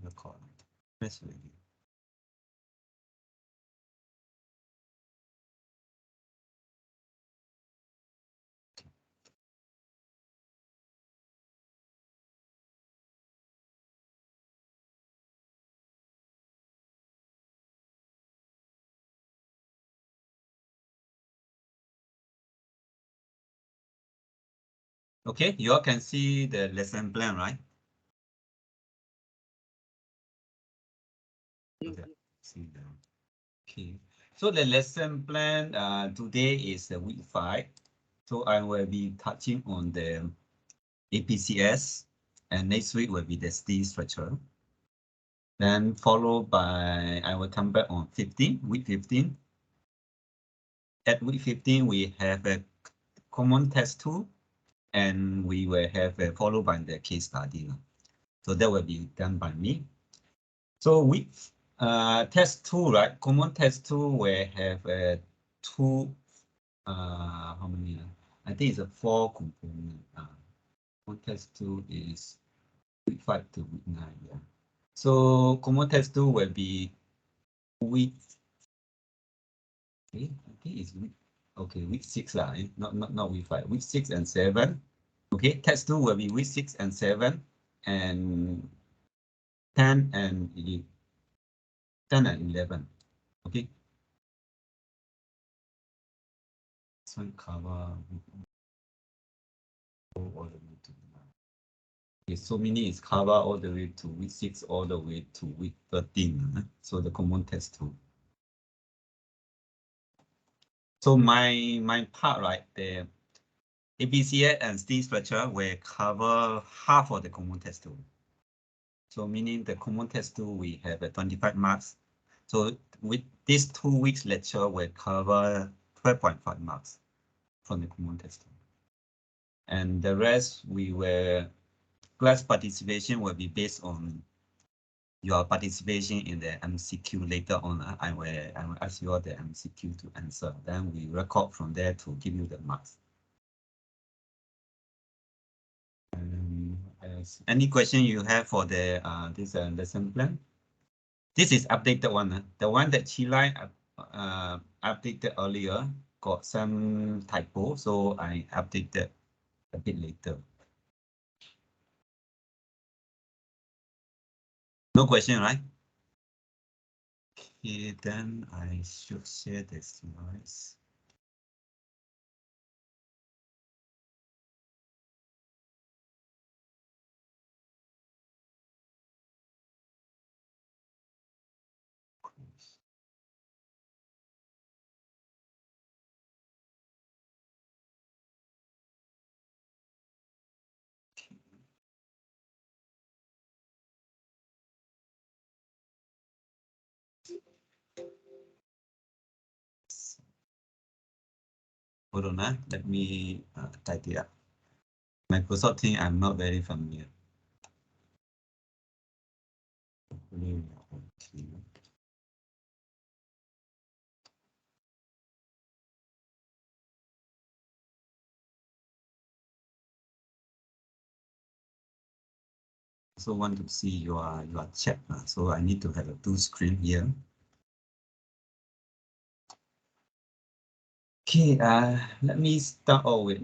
record. Press review. Okay, you all can see the lesson plan, right? Okay. See that. Okay. So the lesson plan today is week 5. So I will be touching on the APCS, and next week will be the steel structure. Then followed by, I will come back on week 15. At week 15, we have a common test 2, and we will have followed by the case study. So that will be done by me. So week test 2, right? Common test 2 will have 2, how many? I think it's a 4 component. Common test 2 is week 5 to week 9. Yeah. So common test 2 will be week. Okay, I think it's week. Okay, week 6 lah. Not week 5. Week 6 and 7. Okay, test 2 will be week 6 and 7, and 10 and 11. Okay. This one cover all the way to 9. Okay, so meaning it's cover all the way to week 6 all the way to week 13. So the common test 2. So my part, right, the APCS and steel structure will cover half of the common test 2. So meaning the common test 2, we have 25 marks. So with this 2 weeks lecture will cover 12.5 marks from the common test 2. And the rest class participation will be based on your participation in the MCQ later on. I will ask you all the MCQ to answer. Then we record from there to give you the marks. Any question you have for the this lesson plan? This is updated one. The one that Chilai updated earlier got some typo, so I updated a bit later. No question, right? Okay, then I should share the slides. Hold on, let me type it up. Microsoft Teams, I'm not very familiar. Okay. So want to see your chat, so I need to have a 2 screen here. Okay, let me start off with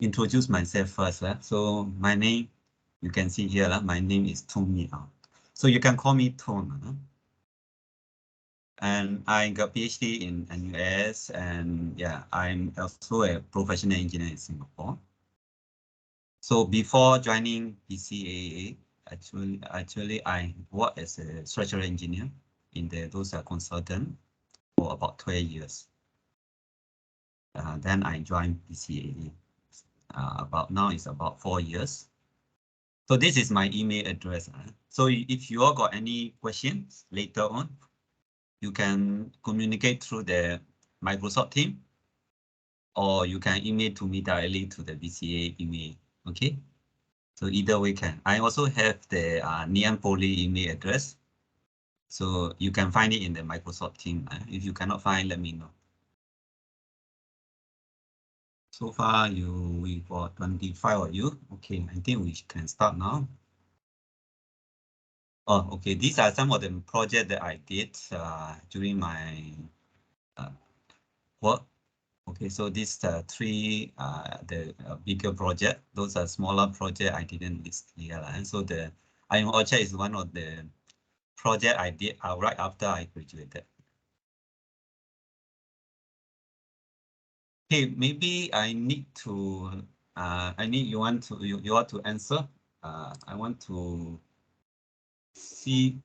introduce myself first. So my name, you can see here, my name is Tony. So you can call me Tone. And I got PhD in NUS, and yeah, I'm also a professional engineer in Singapore. So before joining PCAA, actually I worked as a structural engineer in those consultant for about 12 years. Then I joined PCAA. Now it's about 4 years. So this is my email address. So if you all got any questions later on, you can communicate through the Microsoft Teams, or you can email to me directly to the BCA email. Okay. So either way can. I also have the Ngee Poly email address. So you can find it in the Microsoft Teams. If you cannot find, let me know. So far, we got 25 of you. Okay, I think we can start now. Oh, okay. These are some of the projects that I did during my work. Okay, so these three the bigger project. Those are smaller project I didn't list here. And so the iron orchard is one of the project I did right after I graduated. Hey, maybe I need to I need you want to you want to answer. I want to see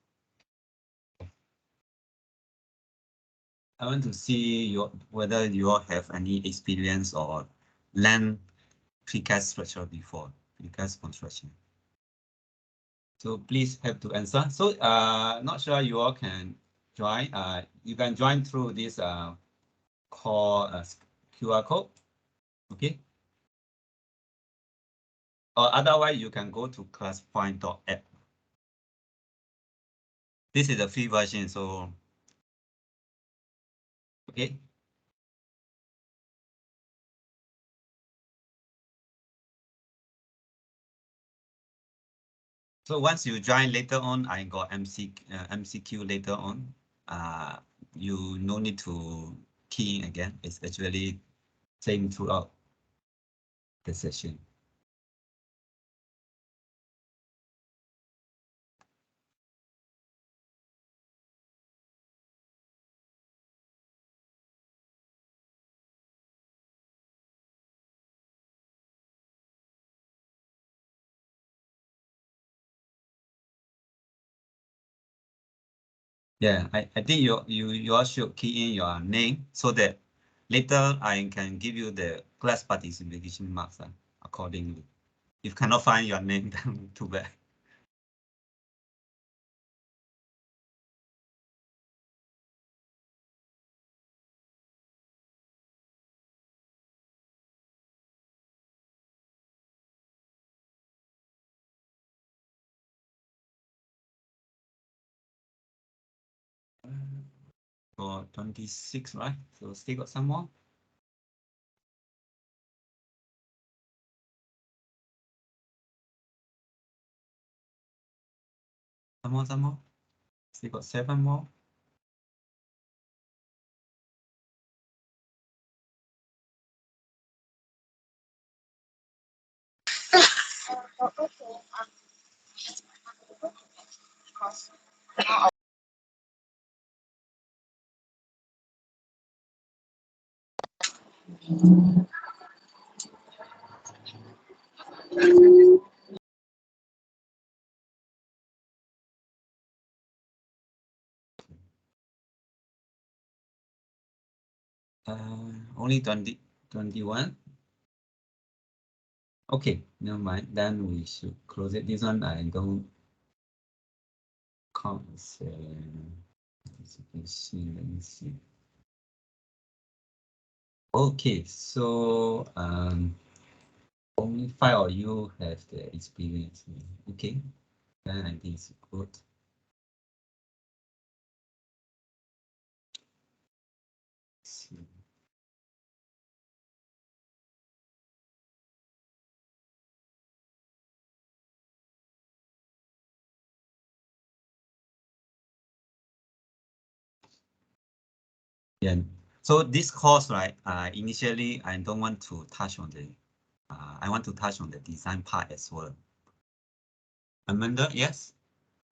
your whether you all have any experience or land precast structure before precast construction. So please have to answer. So not sure you all can join. You can join through this call QR code. Okay. Or otherwise you can go to classpoint.app. This is the free version. So okay. So once you join later on, I got MCQ later on. You no need to key in again. It's actually same throughout the session. Yeah, I think you all should key in your name so that later I can give you the class participation marks accordingly. If cannot find your name, then too bad. For 26, right? So still got some more. Some more. Still got 7 more. Only 21. Okay, never mind. Then we should close it. This one I don't count as let me see. Okay, so only 5 of you have the experience. Okay, then I think it's good. Let's see. Yeah. So this course, right? Initially, I don't want to touch on the. I want to touch on the design part as well. Amanda, yes.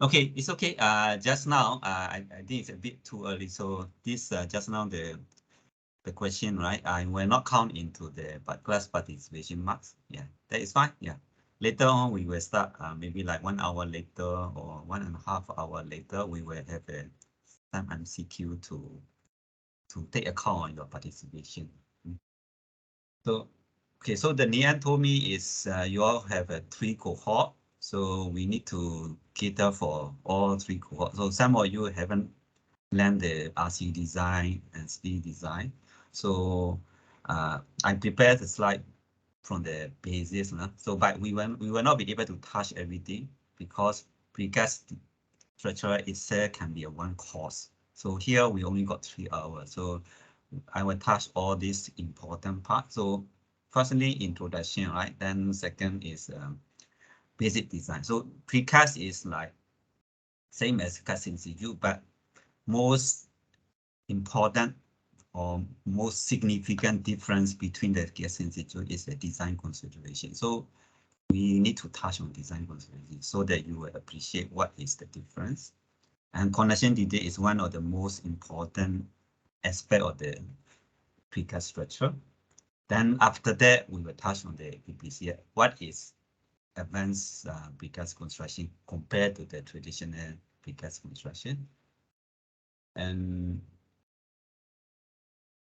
Okay, it's okay. Just now, I think it's a bit too early. So this just now the question, right? I will not count into the class participation marks. Yeah, that is fine. Yeah. Later on, we will start maybe like 1 hour later or 1.5 hour later. We will have a some MCQ to take account on your participation. So, okay, so the Nian told me is you all have a 3 cohort, so we need to cater for all 3 cohorts. So some of you haven't learned the RC design and speed design. So I prepared the slide from the basis. So, but we will not be able to touch everything because precast structure itself can be a one course. So here we only got 3 hours. So I will touch all these important parts. So firstly, introduction, right? Then second is basic design. So precast is like same as cast in situ, but most important or most significant difference between the cast in situ is the design consideration. So we need to touch on design consideration so that you will appreciate what is the difference. And connection detail is one of the most important aspect of the precast structure. Then after that, we will touch on the PPC. What is advanced precast construction compared to the traditional precast construction? And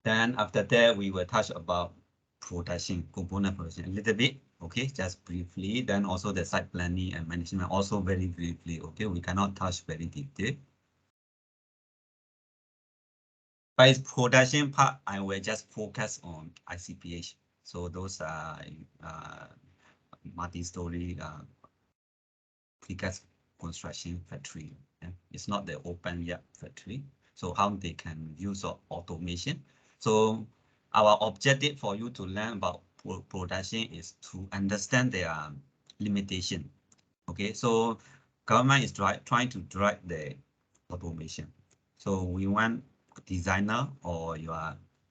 then after that, we will touch about production, component production a little bit, okay, just briefly. Then also the site planning and management, also very briefly, okay, we cannot touch very detailed. By production part, I will just focus on ICPH. So those are multi-story precast construction factory. Yeah? It's not the open yard factory. So how they can use automation. So our objective for you to learn about production is to understand their limitation. Okay, so government is trying to drive the automation. So we want designer, or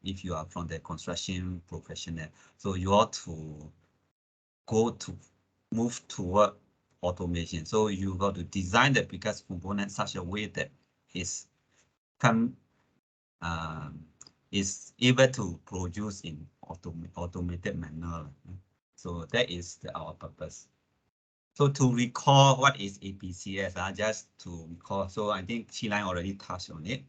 if you are from the construction professional, so you ought to move toward automation. So you got to design the precast component such a way that is able to produce in automated manner. So that is our purpose. So to recall what is APCS, just to recall, so I think Chilan already touched on it.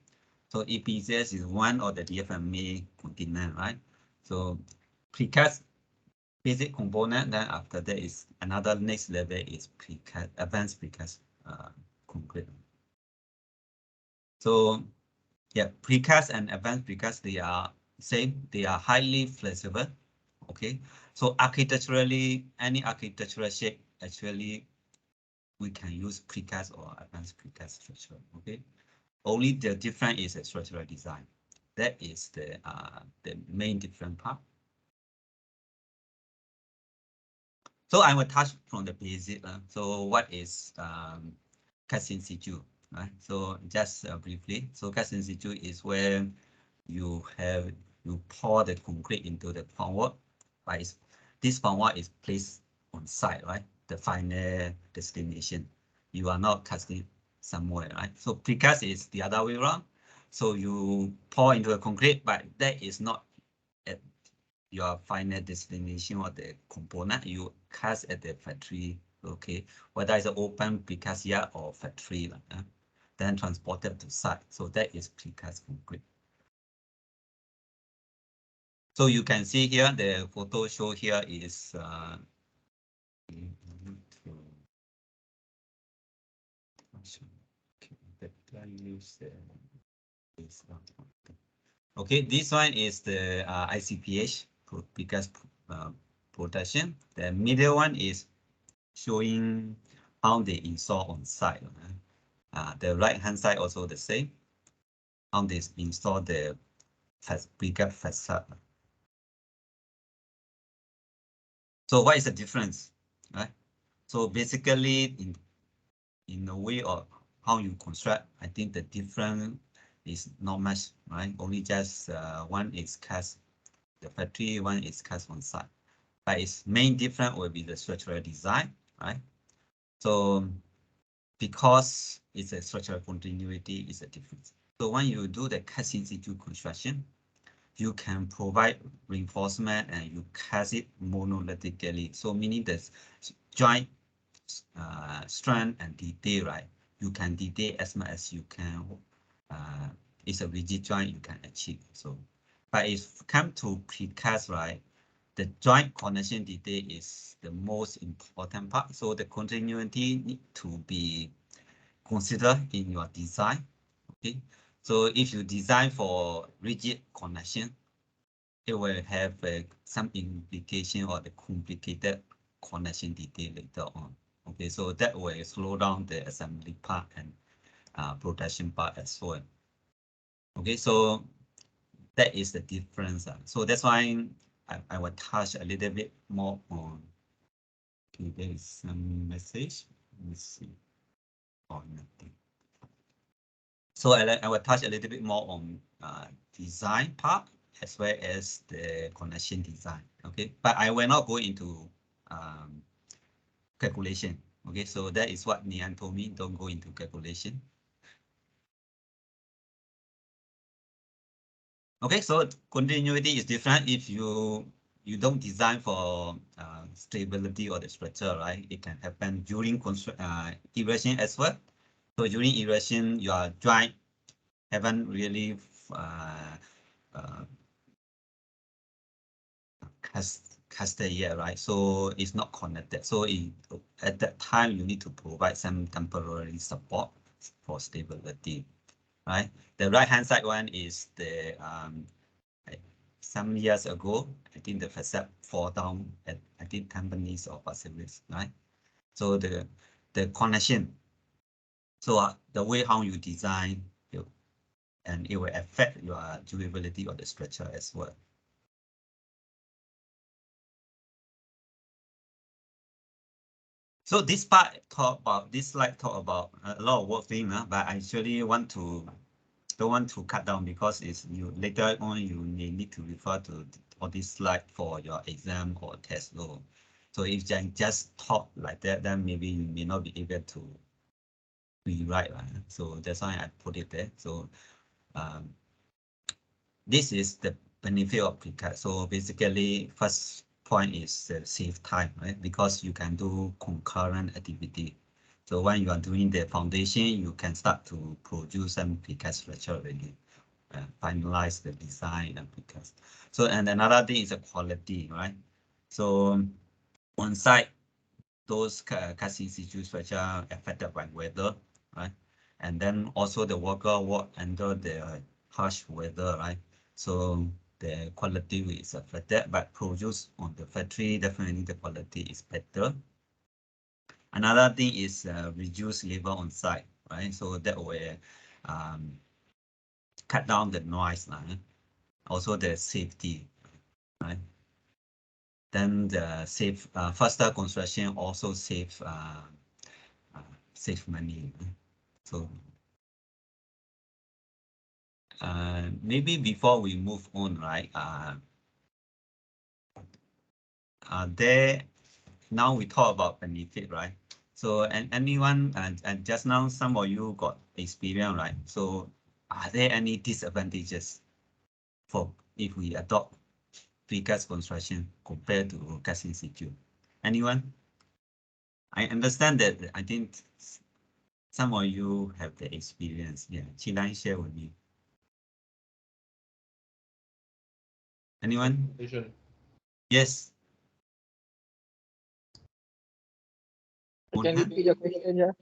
So APCS is one of the DfMA continent, right? So precast basic component, then after that is another next level is precast, advanced precast concrete. So yeah, precast and advanced precast, they are same, they are highly flexible. Okay, so architecturally, any architectural shape, actually, we can use precast or advanced precast structure. Okay, only the difference is the structural design. That is the main different part. So I will touch from the basic. So what is cast in situ? Right? So just briefly, so cast in situ is where you pour the concrete into the formwork. Right? This formwork is placed on site, right? The final destination. You are not casting somewhere, right? So precast is the other way around. So you pour into the concrete, but that is not at your final destination or the component. You cast at the factory, okay? Whether it's an open precast yard or factory, then transported to site. So that is precast concrete. So you can see here, the photo show here is okay, this one is the ICPH precast protection. The middle one is showing how they install on site. The right hand side also the same. How they install the precast facade. So what is the difference, right? So basically, in the way of how you construct, I think the difference is not much, right? Only just one is cast the factory, one is cast on site. But its main difference will be the structural design, right? So because it's a structural continuity, is a difference. So when you do the cast in situ construction, you can provide reinforcement and you cast it monolithically. So meaning the joint strength and detail, right? You can detail as much as you can. It's a rigid joint you can achieve. So, but if come to precast, right? The joint connection detail is the most important part. So the continuity need to be considered in your design. Okay. So if you design for rigid connection, it will have some implication or the complicated connection detail later on. Okay, so that will slow down the assembly part and production part as well. Okay, so that is the difference. So that's why I will touch a little bit more on. Okay, there is some message. Let me see. Oh, nothing. So I will touch a little bit more on design part as well as the connection design. Okay, but I will not go into calculation. Okay, so that is what Nian told me. Don't go into calculation. Okay, so continuity is different if you don't design for stability or the structure, right? It can happen during erection as well. So during erection, your joint haven't really casted yet, right? So it's not connected. So at that time, you need to provide some temporary support for stability, right? The right-hand side one is the some years ago, I think the facade fall down at I think companies or facilities, right? So the connection. So the way how you design and it will affect your durability of the structure as well. So this part talk about this slide talk about a lot of work thing, but I actually don't want to cut down because it's you later on you may need to refer to all this slide for your exam or test law. So if you just talk like that, then maybe you may not be able to rewrite. So that's why I put it there. So this is the benefit of precast. So basically, first point is save time, right? Because you can do concurrent activity. So when you are doing the foundation, you can start to produce some precast structure already, finalize the design and precast. So and another thing is the quality, right? So on site, those cast in situ structure affected by weather, right? And then also the worker work under the harsh weather, right? So the quality is affected, but produced on the factory, definitely the quality is better. Another thing is reduce labor on site, right? So that will cut down the noise, also the safety, right? Then the faster construction also save money. So maybe before we move on, right? There now we talk about benefit, right? So and anyone and just now some of you got experience, right? So are there any disadvantages for if we adopt precast construction compared to cast in situ? Anyone? I understand that I think some of you have the experience. Yeah, Chilan, share with me. Anyone? Yes. Can you repeat your question, yeah?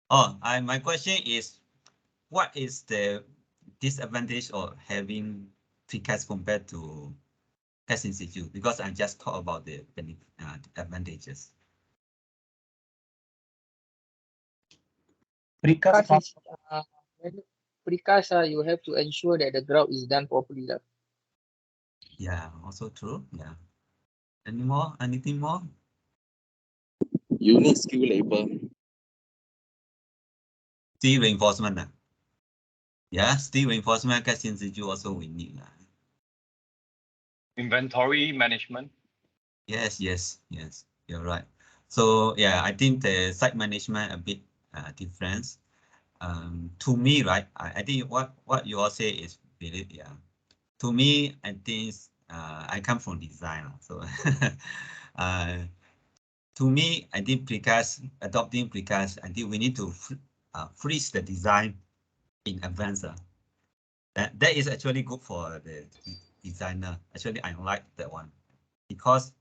Oh, my question is, what is the disadvantage of having precast compared to cast in situ? Because I just talked about the advantages. Precast is, precast, you have to ensure that the grout is done properly. Yeah, also true. Yeah. Any more? Anything more? You need skilled labor. Steel reinforcement. Yeah, steel reinforcement cast in situ also we need. Inventory management. Yes, you're right. So yeah, I think the site management a bit different. To me, right, I think what you all say is really, yeah. To me, I think I come from design, so to me, I think adopting precast, I think we need to freeze the design in advance. That is actually good for the designer. Actually, I like that one because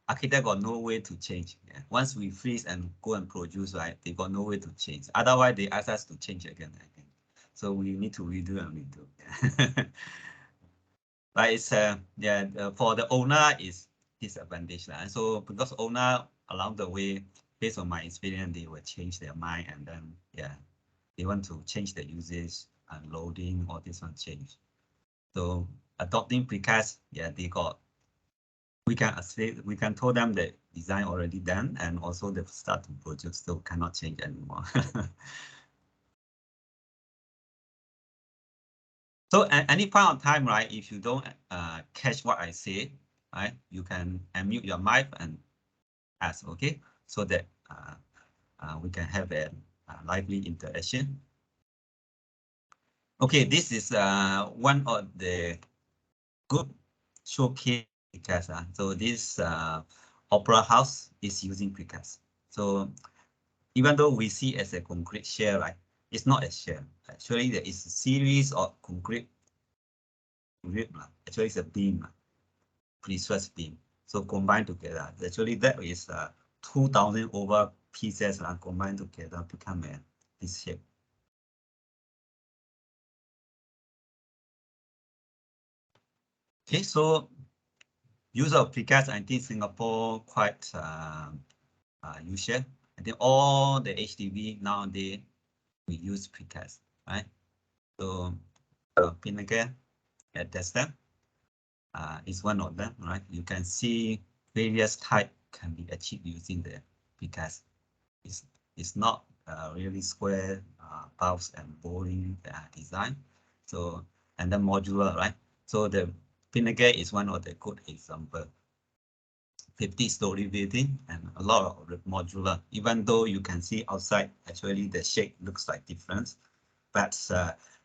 architect got no way to change. Yeah. Once we freeze and go and produce, right, they got no way to change. Otherwise, they ask us to change again. I think so. We need to redo and redo. Yeah. But it's for the owner is disadvantage. So because owner along the way, based on my experience, they will change their mind and then they want to change the usage and loading, all this one change. So adopting precast, we can tell them the design already done and also they start to produce, so cannot change anymore. So at any point of time, right, if you don't catch what I say, right, you can unmute your mic and ask, okay, so that we can have a lively interaction. Okay, this is one of the good showcase precast. So this opera house is using precast. So even though we see as a concrete shell, right, it's not a shell. Actually, there is a series of concrete rib. Actually, it's a beam, pre-stressed beam. So combined together, actually that is 2,000 over pieces combined together become this shape. Okay, so use of precast, I think Singapore quite usual. I think all the HDB nowadays we use precast, right? So Pinnacle at that step is one of them, right? You can see various type can be achieved using the precast. It's not really square valves and bowling design. So and then modular, right? So the Pinnacle is one of the good example. 50-story building and a lot of modular, even though you can see outside, actually the shape looks like different, but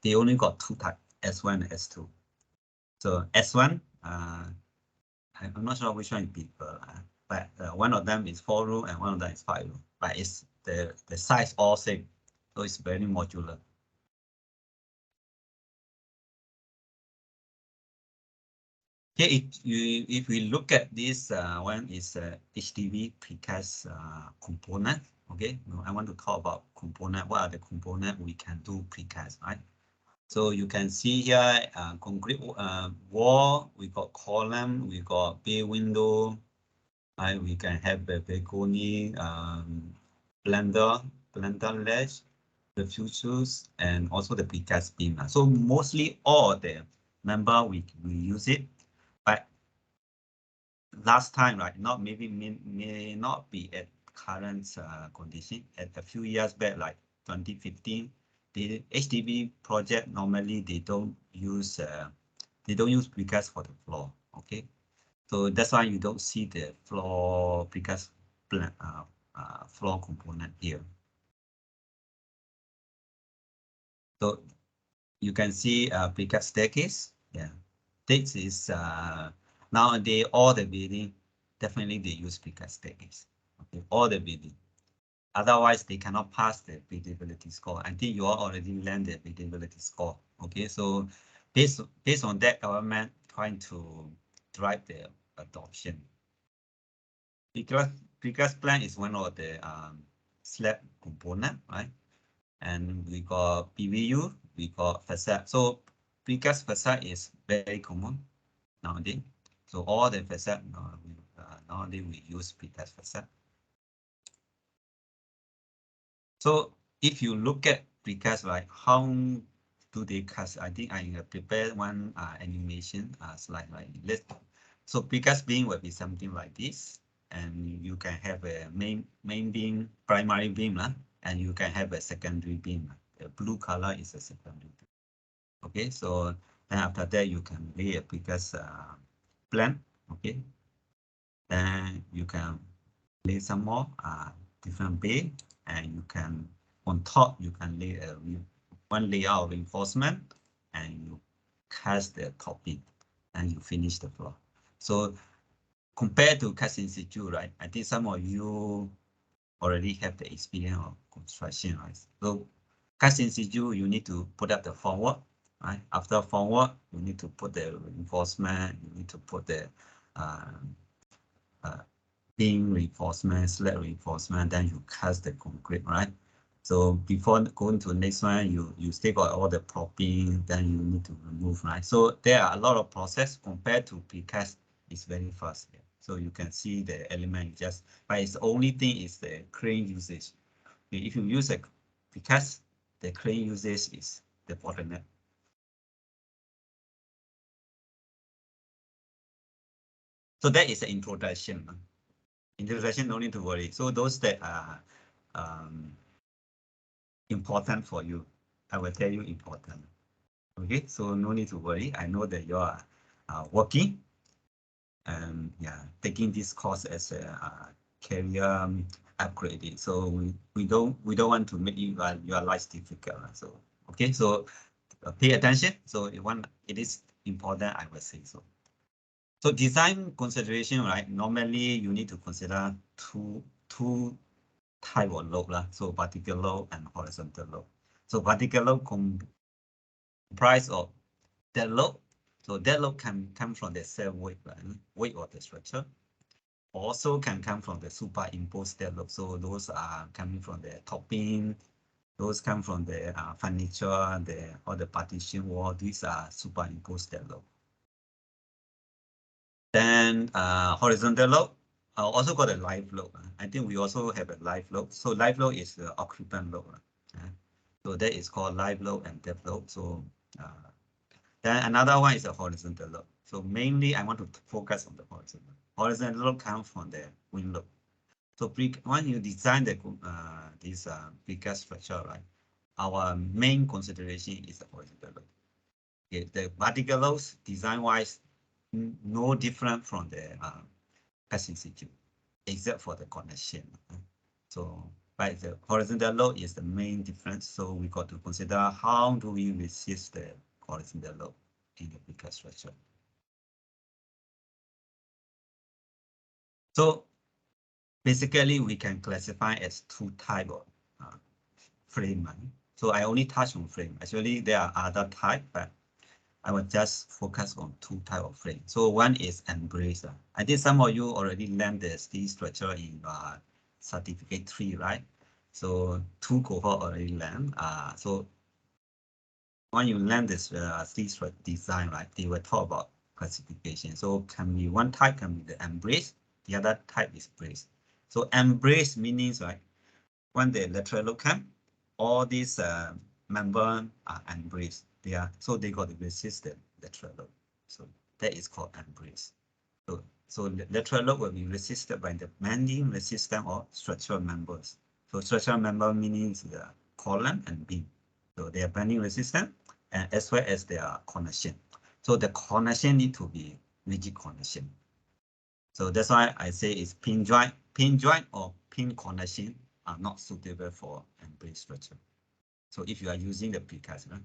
they only got two types, S1 and S2. So S1, I'm not sure which one is bigger, but one of them is 4 room and one of them is 5 room, but it's the size all same, so it's very modular. Okay, if we look at this one is HDB precast component. Okay, I want to talk about component. What are the component we can do precast, right? So you can see here concrete wall. We got column. We got bay window. Right, we can have the balcony, blender ledge, the futures, and also the precast beam. So mostly all the member we use it. But last time, right, not maybe may not be at current condition. At a few years back, like 2015, the HDB project normally they don't use precast for the floor. Okay, so that's why you don't see the floor precast floor component here. So you can see precast staircase. Yeah, this is nowadays all the building definitely they use precast staircase. Okay, all the building. Otherwise, they cannot pass the buildability score. I think you all already learned the buildability score. Okay, so based on that, government trying to drive the adoption. Precast plan is one of the slab component, right? And we got PVU, we got facade. So precast facade is very common nowadays. So all the facade nowadays we use precast facade. So if you look at precast, right, how do they cast? I think I prepared one animation slide, right? So precast beam will be something like this, and you can have a main beam, primary beam, and you can have a secondary beam. The blue color is a secondary beam. Okay, so then after that you can lay a precast plan. Okay, then you can lay some more different bay, and you can on top you can lay one layer of reinforcement, and you cast the topping, and you finish the floor. So compared to cast in situ, right? I think some of you already have the experience of construction, right? So cast in situ, you need to put up the formwork, right? After formwork, you need to put the reinforcement, you need to put the beam reinforcement, slab reinforcement, then you cast the concrete, right? So before going to the next one, you still got all the propping, then you need to remove, right? So there are a lot of process compared to precast. It's very fast. Yeah. So you can see the element just, but it's the only thing is the crane usage. If you use a precast, the crane usage is the bottleneck. So that is the introduction. Introduction, no need to worry. So those that are important for you, I will tell you important. Okay, so no need to worry. I know that you are working and yeah, taking this course as a career upgrade. So we don't want to make you your life difficult. So okay, so pay attention. So it is important, I will say so. So design consideration, right? Normally you need to consider two type of load lah. So vertical load and horizontal load. So vertical load comprise of dead load. So dead load can come from the cell weight, right? Weight of the structure. Also can come from the superimposed dead load. So those are coming from the topping. Those come from the furniture, or the partition wall. These are superimposed dead load. Then horizontal load, also got a live load. I think we also have a live load. So live load is the occupant load. So that is called live load and depth load. So then another one is a horizontal load. So mainly I want to focus on the horizontal. Horizontal load comes from the wind load. So when you design the this precast structure, right? Our main consideration is the horizontal load. Okay, the vertical loads design-wise no different from the pest institute, except for the connection. So, but the horizontal load is the main difference. So we got to consider how do we resist the horizontal load in the precast structure. So basically, we can classify as two type of frame. So I only touch on frame. Actually, there are other type, but I will just focus on two type of frame. So one is embrace. I think some of you already learned the steel structure in certificate 3, right? So two cohort already learned. So when you learn this steel structure design, right, they will talk about classification. So can be one type can be the embrace, the other type is brace. So embrace means right, when the lateral load come, all these member are embraced. So they got to resist the lateral load. So that is called embrace. So the lateral load will be resisted by the bending resistance or structural members. So structural member means the column and beam. So they are bending resistant and as well as their connection. So the connection need to be rigid connection. So that's why I say it's pin joint or pin connection are not suitable for embrace structure. So if you are using the precast, right?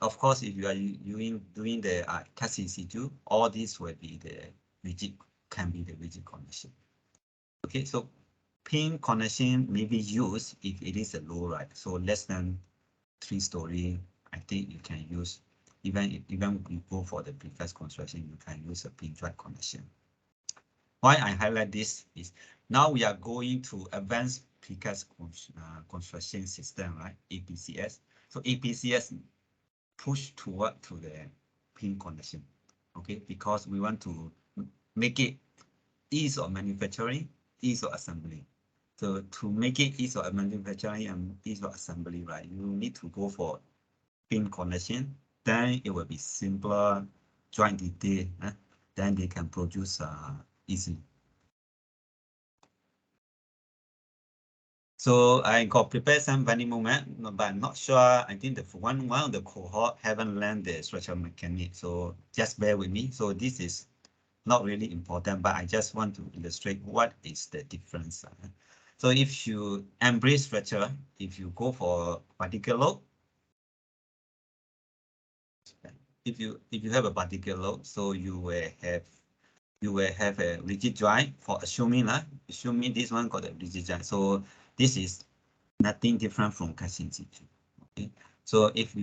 Of course, if you are doing the cast in situ, all these will be the rigid, can be the rigid connection. Okay, so pin connection may be used if it is a low rise, so less than 3-story. I think you can use even you go for the precast construction, you can use a pin joint connection. Why I highlight this is now we are going to advanced precast construction system, right? APCS. So APCS push toward to the pin connection, okay? Because we want to make it ease of manufacturing, ease of assembly. So to make it ease of manufacturing and ease of assembly, right? You need to go for pin connection. Then it will be simpler joint detail. Then they can produce easily. So I got prepared some bending moment, but I'm not sure. I think the one of the cohort haven't learned the structural mechanics, so just bear with me. So this is not really important, but I just want to illustrate what is the difference. So if you embrace structure, if you go for particular load, if you have a particular load, so you will have a rigid joint for assuming this one got a rigid joint. So this is nothing different from cast in situ. Okay, so if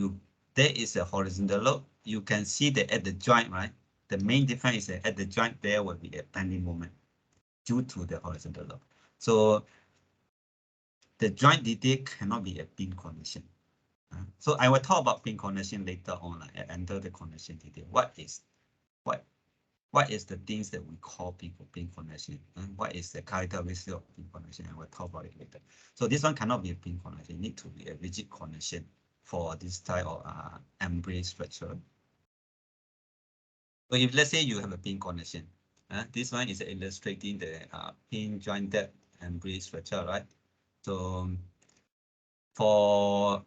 there is a horizontal load, you can see that at the joint, right? The main difference is that at the joint there will be a bending moment due to the horizontal load. So the joint detail cannot be a pin connection. So I will talk about pin connection later on and enter the connection detail. What is the things that we call pin connection, and what is the characteristic of pin connection? I will talk about it later. So this one cannot be a pin connection. It need to be a rigid connection for this type of embrace structure. So if let's say you have a pin connection, this one is illustrating the pin jointed embrace structure, right? So for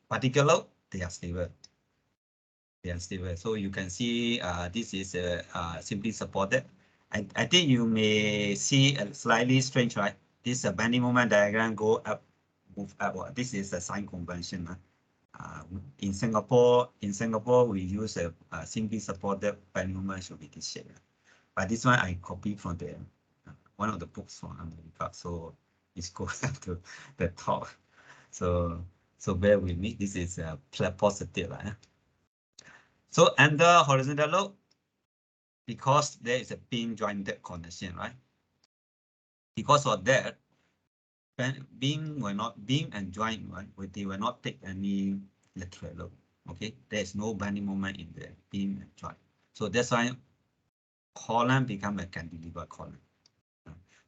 particular, they are stable. They are stable. So you can see this is simply supported. I think you may see a slightly strange, right? This bending moment diagram go up, move upward. This is a sign convention. In Singapore, we use a simply supported bending moment should be this shape. But this one I copied from the one of the books from America, so it's go up to the top. So bear with me. This is positive, right? So under horizontal load, because there is a beam jointed connection, right? Because of that, beam and joint, right? They will not take any lateral load. Okay, there is no bending moment in the beam and joint. So that's why column become a cantilever column.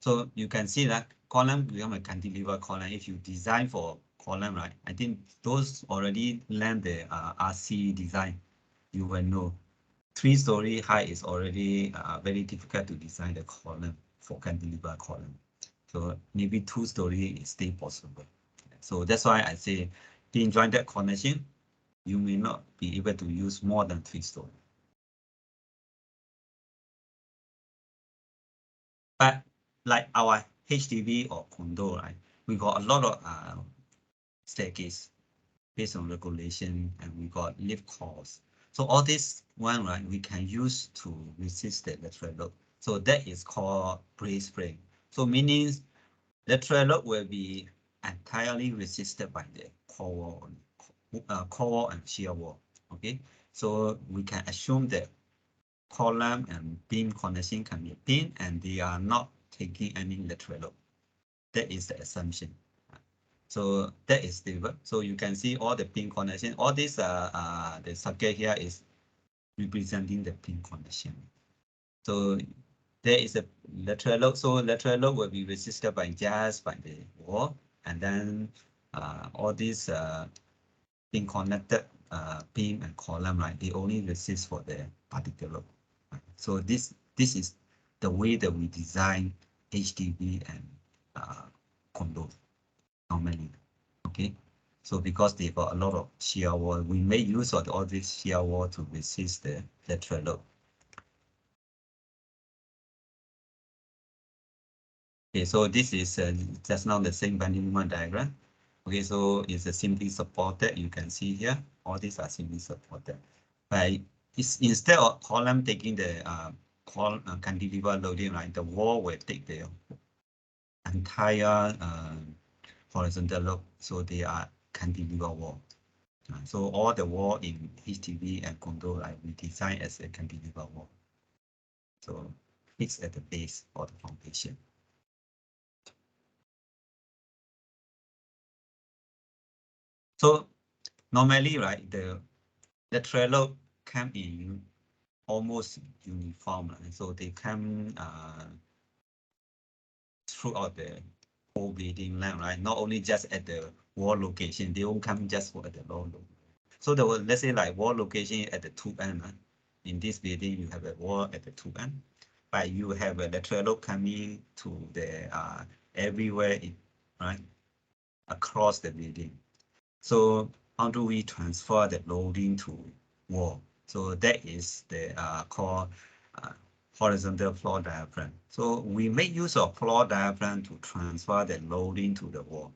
So you can see that column become a cantilever column if you design for column, right? I think those already learn the RC design, you will know 3-story high is already very difficult to design the column for cantilever column. So maybe 2-story is still possible. So that's why I say beam jointed connection, you may not be able to use more than 3-story. But like our HDB or condo, right? We got a lot of staircase based on regulation, and we got lift costs. So all this one, right, we can use to resist the lateral load. So that is called brace frame. So meaning lateral load will be entirely resisted by the core wall and shear wall. Okay, so we can assume that column and beam connection can be pinned and they are not taking any lateral load. That is the assumption. So that is stable. So you can see all the pin connection. All this the circle here is representing the pin connection. So there is a lateral load. So lateral load will be resisted by just by the wall, and then all these pin connected beam and column, right? They only resist for the particular load. Right? So this is the way that we design HDB and condos normally. Okay, so because they got a lot of shear wall, we make use of all this shear wall to resist the lateral load. Okay, so this is just now the same bending moment diagram. Okay, so it's a simply supported. You can see here, all these are simply supported. But it's instead of column taking the cantilever loading, right? The wall will take the entire horizontal load, so they are cantilever wall. So all the wall in HDB and condo, right, we design as a cantilever wall. So it's at the base of the foundation. So normally, right, the lateral load come in almost uniform, right? So they come throughout the whole building length, right? Not only just at the wall location, they won't come just for the low load. So there was, let's say, like wall location at the two end. Right? In this building, you have a wall at the two end, but you have a lateral load coming to the everywhere, right, across the building. So how do we transfer the loading to wall? So that is the called horizontal floor diaphragm. So we make use of floor diaphragm to transfer the loading to the wall.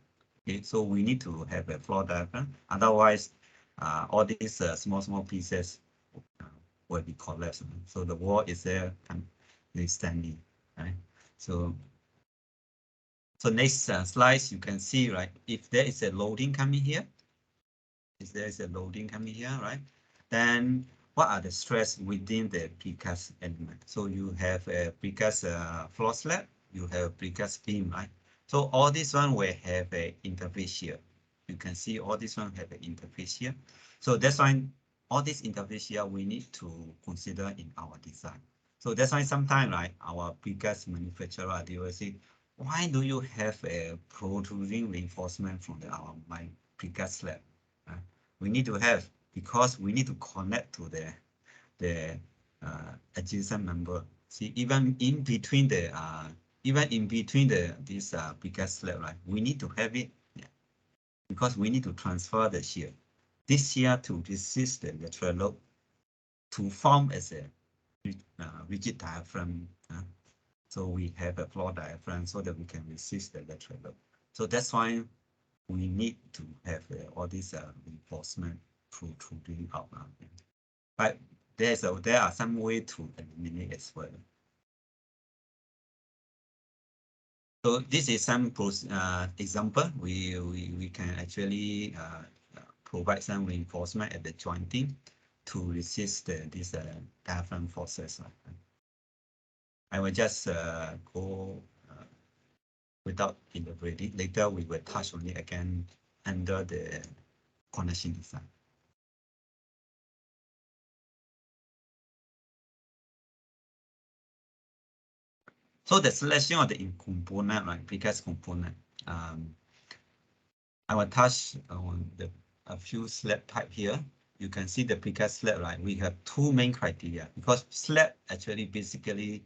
Okay, so we need to have a floor diaphragm. Otherwise, all these small pieces will be collapsed. So the wall is there standing, right? So next slide, you can see, right? If there is a loading coming here, right? Then what are the stress within the precast element? So you have a precast floor slab, you have precast beam, right? So all this one will have a interface here. You can see all this one have an interface here. So that's why all this interface here we need to consider in our design. So that's why sometimes, right, our precast manufacturer, they will say, why do you have a protruding reinforcement from my precast slab? We need to have, because we need to connect to the adjacent member. See, even in between this precast slab, right? We need to have it, yeah, because we need to transfer the shear. This shear to resist the lateral load, to form as a rigid diaphragm. So we have a floor diaphragm so that we can resist the lateral load. So that's why we need to have all this reinforcement through drilling out. But there are some way to eliminate as well. So this is some example. We can actually provide some reinforcement at the jointing to resist this diaphragm forces. I will just go without elaborating. Later we will touch on it again under the connection design. So the selection of the component, right, precast component. I will touch on a few slab type here. You can see the precast slab, right? We have two main criteria because slab actually basically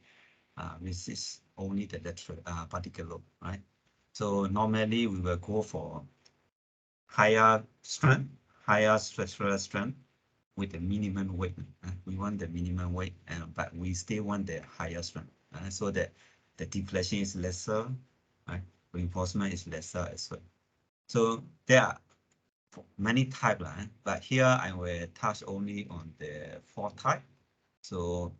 resists only the lateral particle load, right? So normally we will go for higher strength, higher structural strength with the minimum weight. We want the minimum weight, but we still want the higher strength, so that the deflection is lesser, right? Reinforcement is lesser as well. So there are many types, but here I will touch only on the 4 type. So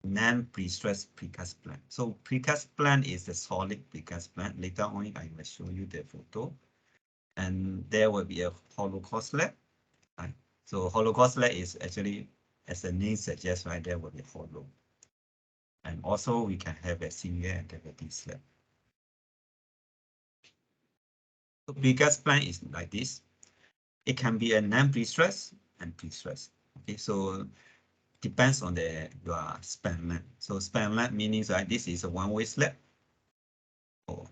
non-pre-stressed precast plant. So precast plant is the solid precast plant. Later on, I will show you the photo. And there will be a hollow core slab. Right? So hollow core slab is actually, as the name suggests, right, there will be hollow. And also we can have a single and cavity slab. So precast plant is like this. It can be a non-pre-stress and pre-stress. Okay, so depends on your span length. So span length means that this is a one-way slab. Or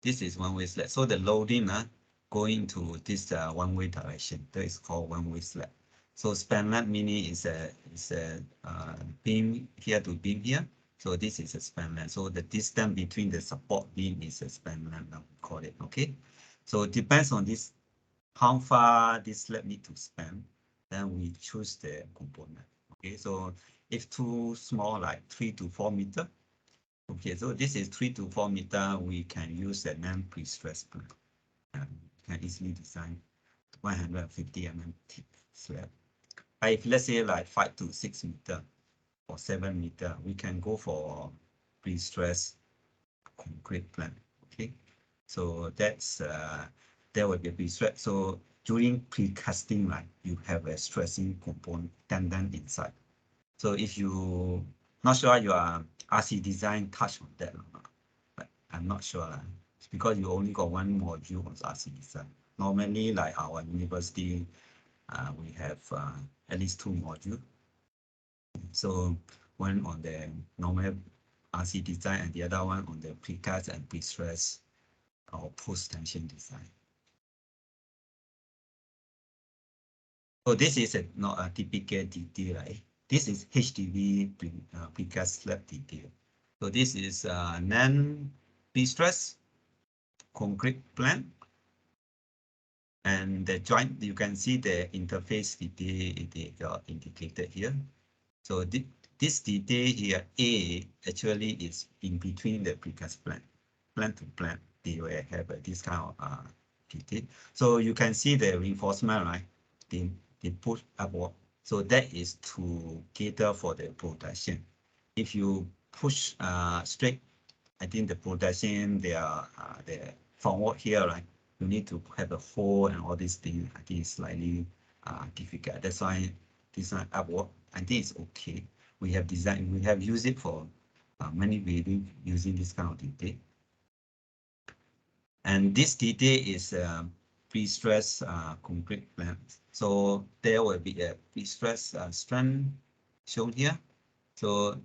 this is one-way slab. So the loading going to this one-way direction. That is called one-way slab. So span length meaning is a beam here to beam here. So this is a span length. So the distance between the support beam is a span length, we call it. Okay. So it depends on this, how far this slab need to span, then we choose the component. Okay. So if too small, like 3 to 4 meter. Okay. So this is 3 to 4 meter. We can use a non-pre-stressed plant. Can easily design 150 mm thick slab. But if let's say like 5 to 6 meter or 7 meter, we can go for pre-stressed concrete plant. Okay, so that's there will be a pre-stress. So during pre-casting, right, you have a stressing component tendon inside. So if you not sure your RC design touch on that or not, but I'm not sure. It's because you only got one module on RC design. Normally, like our university, we have at least 2 modules. So one on the normal RC design and the other one on the precast and pre-stress or post-tension design. So this is not a typical detail, right? This is HDV precast slab detail. So this is non-pre-stress concrete plant. And the joint, you can see the interface detail they got indicated here. So this detail here, A, actually is in between the precast plant to plant. They will have this kind of detail. So you can see the reinforcement, right? They push upward. So that is to cater for the protection. If you push straight, I think the protection, they are the forward here, right? You need to have a hole and all these things. I think it's slightly difficult. That's why this one upward, I think it's okay. We have designed, we have used it for many buildings using this kind of detail. And this detail is pre-stress concrete plant. So there will be a pre-stress strand shown here. So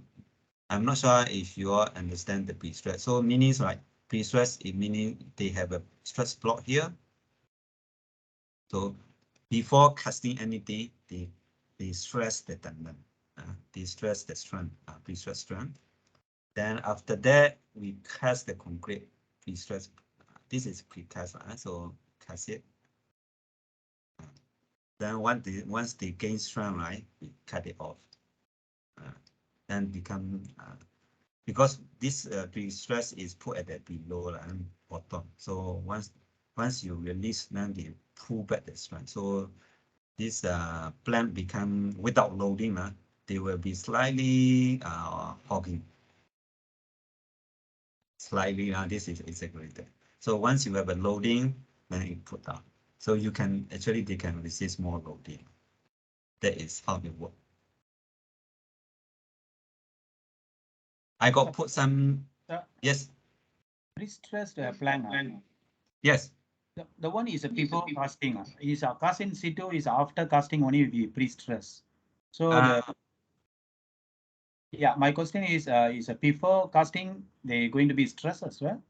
I'm not sure if you all understand the pre-stress. So meaning like pre-stress, it meaning they have a stress block here. So before casting anything, they stress the tendon. They stress the strand, pre-stress strand. Then after that, we cast the concrete pre-stress. This is pre-cast, so cast it. Then once they gain strength, right, we cut it off. Then become because this pre-stress is put at the below and bottom. So once you release, then they pull back the strength. So this plant become without loading, they will be slightly hogging. Slightly, this is exaggerated. So once you have a loading, then it put down. So you can actually they can resist more loading. That is how it works. I got put some. Yes. Pre-stressed plan. Yes. The one is a before casting. Is a cast in situ is after casting only we pre-stress. So yeah, my question is a before casting they going to be stressed as well?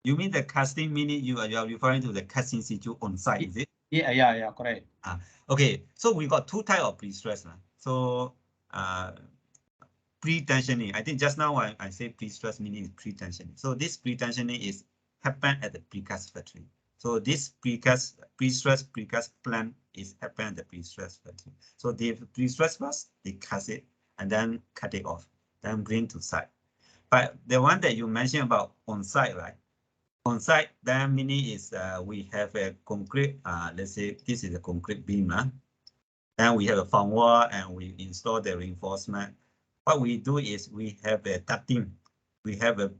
You mean the casting, meaning you are referring to the casting situ on site, is it? Yeah, correct. Okay, so we got two types of pre-stress. So pre-tensioning, I think just now I say pre-stress meaning pre-tensioning. So this pre-tensioning is happen at the precast factory. So this pre-stress precast plant is happen at the pre-stress factory. So they pre-stress first, they cast it and then cut it off, then bring to site. But the one that you mentioned about on site, right? On site, that meaning is we have a concrete, let's say this is a concrete beam, then we have a found wall and we install the reinforcement. What we do is we have a ducting. We have a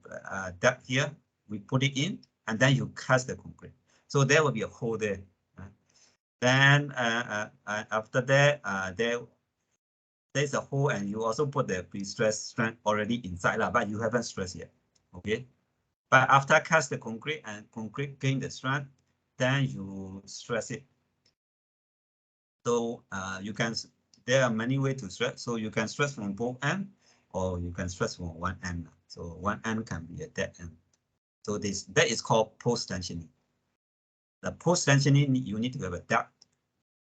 duct here, we put it in, and then you cast the concrete. So there will be a hole there. Then after that, there's a hole and you also put the pre-stress strength already inside, but you haven't stressed yet, okay? But after cast the concrete and concrete gain the strength, then you stress it. So there are many ways to stress. So you can stress from both ends, or you can stress from one end. So one end can be a dead end. So that is called post-tensioning. The post-tensioning, you need to have a duct.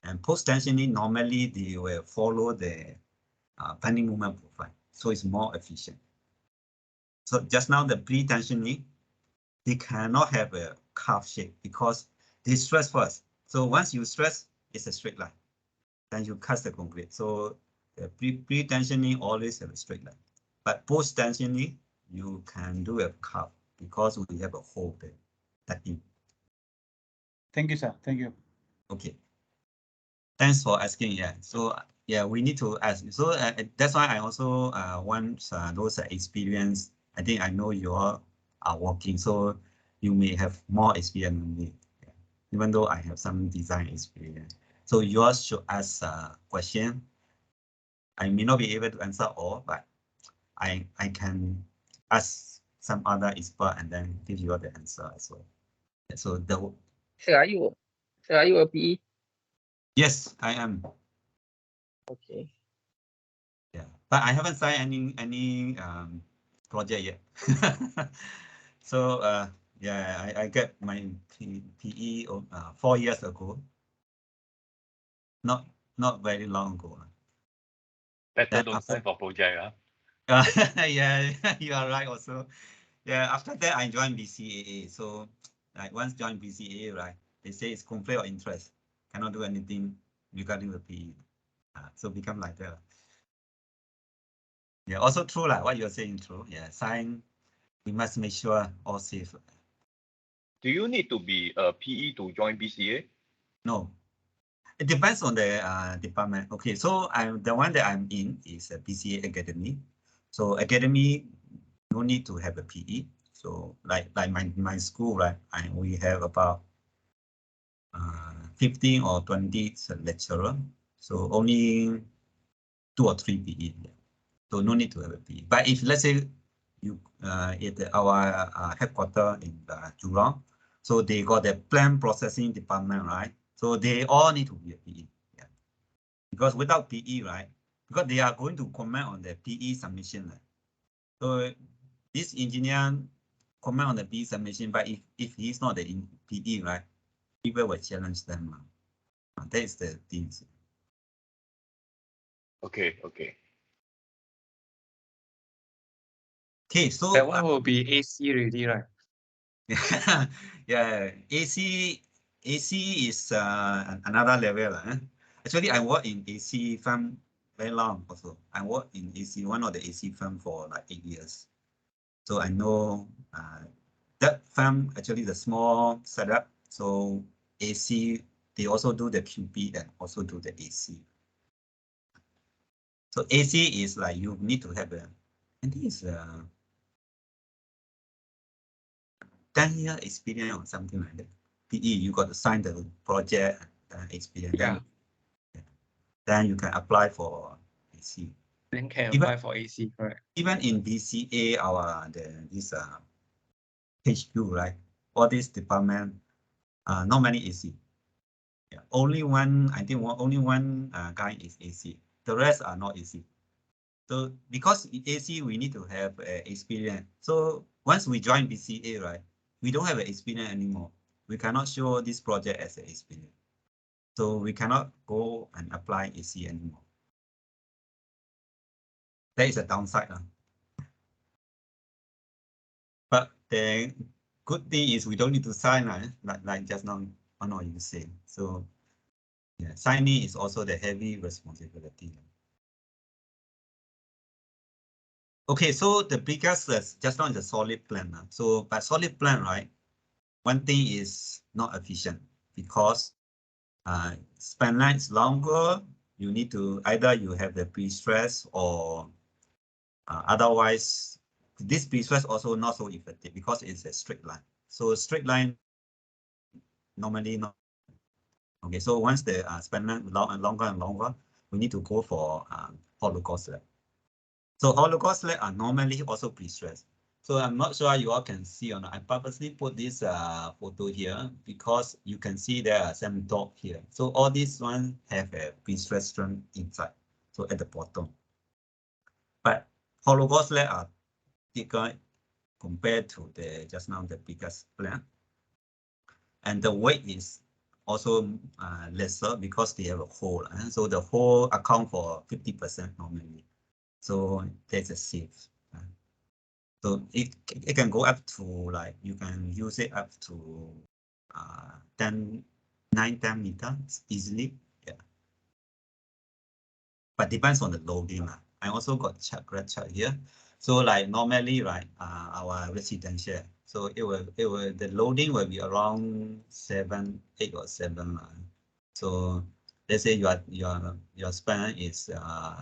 And post-tensioning, normally they will follow the bending moment profile. So it's more efficient. So just now the pre-tensioning, they cannot have a curve shape because they stress first. So once you stress, it's a straight line. Then you cast the concrete. So the pre-tensioning always have a straight line. But post-tensioning, you can do a curve because we have a hole there. Thank you, sir. Thank you. Okay. Thanks for asking. Yeah. So yeah, we need to ask. So that's why I also want those experience. I think I know you all are working, so you may have more experience than me. Yeah. Even though I have some design experience. So yours should ask a question. I may not be able to answer all, but I can ask some other expert and then give you all the answer as well. So Sir, are you a PE? yes, I am. Okay. Yeah, but I haven't signed any project yet. So yeah, I get my PE 4 years ago. Not very long ago. Better don't sign for project, Yeah, you are right also. Yeah, after that I joined BCAA. So like once joined BCAA, right? They say it's conflict of interest. Cannot do anything regarding the PE. So become like that. Yeah, also true like what you're saying true. Yeah, sign. We must make sure all safe. Do you need to be a PE to join BCA? No, it depends on the department. Okay, so the one that I'm in is a BCA Academy. So Academy no need to have a PE. So like my school, right? We have about 15 or 20 lecturer. So only 2 or 3 PE. So no need to have a PE. But if let's say you at our headquarters in Jurong, so they got the plant processing department, right? So they all need to be a PE. Yeah. Because without PE, right? Because they are going to comment on the PE submission. Right? So this engineer comment on the PE submission, but if he's not the PE, right? People will challenge them. That is the thing. Okay. Okay, so That one will be AC already, right? yeah, AC AC is another level. Actually, I work in AC firm very long also. I work in AC, one of the AC firm for like 8 years. So I know that firm actually the small setup. So AC, they also do the QP and also do the AC. So AC is like you need to have a, I think it's a 10-year experience or something like that. PE, you got to sign the project experience. Yeah. Then you can apply for AC. Then can Even- apply for AC, correct? Even in BCA, this HQ, right? All this department, not many AC. Yeah, only one, I think only one guy is AC. The rest are not AC. So because AC, we need to have experience. So once we join BCA, right, we don't have an experience anymore. We cannot show this project as an experience. So we cannot go and apply AC anymore. That is a downside. But the good thing is we don't need to sign like just now you said. So yeah, signing is also the heavy responsibility. Okay, so the biggest just now is a solid plan. So but solid plan, right? One thing is not efficient because span line is longer. You need to either you have the pre-stress or otherwise this pre-stress also not so effective because it's a straight line. So a straight line normally not. Okay, so once the span line longer and longer, we need to go for hollow core slab. So hollow core slab are normally also pre-stressed. So I'm not sure you all can see or not. I purposely put this photo here because you can see there are some dot here. So all these ones have a pre-stressed strength inside. So at the bottom. But hollow core slab are thicker compared to the just now the biggest plan. And the weight is also lesser because they have a hole. So the hole account for 50% normally. So that's a safe. So it can go up to like, you can use it up to 10 meters easily. Yeah. But depends on the loading. I also got chart here. So like normally, right, our residential. So it will the loading will be around 7, 8 or 7. So let's say your span is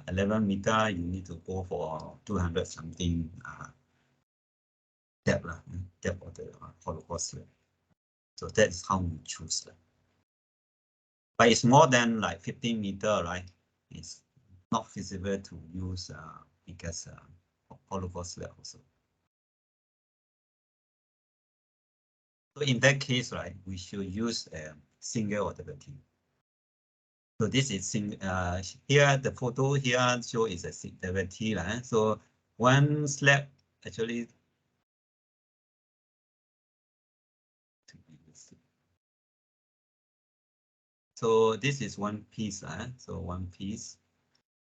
11 meter, you need to go for 200 something depth of the hollow core slab. So that is how we choose. But it's more than like 15 meter, right? It's not feasible to use because hollow core slab also. So in that case, right, we should use a single orderability. So this is here the photo here show is a singularity, right? So one slab actually. So this is one piece, so one piece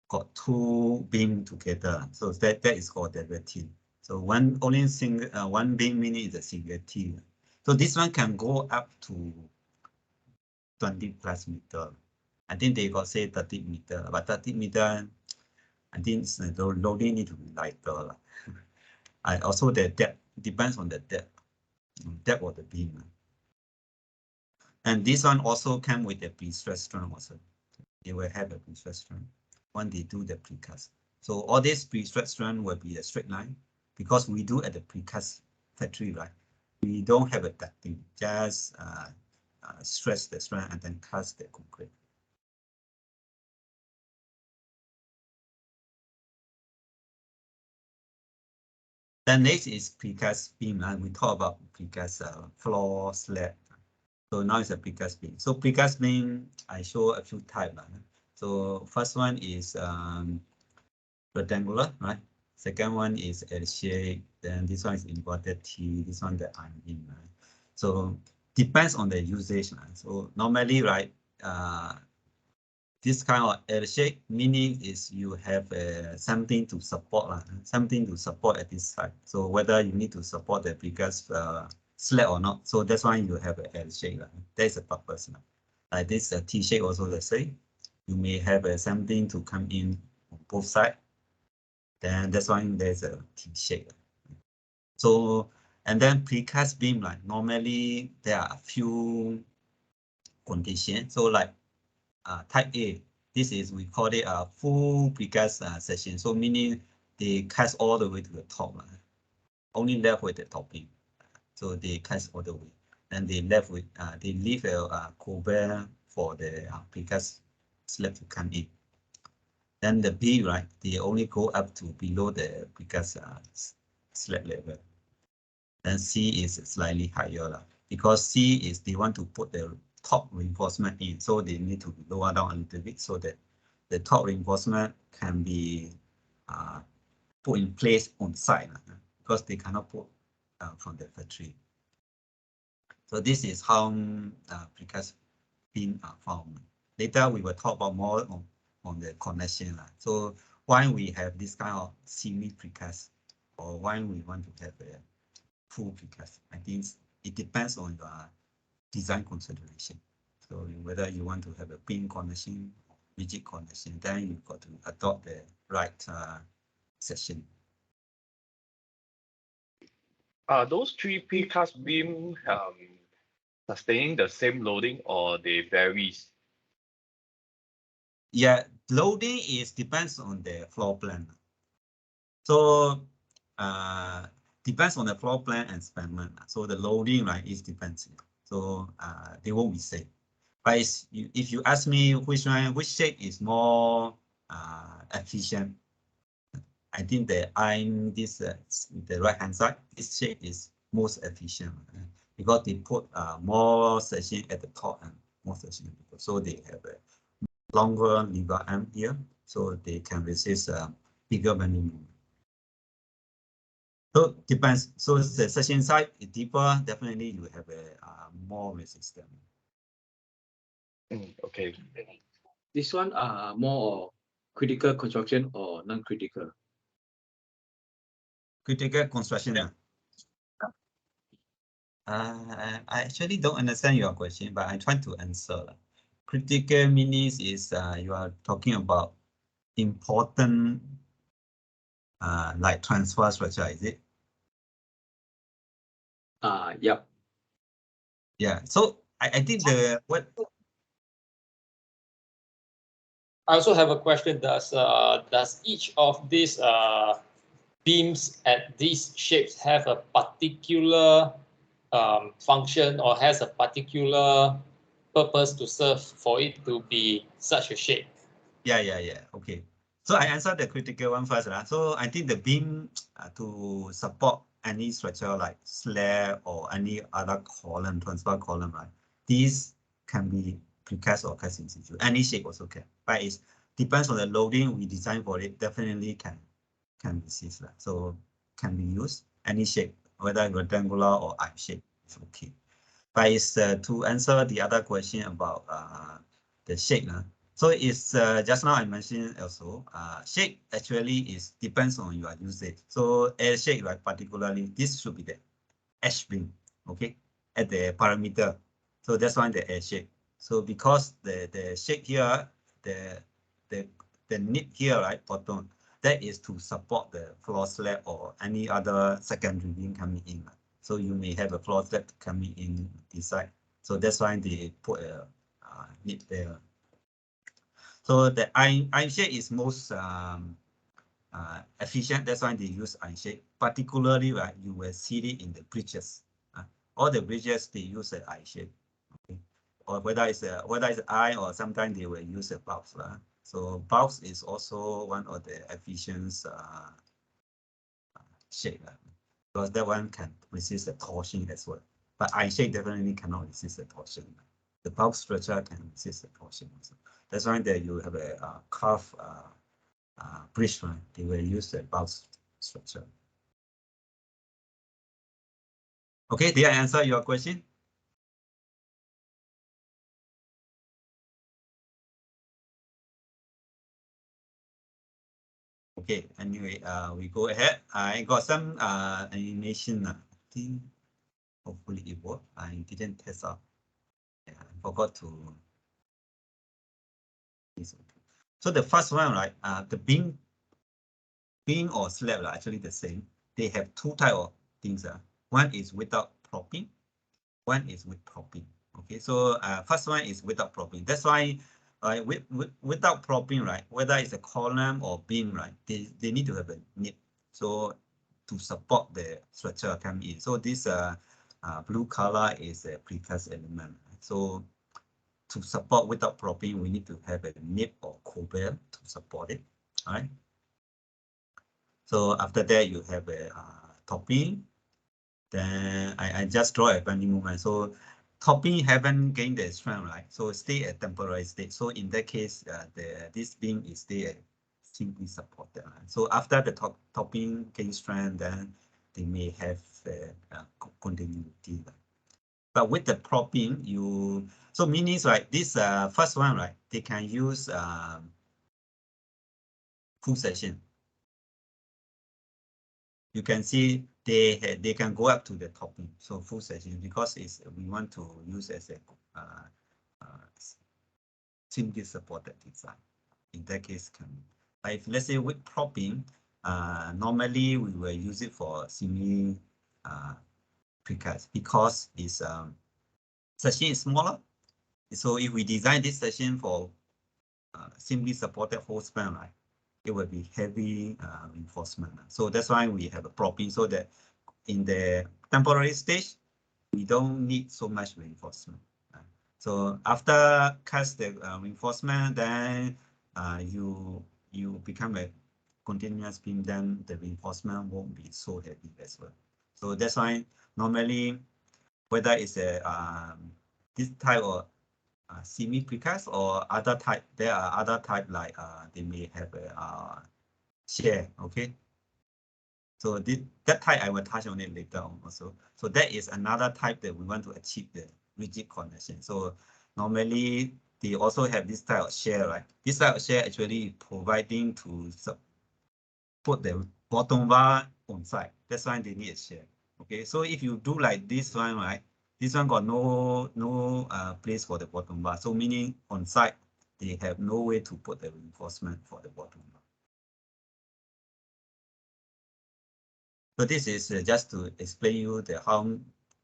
got two beam together. So that is called derivative. So one beam meaning is a single T. So this one can go up to 20 plus meter. I think they got say 30 meter, but 30 meter, I think the loading need to be lighter. Also the depth depends on the depth of the beam. And this one also came with the pre-stress strength also. They will have a pre-stress strength when they do the precast. So all this pre-stress strength will be a straight line because we do at the precast factory, right? We don't have a ducting, just stress the strength and then cast the concrete. Then next is precast beam. We talk about precast floor slab. So now it's a precast beam. So precast beam, I show a few types. So first one is rectangular, right? Second one is L shape. Then this one is inverted T. This one the iron beam, right? So depends on the usage. Right? So normally, right, this kind of L shape meaning is you have something to support, something to support at this side. So whether you need to support the precast slab or not. So that's why you have a L shape. That's the purpose. Like this T shape also the same. You may have something to come in on both sides. Then that's why there's a T shape. So, and then precast beam, like normally there are a few conditions. So like type A, this is, we call it a full precast section. So meaning they cast all the way to the top, only left with the topping. So they cast all the way, and they left with they leave a cover for the precast slab to come in. Then the B, right, they only go up to below the precast slab level. Then C is slightly higher because C is they want to put the top reinforcement in, so they need to lower down a little bit so that the top reinforcement can be put in place on site because they cannot put from the factory. So this is how precast beam are formed. Later we will talk about more on the connection. So why we have this kind of semi precast, or why we want to have a full precast. I think it depends on your design consideration. So whether you want to have a beam connection, rigid connection, then you've got to adopt the right section. Are those three precast beam sustaining the same loading, or they varies? Yeah, loading is depends on the floor plan. So depends on the floor plan and spanment. So the loading, right, is depends. So they won't be same. But if you ask me which shape is more efficient, I think the right hand side, this shape is most efficient because they put more section at the top and more section, so they have a longer lever arm here, so they can resist bigger bending moment. So depends. So the section size is deeper. Definitely, you have a more resistance. Okay. This one more critical construction or non-critical? Critical construction. Yeah. I actually don't understand your question, but I try to answer. Critical means is you are talking about important like transfer structure, is it? Yep. Yeah. So I think the what. I also have a question. Does each of these beams at these shapes have a particular function, or has a particular purpose to serve for it to be such a shape? Yeah. Okay. So I answered the critical one first. So I think the beam to support any structure like slab or any other column, transfer column, right? These can be precast or cast in situ. Any shape also can. But it depends on the loading we design for it. Definitely can resist. So can be used any shape, whether rectangular or I shape. It's okay. But it's to answer the other question about the shape. So it's just now I mentioned also shape actually is depends on your usage. So L shape, right, particularly this should be the H beam, okay, at the parameter. So that's why the L shape. So because the shape here, the nip here, right, bottom, that is to support the floor slab or any other secondary beam coming in. So you may have a floor slab coming in this side. So that's why they put a nip there. So the I shape is most efficient. That's why they use I shape. Particularly, right, you will see it in the bridges. All the bridges they use an I shape. Okay? Or whether it's I, or sometimes they will use a box. So box is also one of the efficient shape. Because that one can resist the torsion as well. But I shape definitely cannot resist the torsion. The box structure can resist the torsion also. That's why that you have a curved bridge line. They will use the box structure. Okay, did I answer your question? Okay, anyway, we go ahead. I got some animation. I think Hopefully it worked. I didn't test out. Yeah, I forgot to. So the first one, right? The beam or slab are actually the same. They have two type of things. One is without propping, one is with propping. Okay, so first one is without propping. That's why without propping, right? Whether it's a column or beam, right? They need to have a nip. So to support the structure come in. So this blue color is a precast element. So to support without propping, we need to have a nip or cover to support it. All right. So after that, you have a topping. Then I just draw a bending moment. So topping haven't gained the strength, right? So stay at temporary state. So in that case, this beam is stay simply supported. Right? So after the topping gain strength, then they may have continuity. Right? But with the propping, so meaning right, this first one, right? They can use full section. You can see they can go up to the topping, so full section, because we want to use as a simply supported design. In that case, but if let's say with propping, normally we will use it for semi precast because it's section is smaller. So if we design this section for simply supported whole span, right, it will be heavy reinforcement. So that's why we have a propping, so that in the temporary stage, we don't need so much reinforcement. So after cast the reinforcement, then you become a continuous beam, then the reinforcement won't be so heavy as well. So that's why normally, whether it's a this type of semi precast or other type, there are other type like they may have a share. Okay. So that type I will touch on it later on also. So that is another type that we want to achieve the rigid connection. So normally they also have this type of share, right? This type of share actually providing to put the bottom bar on side. That's why they need a share. Okay, so if you do like this one, right? This one got no place for the bottom bar. So meaning on side, they have no way to put the reinforcement for the bottom bar. So this is just to explain you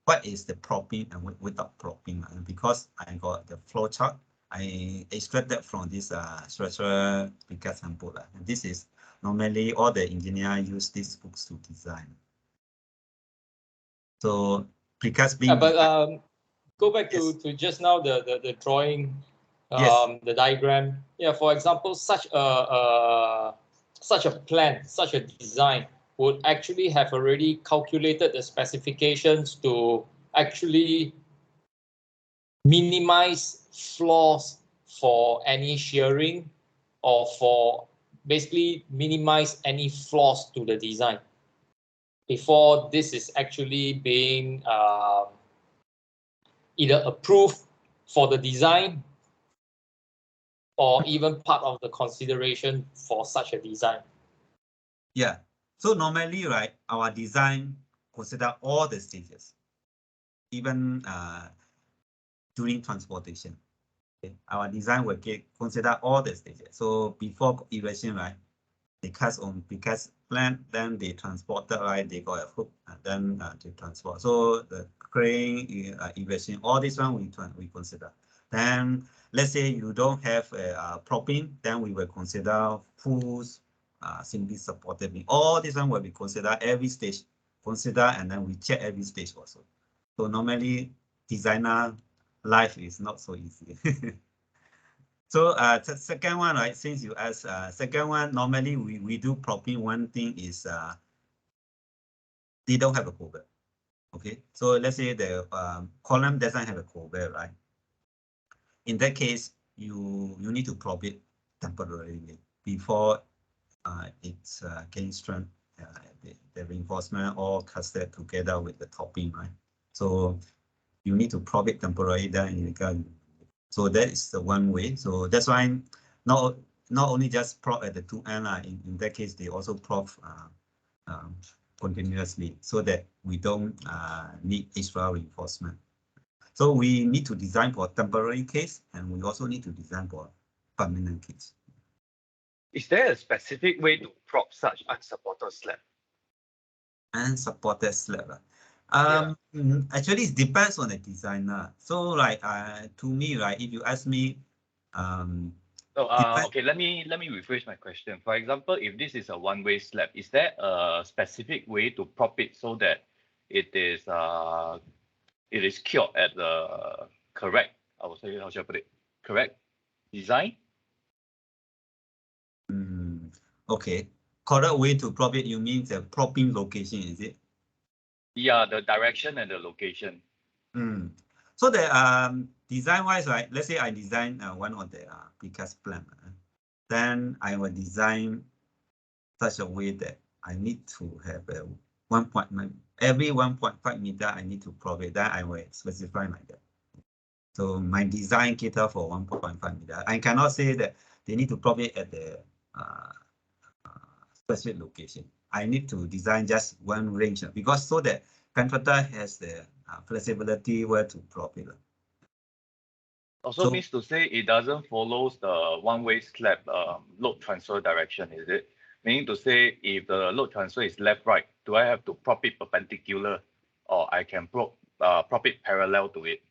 what is the propping and without propping. And because I got the flow chart, I extracted from this structural precast handbook. And this is normally all the engineers use these books to design. So precast beam. Go back to just now the drawing, yes. The diagram. Yeah, for example, such a plan, such a design would actually have already calculated the specifications to actually minimize flaws for any shearing, or for basically minimize any flaws to the design before this is actually being either approved for the design or even part of the consideration for such a design. Yeah. So normally, right, our design consider all the stages, even during transportation. Okay. Our design will consider all the stages. So before erection, right, they cast on precast plant, then they transported, right, they got a hook, and then to transport. So the crane, erection, all this one we consider. Then let's say you don't have a propping, then we will consider full simply supported beam. All this one will be considered every stage, and then we check every stage also. So normally designer life is not so easy. So the second one, right, since you asked, second one, normally we do propping. One thing is they don't have a cover. Okay, so let's say the column doesn't have a cover, right? In that case, you need to prop it temporarily before it's gain strength, the reinforcement all casted together with the topping, right? So you need to prop it temporarily, then you can. So that is the one way. So that's why not only just prop at the two end. In that case, they also prop continuously so that we don't need extra reinforcement. So we need to design for temporary case, and we also need to design for permanent case. Is there a specific way to prop such unsupported slab? Unsupported slab. Actually, it depends on the designer. So like to me, right, if you ask me, Okay, let me rephrase my question. For example, if this is a one-way slab, is there a specific way to prop it so that it is cured at the correct, I would say, how should I put it, correct design? Okay, correct way to prop it, you mean the propping location, is it? Yeah, the direction and the location. So the design wise, right? Let's say I design one of the precast plan, then I will design such a way that I need to have a every 1.5 meter I need to prop it. Then I will specify like that. So my design cater for 1.5 meter. I cannot say that they need to prop it at the specific location. I need to design just one range because so that contractor has the flexibility where to prop it. Also So, means to say it doesn't follow the one-way slab load transfer direction, is it? Meaning to say if the load transfer is left-right, do I have to prop it perpendicular, or I can prop it parallel to it?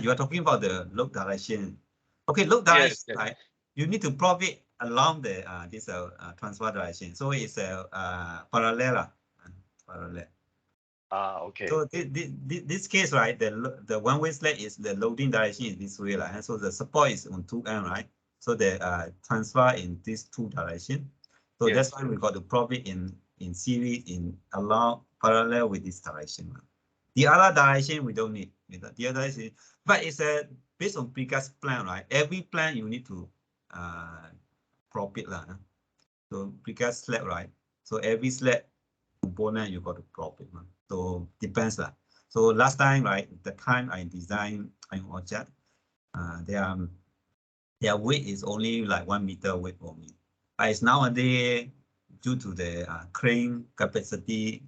you are talking about the load direction. Okay, load direction, yes. right? You need to prop it along the this transfer direction. So it's a parallel. Parallel. Okay. So this case, right, the one-way slab is the loading direction is this way, right? And so the support is on two ends, right? So the transfer in these two directions. So Yes. that's why we got to prop it in series along parallel with this direction. The other direction we don't need. The other is, but it's based on precast plan, right? Every plan you need to prop it, so precast slab, right? So every slab component you got to prop it. So depends lah. So last time, right, the time I designed in Orchard, their weight is only like 1 meter weight only. But it's nowadays due to the crane capacity,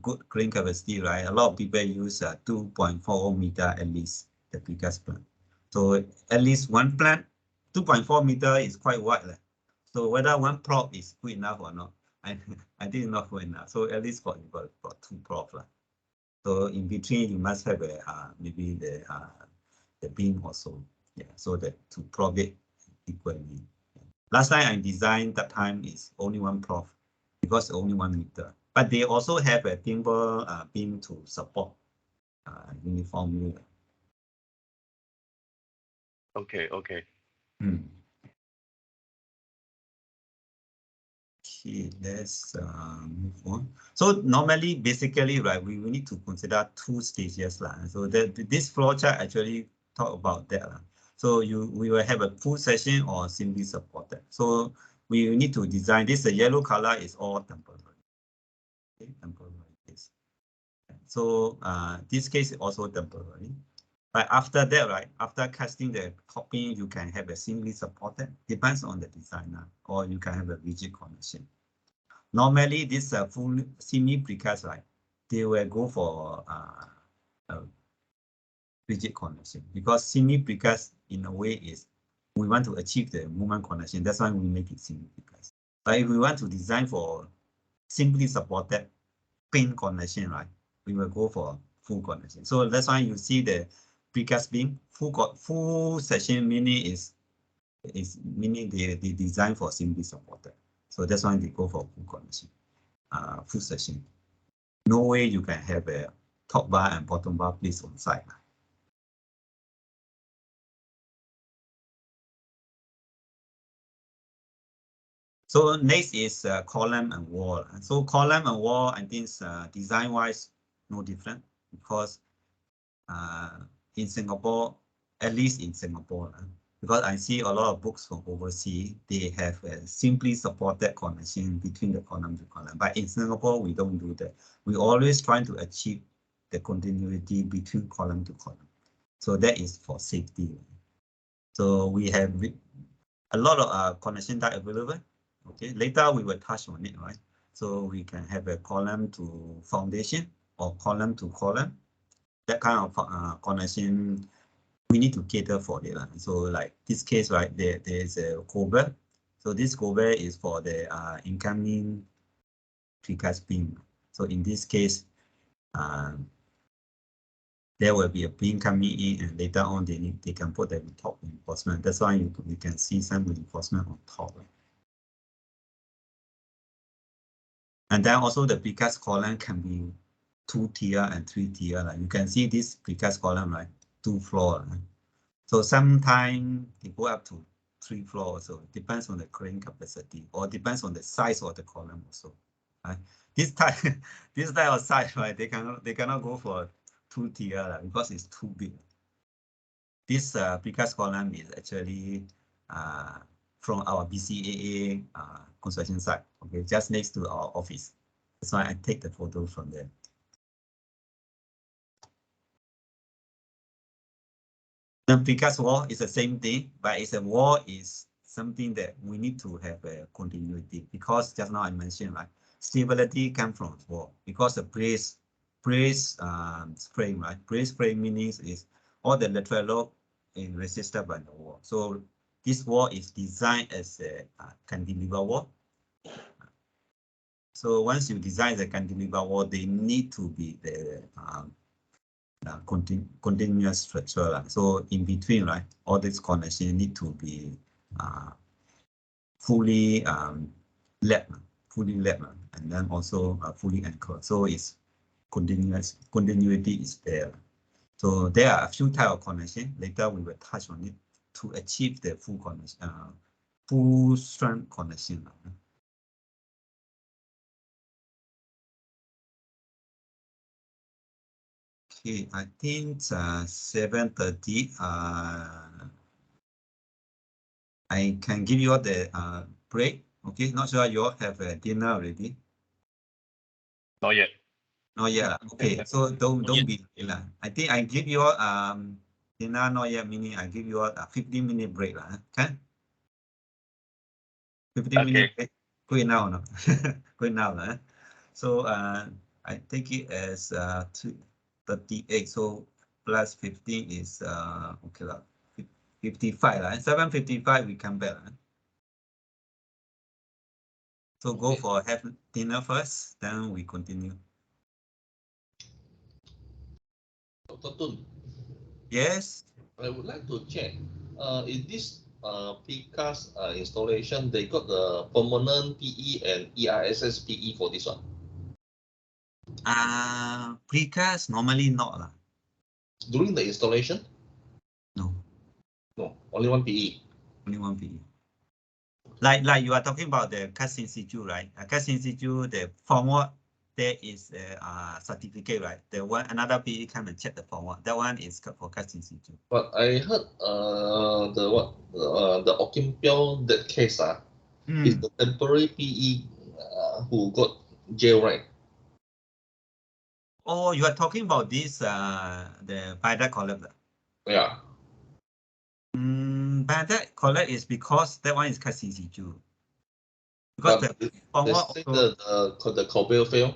good crane capacity, right? A lot of people use 2.4 meter at least the precast plant. So at least one plant, 2.4 meter is quite wide. So whether one prop is good enough or not, I think not good enough. So at least got two props. So in between you must have a maybe the beam also. Yeah, so that to prop it equally. Last time I designed that time is only one prop because only 1 meter. But they also have a timber beam to support uniformly. Okay. Okay, let's move on. So normally, basically, right, we will need to consider 2 stages. So this flow chart actually talk about that. So we will have a full session or simply supported. So we will need to design this. The yellow color is all temporary. Okay, temporary case. So this case is also temporary. But after that, right, after casting the copy, you can have a simply supported, depends on the designer, or you can have a rigid connection. Normally, this full semi-precast, right, they will go for a rigid connection because semi-precast in a way is we want to achieve the movement connection. That's why we make it semi-precast. But if we want to design for simply supported pin connection, right, we will go for full connection. So that's why you see the precast beam full section meaning is meaning they design for simply supported. So that's why they go for full connection, full section. No way you can have a top bar and bottom bar placed on side. So next is column and wall. So column and wall, I think design wise no different because in Singapore, at least in Singapore, because I see a lot of books from overseas, they have a simply supported connection between the column to column. But in Singapore, we don't do that. We always try to achieve the continuity between column to column. So that is for safety. So we have a lot of connection type available. Okay, later we will touch on it, right? So we can have a column to foundation or column to column. That kind of connection we need to cater for it. So like this case, right, there's a cover. So this cover is for the incoming precast beam. So in this case, there will be a beam coming in, and later on they can put the top reinforcement. That's why you can see some reinforcement on top. Right? And then also the precast column can be 2-tier and 3-tier. Like you can see this precast column, right, 2 floors. Right? So sometimes they go up to 3 floors. So it depends on the crane capacity, or depends on the size of the column also. Right? This type of size, right? They cannot go for 2-tier because it's too big. This precast column is actually from our BCAA construction site. Okay, just next to our office. That's why I take the photo from there. The precast wall is the same thing, but it's a wall is something that we need to have a continuity, because just now I mentioned, like, stability comes from wall, because the brace frame, right? Brace frame means is all the lateral load is resisted by the wall. So this wall is designed as a cantilever wall. So once you design the cantilever wall, they need to be the continuous structure. So in between, right, all these connections need to be fully lap, and then also fully anchored. So it's continuity is there. So there are a few types of connection. Later we will touch on it to achieve the full connection, full strength connection. Okay, I think 7:30. I can give you all the break. Okay, not sure you all have a dinner already. Not yet. Not yet. Okay, so don't be late. I think I give you all dinner not yet, meaning I give you all a 15-minute break. Okay? 15-minute break. Good enough or not? Good enough. So I take it as 38. So plus 15 is okay. 55. 7:55 we come back. So go for have dinner first, then we continue. Dr. Tun, Yes. I would like to check, in this precast installation, they got the permanent PE and ERSS PE for this one? Precast normally not. During the installation? No. No, only one PE. Only one PE. Like you are talking about the cast in situ, right? Cast in situ, the formwork, there is a certificate, right? The one another PE come and check the formwork. That one is for cast in situ. But I heard the Okimpyo, that case is the temporary PE who got jail, right? Oh, you are talking about this the bidet collapse. Yeah. Bidet collapse is because that one is cast in situ. But Because they say the Kobe fail.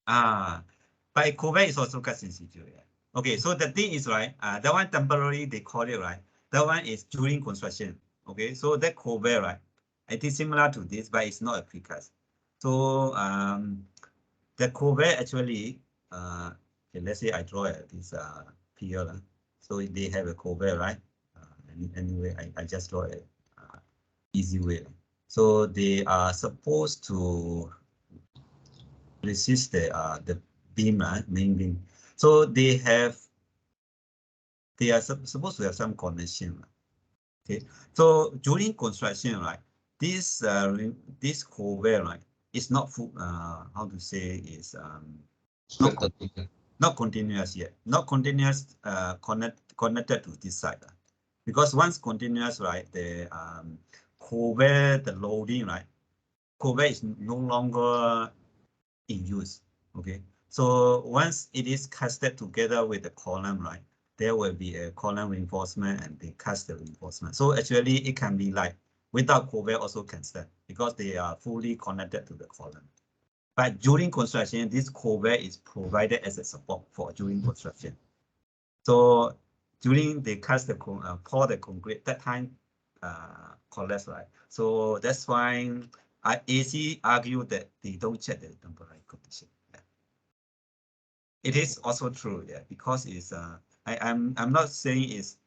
But Kobe is also cast in situ. Yeah. Okay, so the thing is, right, that one temporary they call it, right? That one is during construction. Okay, so that Kobe, right, it is similar to this, but it's not a precast. So the Kobe actually, okay, let's say I draw this pier. So they have a Kobe, right? Anyway, I just draw a easy way. So they are supposed to resist the beam, main beam. So they are supposed to have some connection. Okay, so during construction, right, this cover, right, is not full. How to say is not continuous yet. Not continuous. Connected to this side, because once continuous, right, the cover, the loading, right, cover is no longer in use. Okay, so once it is casted together with the column, right, there will be a column reinforcement and the cast the reinforcement. So actually it can be like without cover also can stand because they are fully connected to the column. But during construction, this cover is provided as a support for during construction. So during they cast the pour the concrete, that time collapse, right? So that's why AC argue that they don't check the temporary condition. Yeah. It is also true, yeah, because it's I'm not saying it's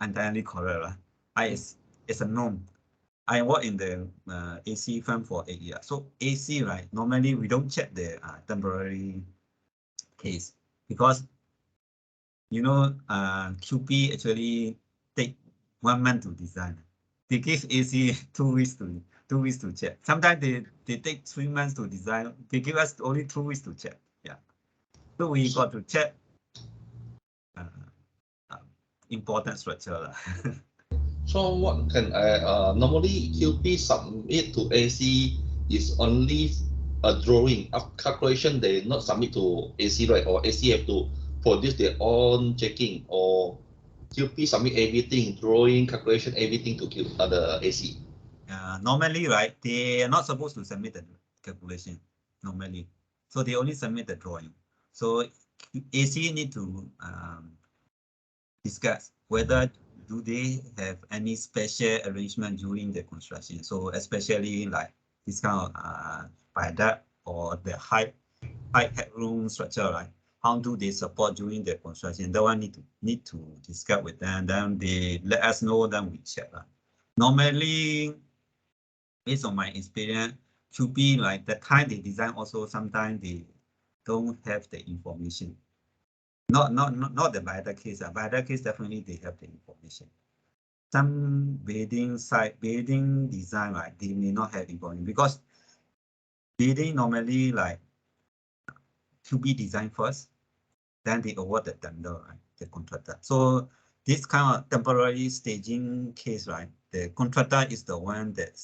entirely correct. It's a norm. I work in the AC firm for 8 years. So AC, right? Normally we don't check the temporary case because you know QP actually take 1 month to design. They give AC 2 weeks to check. Sometimes they take 3 months to design. They give us only 2 weeks to check. Yeah. So we got to check important structure. So what can I normally QP submit to AC is only a drawing of calculation. They not submit to AC, right? Or AC have to produce their own checking, or QP submit everything, drawing, calculation, everything to the AC. Normally, right, they are not supposed to submit the calculation normally. So they only submit the drawing. So AC need to discuss whether do they have any special arrangement during the construction. So especially like this kind of viaduct or the high headroom structure, right? How do they support during the construction? That one need to discuss with them. Then they let us know. Then we check. Normally, based on my experience, to be like the time they design also sometimes they don't have the information. Not the viaduct case. Viaduct case definitely they have the information. Some building site, building design, right? They may not have information because building normally like to be designed first, then they award the tender, right? The contractor. So this kind of temporary staging case, right? The contractor is the one that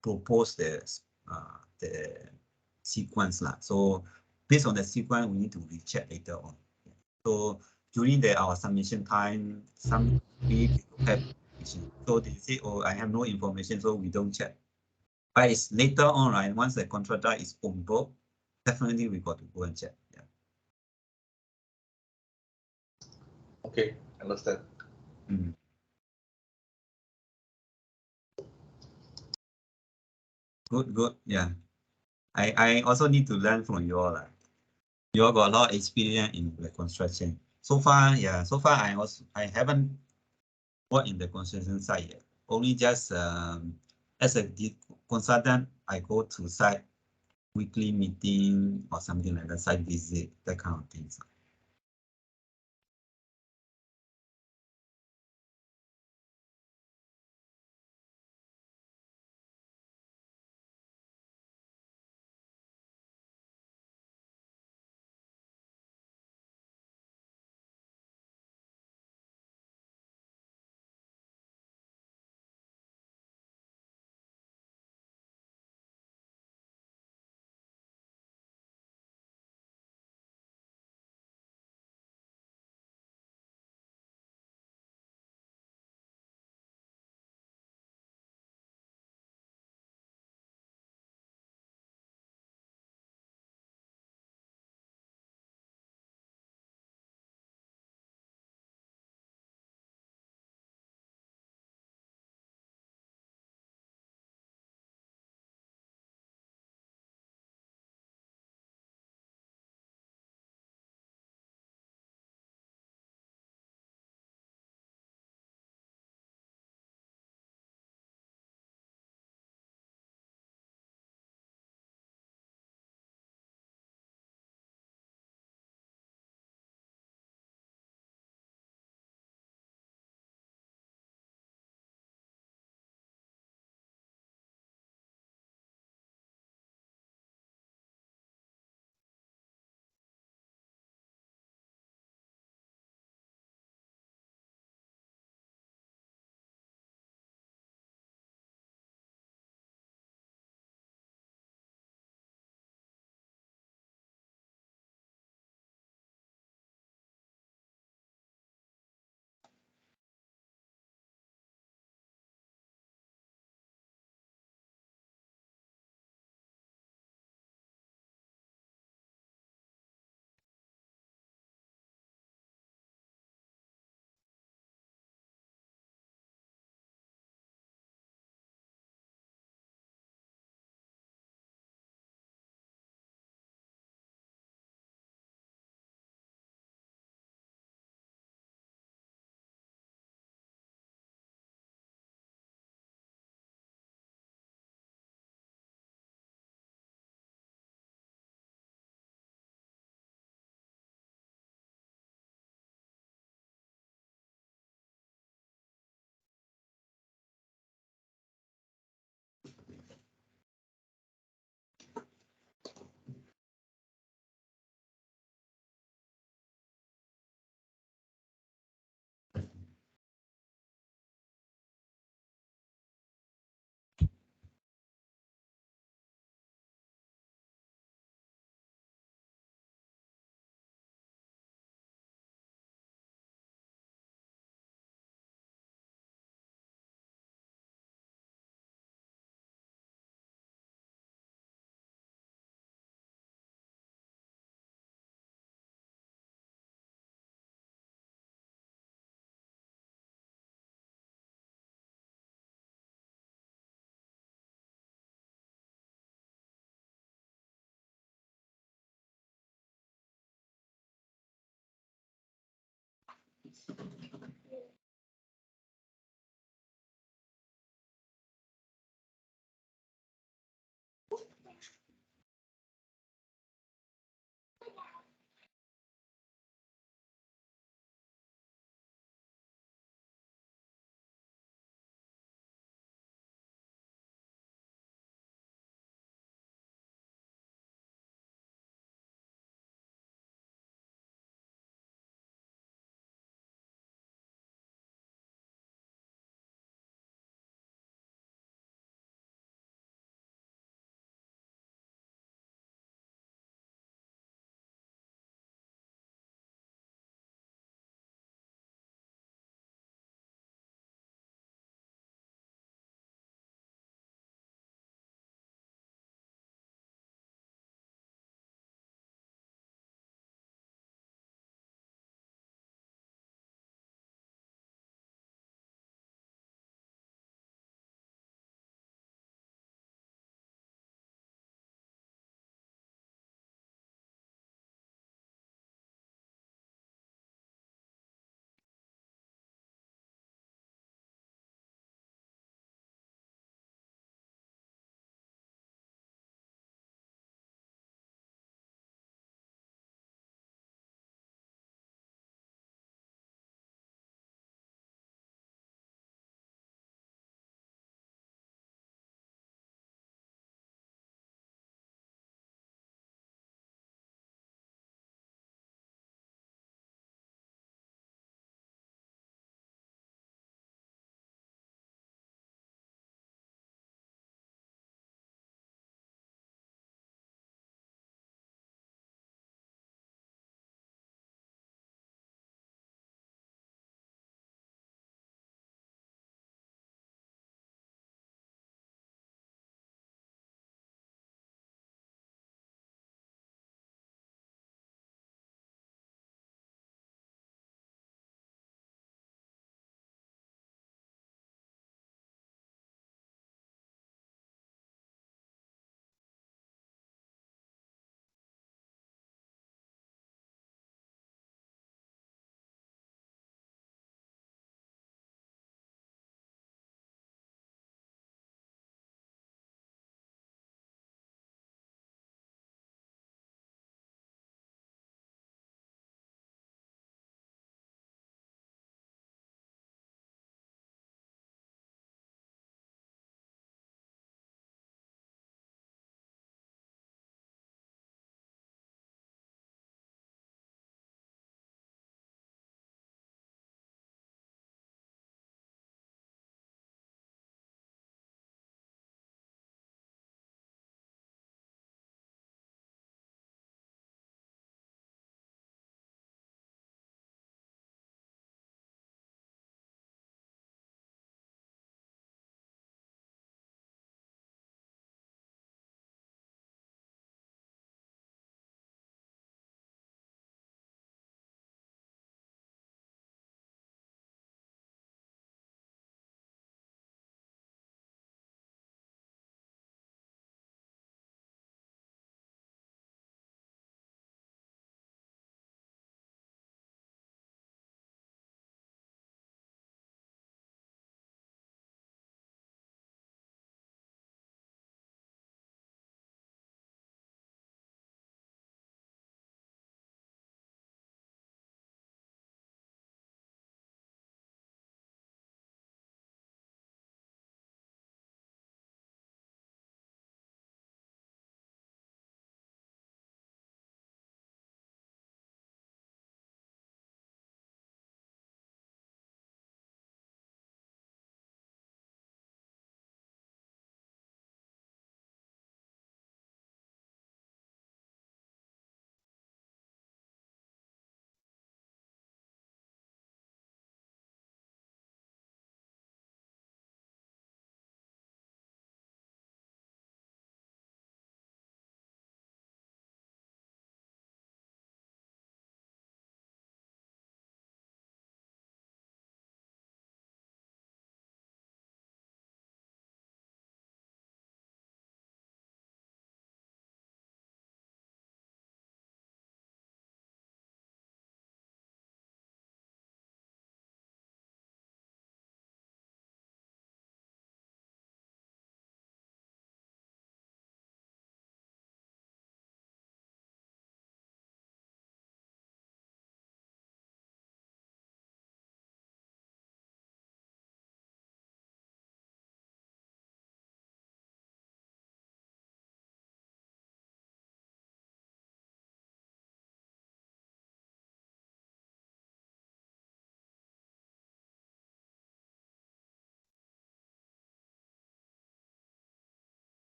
propose the sequence, lah. So based on the sequence, we need to recheck later on. So during our submission time, some we have information. So they say, oh, I have no information, so we don't check. But it's later on, right? Once the contractor is on board, definitely we got to go and check. Yeah. Okay, understand. Mm. Good. Yeah. I also need to learn from you all. You all got a lot of experience in the construction. So far, yeah. So far, I haven't worked in the construction site yet. Only just as a consultant, I go to site weekly meeting or something like that, site visit, that kind of things.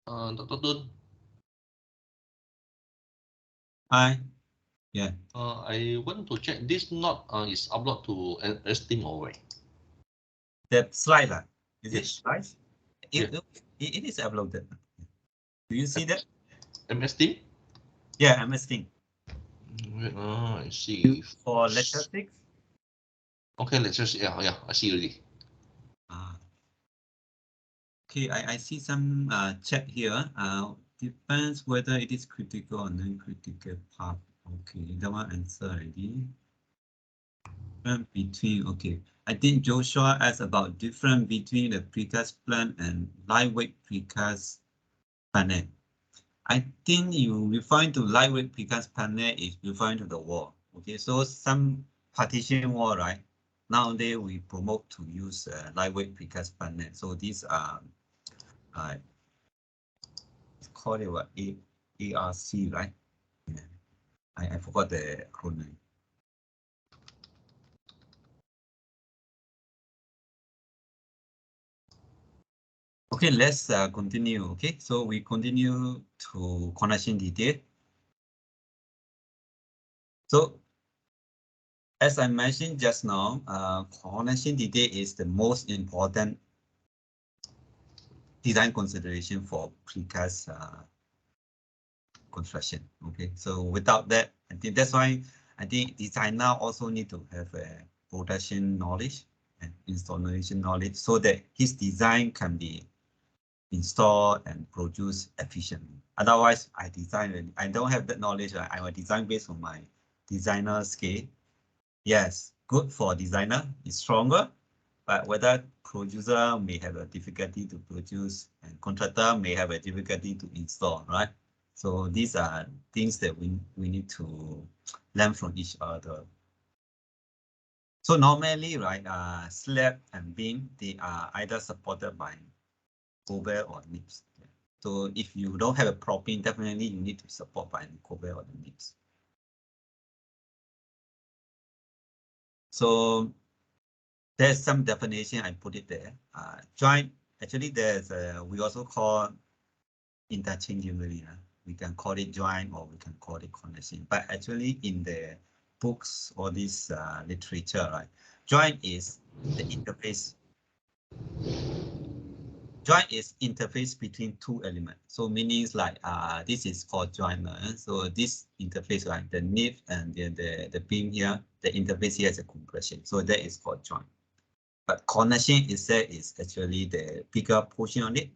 Dr. Dun, Hi. Yeah. I want to check this knot is upload to Steam or where? The slide, is Yes. it slide? It is uploaded. Do you see that? MS Team? Yeah, MS Team. I see. For lecture 6? Okay, let's just, yeah, I see already. Okay, I see some chat here. Depends whether it is critical or non-critical part. Okay, that one answer already. Between, okay. I think Joshua asked about difference between the precast plant and lightweight precast panel. I think you referring to lightweight precast panel is referring to the wall. Okay, so some partition wall, right? Nowadays we promote to use lightweight precast panel. So these are call it what ARC, right? Yeah. I forgot the acronym. Okay, let's continue. Okay, so we continue to connection detail. So as I mentioned just now, connection detail is the most important design consideration for precast construction. Okay, so without that, I think that's why I think designer also need to have a production knowledge and installation knowledge so that his design can be installed and produce efficiently. Otherwise, I don't have that knowledge. I will design based on my designer scale. Yes, good for designer, it's stronger, but whether producer may have a difficulty to produce and contractor may have a difficulty to install, right? So these are things that we need to learn from each other. So normally, right, slab and beam, they are either supported by cover or nips. So if you don't have a propping, definitely you need to support by the cover or the nips. So there's some definition, I put it there. Joint, actually there's we also call interchangeably. We can call it joint or we can call it connection. But actually in the books or this literature, right, joint is the interface. Joint is interface between two elements. So meaning like this is called joint. So this interface, like the nib and the beam here, the interface here is a compression. So that is called joint. But connection itself is actually the bigger portion on it.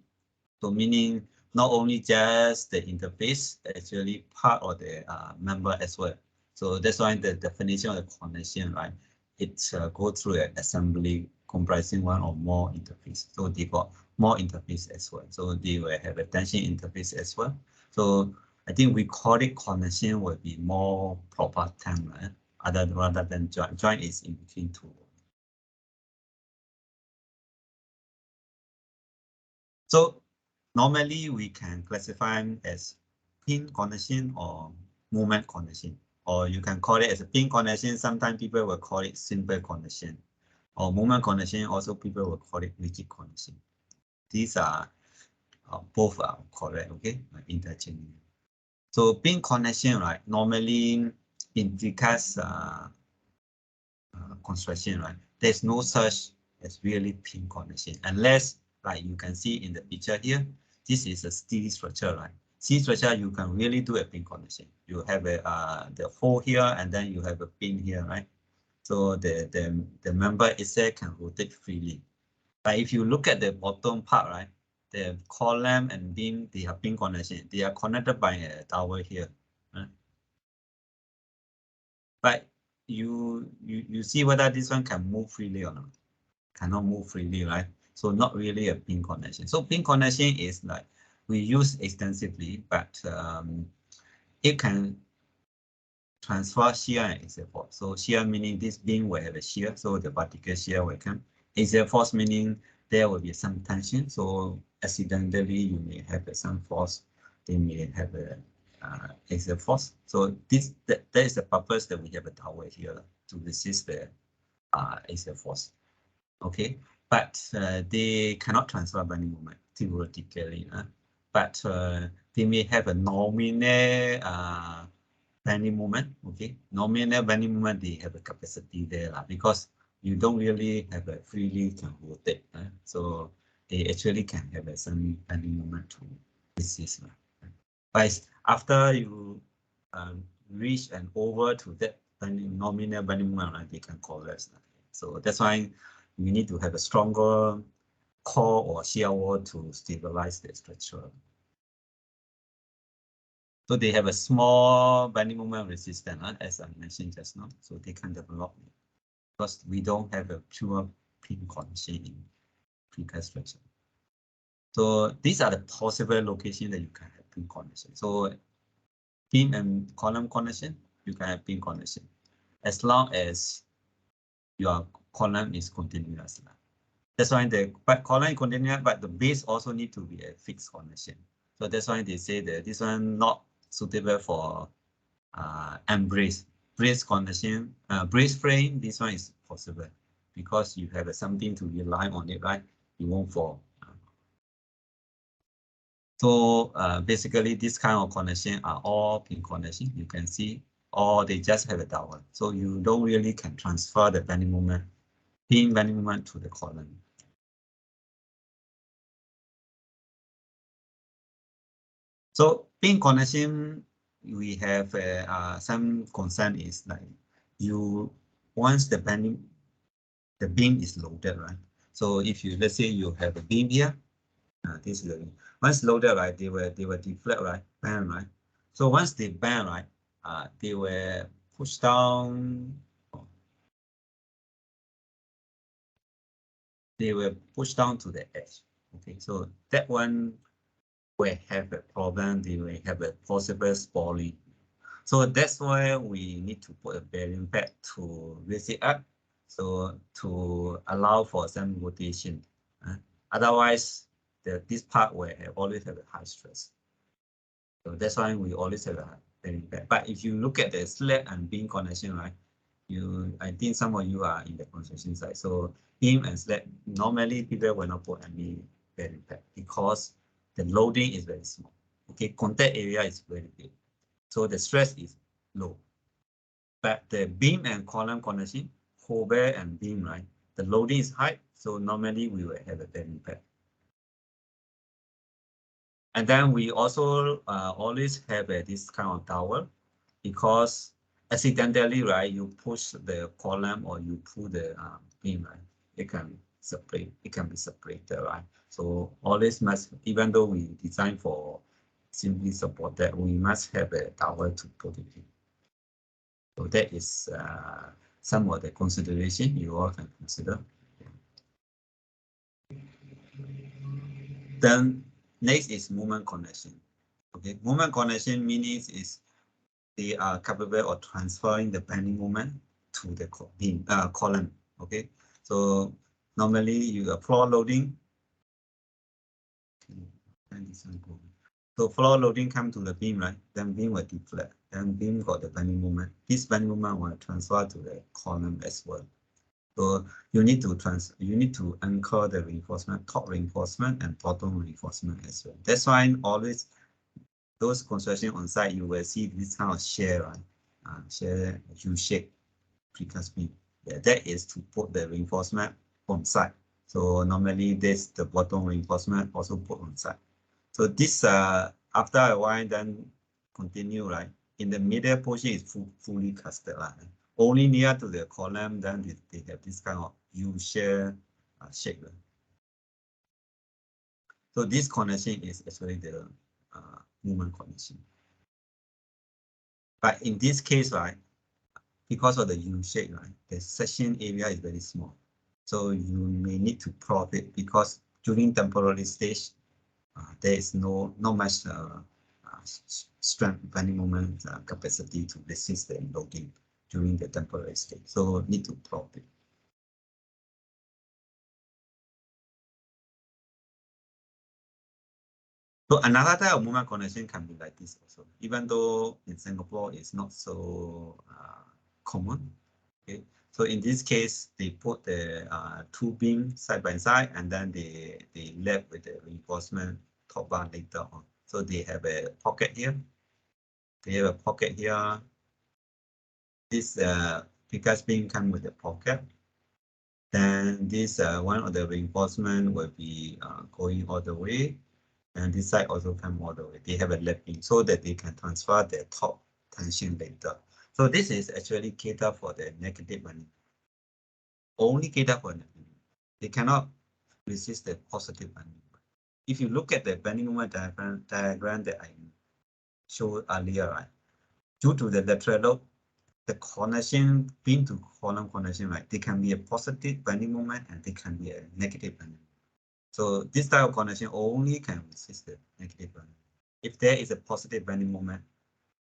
So meaning not only just the interface, actually part of the member as well. So that's why the definition of the connection, right? It go through an assembly comprising one or more interface. So they got more interface as well. So they will have a tension interface as well. So I think we call it connection will be more proper term, right? Rather than joint. Joint is in between two. So normally we can classify them as pin connection or moment connection, or you can call it as a pin connection. Sometimes people will call it simple connection, or moment connection. Also, people will call it rigid connection. These are both are correct. Okay, interchangeable. So pin connection, right? Normally in precast construction, right? There's no such as really pin connection unless, like you can see in the picture here, this is a steel structure, right? Steel structure, you can really do a pin connection. You have a the hole here, and then you have a pin here, right? So the member itself can rotate freely. But if you look at the bottom part, right, the column and beam, they have pin connection. They are connected by a tower here, right? But you see whether this one can move freely or not. Cannot move freely, right? So not really a pin connection. So pin connection is like we use extensively, but it can transfer shear and axial force. So shear meaning this beam will have a shear, so the vertical shear will come. Axial force meaning there will be some tension, so accidentally you may have some force. They may have a axial force. So that is the purpose that we have a tower here to resist the axial force. Okay, but they cannot transfer bending moment theoretically. but they may have a nominal bending moment. Okay, nominal bending moment, they have a capacity there because you don't really have a freely can rotate. So they actually can have some bending moment to resist. But after you reach and over to that nominal bending moment, they can collapse. So that's why you need to have a stronger core or shear wall to stabilize the structure. So they have a small bending moment resistance, as I mentioned just now. So they can develop it because we don't have a pure pin connection in precast structure. So these are the possible locations that you can have pin connection. So beam and column connection, you can have pin connection as long as your column is continuous. That's why the column is continuous, but the base also need to be a fixed connection. So that's why they say that this one not suitable for brace connection, brace frame. This one is possible because you have something to rely on it, right? You won't fall. So basically, this kind of connection are all pin connection. You can see, or they just have a dowel. So you don't really can transfer the bending moment, pin bending moment to the column. So pin connection, we have some concern is like once the beam is loaded, right? So if you let's say you have a beam here, this is the beam. Once loaded, right, they will deflect, right, bend, right. So once they bend, right, they will push down. They will push down to the edge. Okay, so that one will have a problem. They will have a possible spalling. So that's why we need to put a bearing pad to raise it up, so to allow for some rotation. Otherwise, this part will always have a high stress. So that's why we always have a bearing pad. But if you look at the slab and beam connection, right? I think some of you are in the construction side. So beam and slab, normally people will not put any bearing pad because the loading is very small. Okay, contact area is very big. So the stress is low. But the beam and column connection, whole bear and beam, right? The loading is high, so normally we will have a bearing pad. And then we also always have this kind of dowel because accidentally, right, you push the column or you pull the beam, right? It can separate. It can be separated, right? So always must, even though we design for simply support that, we must have a dowel to put it in. So that is some of the consideration you all can consider. Then next is movement connection. Okay, movement connection means is they are capable of transferring the bending moment to the beam column. Okay, so normally you are floor loading. So floor loading come to the beam, right? Then beam will deflect. Then beam got the bending moment. This bending moment will transfer to the column as well. So you need to anchor the reinforcement, top reinforcement and bottom reinforcement as well. That's why always those construction on site you will see this kind of share, right? Share U-shape precast beam. Yeah, that is to put the reinforcement on site. So normally this the bottom reinforcement also put on site. So this after a while then continue, right? In the middle portion is fully casted, right? Only near to the column, then they have this kind of U-shaped shape. So this connection is actually the movement connection. But in this case, right, because of the U-shape, right, the section area is very small. So you may need to prop it because during temporary stage, there is no much strength bending moment capacity to resist the loading during the temporary state. So need to prop it. So another type of movement connection can be like this also, even though in Singapore it's not so common. Okay, so in this case they put the two beams side by side and then they lap with the reinforcement top bar later on. So they have a pocket here. They have a pocket here. This precast beam come with a pocket. Then this one of the reinforcement will be going all the way. And this side also come all the way. They have a lapping so that they can transfer their top tension later. So this is actually cater for the negative bending. Only cater for negative. They cannot resist the positive bending. If you look at the bending moment diagram that I showed earlier, right? Due to the lateral load, the connection, beam to column connection, right? They can be a positive bending moment and they can be a negative bending. So this type of connection only can resist the negative bending. If there is a positive bending moment,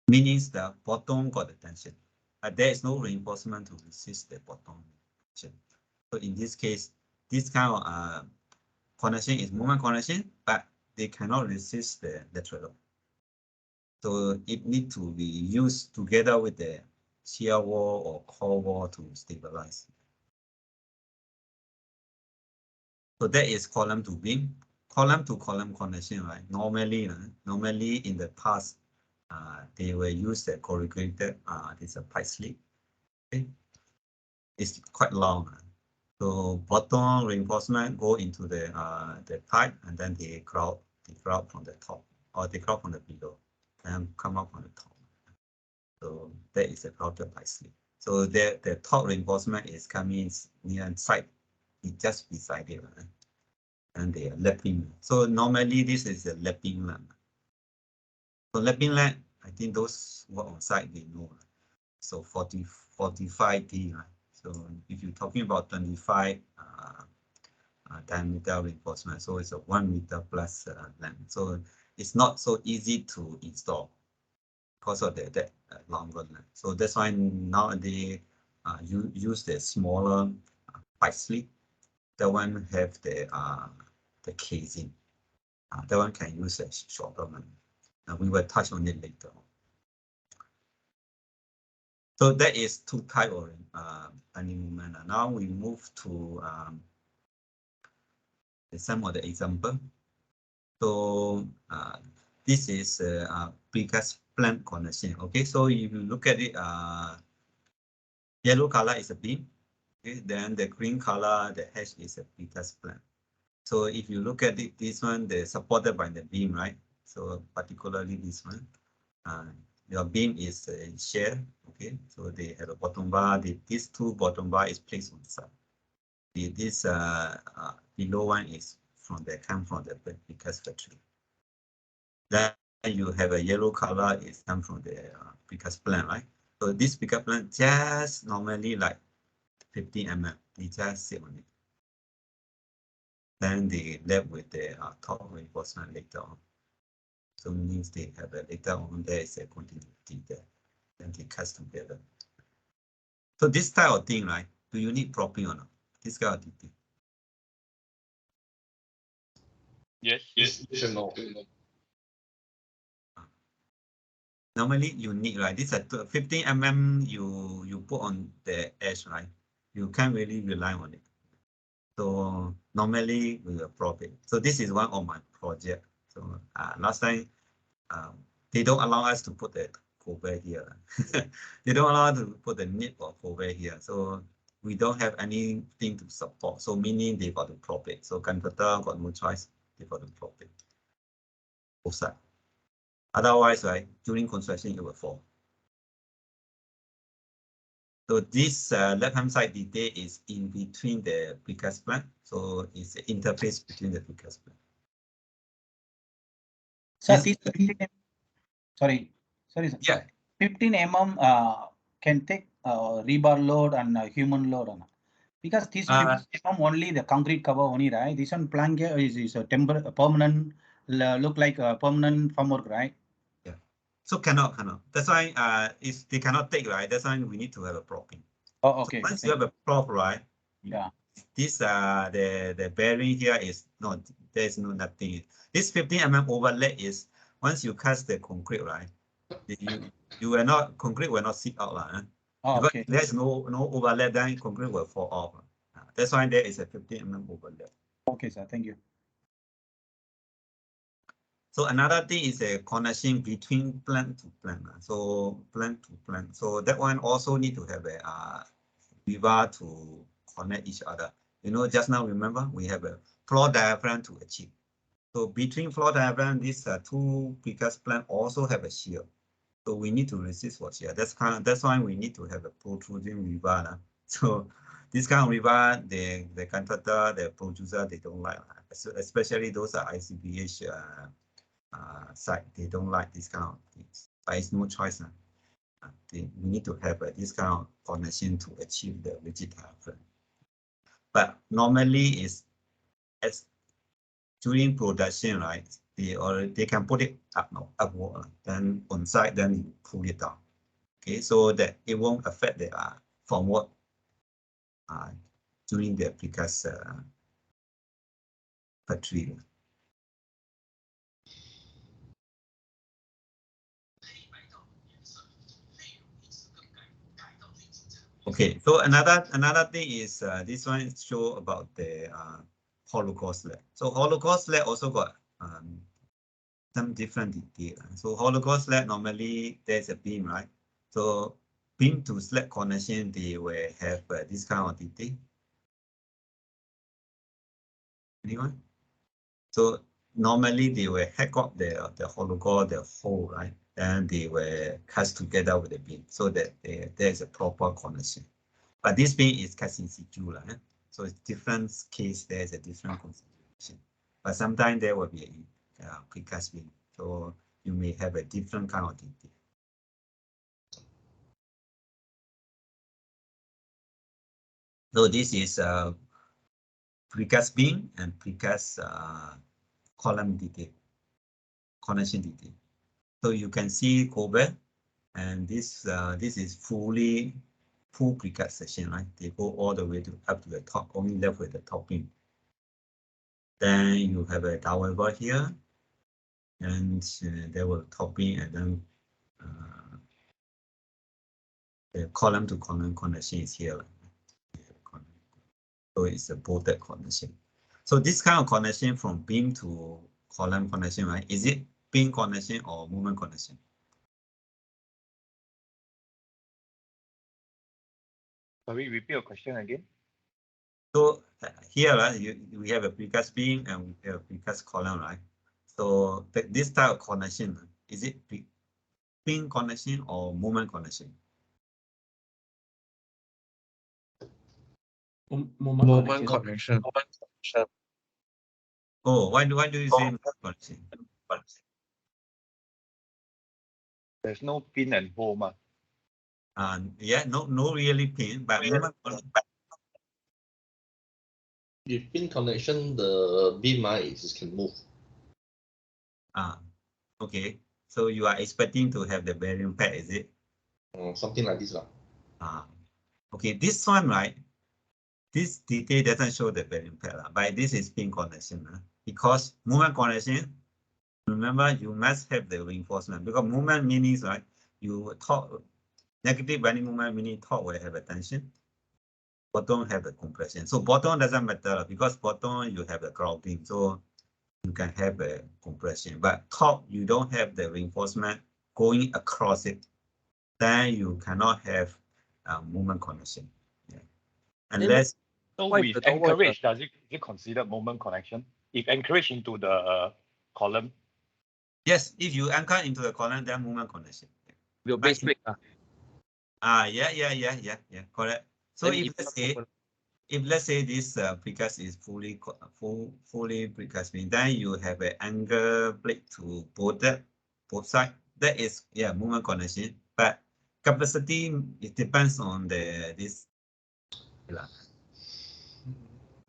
means the bottom got the tension. There is no reinforcement to resist the bottom tension. So in this case, this kind of connection is moment connection, but they cannot resist the lateral load. So it needs to be used together with the shear wall or core wall to stabilize. So that is column to beam. Column to column connection, right? Normally in the past, they will use the corrugated, this a pipe slip. Okay. It's quite long. So bottom reinforcement go into the pipe and then they grout from the top or they grout from the below and come up on the top. So that is a grouted pipe slip. So the top reinforcement is coming near inside, it's just beside it. Right? And they are lapping. So normally this is a lapping line. So lapping line, I think those who are on site they know. So 45D. Right? So if you're talking about 25 diameter reinforcement, so it's a 1 meter plus length. So it's not so easy to install because of that longer length. So that's why nowadays you use the smaller pipe slip. That one have the casing. That one can use a shorter one. We will touch on it later. So that is two type of bending moment. Now we move to some of the example. So this is a precast plant connection. Okay, so if you look at it, yellow color is a beam. Okay, then the green color, the hash is a precast plant. So if you look at it, this one, they're supported by the beam, right? So particularly this one, your beam is shear. Okay, so they have a bottom bar. These two bottom bar is placed on the side. This below one is come from the precast factory. Then you have a yellow color is come from the precast plant, right? So this precast plant just normally like 15 mm. They just sit on it. Then they left with the top reinforcement later on. So means they have a later on there is a continuity there. Then they cast together. So this type of thing, right? Do you need propping or not? This kind of thing. Yes. No. Normally you need, right? This is 15 mm you put on the edge, right? You can't really rely on it. So normally we will prop it. So this is one of my project. So last time they don't allow us to put the cover here. They don't allow us to put the nip or cover here. So we don't have anything to support. So meaning they got to prop it. So contractor got no choice. They got to prop it. Both sides. Otherwise, right, during construction it will fall. So this left-hand side detail is in between the precast plant. So it's the interface between the precast plant. So Yes. this 15 sorry, sir. Yeah. 15 mm can take rebar load and human load or not? Because this 15 mm only the concrete cover only, right? This one plank is a permanent, look like a permanent formwork, right? Yeah. So cannot. That's why they cannot take, right? That's why we need to have a propping. Oh, okay. So once you have a prop, right? Yeah. This the bearing here is not, there's no nothing. This 15 mm overlay is once you cast the concrete, right? You will not, concrete will not seep out, Oh, because okay. there's no overlay, then concrete will fall off. That's why there is a 15 mm overlay. Okay, sir. Thank you. So another thing is a connection between plant to plant. So plant to plant. So that one also need to have a rebar to connect each other. You know, just now remember we have a floor diaphragm to achieve. So between floor diaphragm, these two precast plant also have a shear. So we need to resist for shear. That's why we need to have a protruding rebar. So this kind of rebar, the contractor, the producer, they don't like, especially those are ICBH site. They don't like this kind of things. But it's no choice. We need to have this kind of connection to achieve the rigid diaphragm. But normally is as during production, right? They can put it upward, then on site, then you pull it down. Okay, so that it won't affect the formwork during the precast factory. Okay, so another thing is this one show about the hollow core slab. So hollow core slab also got some different detail. So hollow core slab normally there's a beam, right? So beam to slab connection, they will have this kind of detail. Anyone? So normally they will hack up the hollow core, the hole, right? And they will cast together with the beam so that there's a proper connection. But this beam is cast in situ, right? So it's different case, there's a different configuration. But sometimes there will be a precast beam. So you may have a different kind of detail. So this is precast beam and precast column detail, connection detail. So you can see cover, and this is full precast section, right? They go all the way to up to the top, only left with the top beam. Then you have a downward here, and there will top beam, and then the column to column connection is here. So it's a bolted connection. So this kind of connection from beam to column connection, right? Is it beam connection or movement connection? Sorry, repeat your question again. So here, we have a precast beam and we have a precast column, right? So this type of connection, is it beam connection or movement connection? Moment connection. Oh, why do you say movement connection? There's no pin and hole, ma. Yeah, no really pin, but movement connection. If pin connection, the beam is can move. Okay. So you are expecting to have the bearing pad, is it? Something like this. Okay, this one, right? This detail doesn't show the bearing pad, but this is pin connection. Because movement connection, remember you must have the reinforcement, because movement means, right? You talk negative bending moment meaning top will have a tension, bottom have the compression. So bottom doesn't matter because bottom you have a grouting, so you can have a compression. But top you don't have the reinforcement going across it, then you cannot have movement connection. Yeah. Unless so with anchorage, is it considered moment connection? If anchorage into the column? Yes, if you anchor into the column, then movement connection. Your base plate. Yeah, correct. So Then if let's say this precast is fully precast beam, then you have an angle plate to both sides. That is movement connection. But capacity, it depends on this.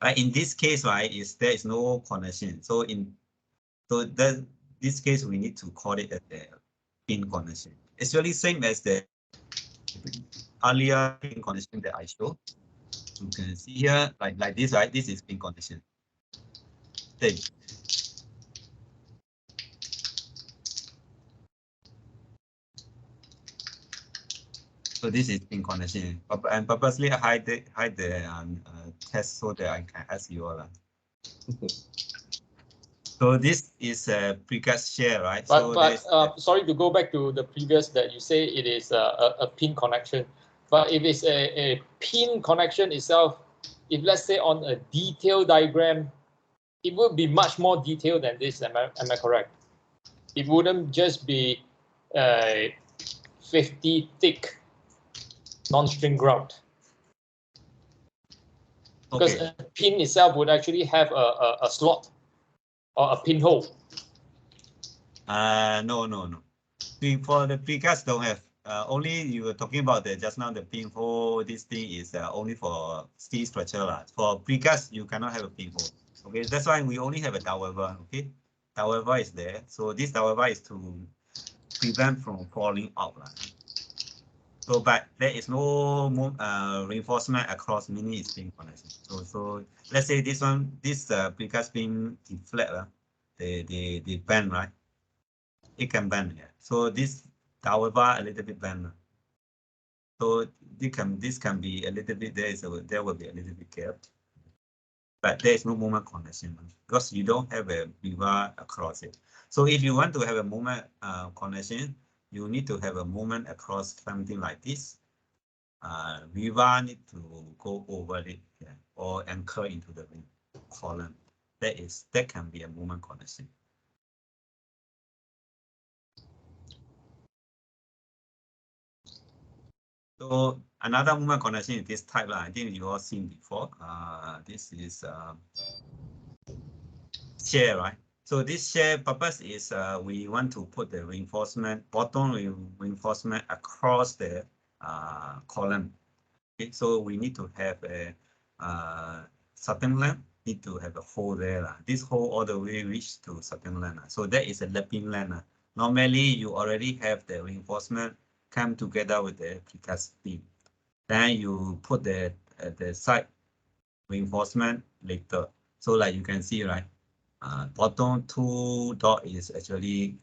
But in this case, right, there is no connection. So this case we need to call it as the pin connection. It's really same as the earlier pin connection that I showed. You can see here like this, right? This is pin connection. Same. So this is pin connection, and purposely hide the test so that I can ask you all. So this is a precast shear, right? But sorry to go back to the previous that you say it is a pin connection. But if it's a pin connection itself, if let's say on a detailed diagram, it would be much more detailed than this. Am I correct? It wouldn't just be 50 thick non-string grout. Because okay. a pin itself would actually have a slot or a pinhole. No. For the precast don't have. Only you were talking about the just now the pinhole. This thing is only for steel structure lah. For precast you cannot have a pinhole. Okay, that's why we only have a dowel. Okay, dowel is there. So this dowel is to prevent from falling out lah. So, but there is no reinforcement across, meaning it's beam connection. So let's say this precast beam deflect, they bend, right? It can bend, yeah. So this dowel bar a little bit bend. So this can be a little bit, there will be a little bit gap. But there is no moment connection because you don't have a rebar across it. So if you want to have a moment connection, you need to have a moment across something like this. Rebar need to go over it, yeah, or anchor into the column. That can be a moment connection. So another moment connection is this type. I think you all seen before. This is shear, right? So this shear purpose is we want to put the reinforcement, bottom reinforcement across the column. Okay, so we need to have a certain length, need to have a hole there. This hole all the way reach to certain length. So that is a lapping length. Normally you already have the reinforcement come together with the precast beam. Then you put the side reinforcement later. So like you can see, right? Bottom 2 dot is actually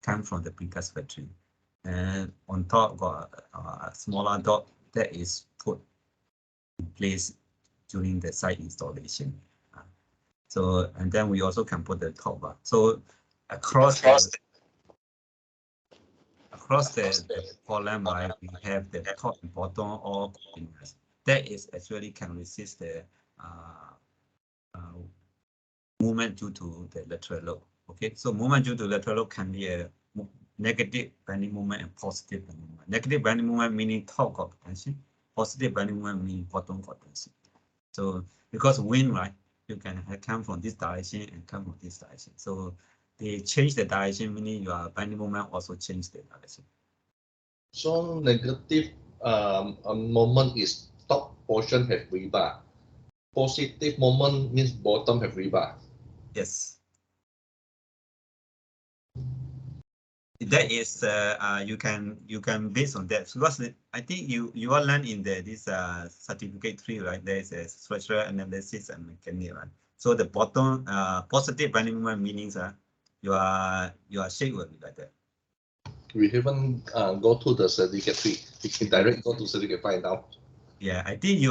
come from the precast factory, and on top got a smaller dot that is put in place during the site installation. So and then we also can put the top bar. So across the column, right, we have the top and bottom all continuous. That is actually can resist the movement due to the lateral load. Okay, so movement due to lateral load can be a negative bending moment and positive bending moment. Negative bending moment meaning top got tension. Positive bending moment meaning bottom got tension. So because wind, right, you can come from this direction and come from this direction. So they change the direction, meaning your bending moment also change the direction. So negative moment is top portion have rebar. Positive moment means bottom have rebar. Yes. That is you can base on that because I think you all learn in this certificate 3, right? There is a structural analysis and mechanics, right? So the bottom positive bending moment meanings your shape will be like that. We haven't go to the certificate 3. We can directly go to certificate 5 now. Yeah, I think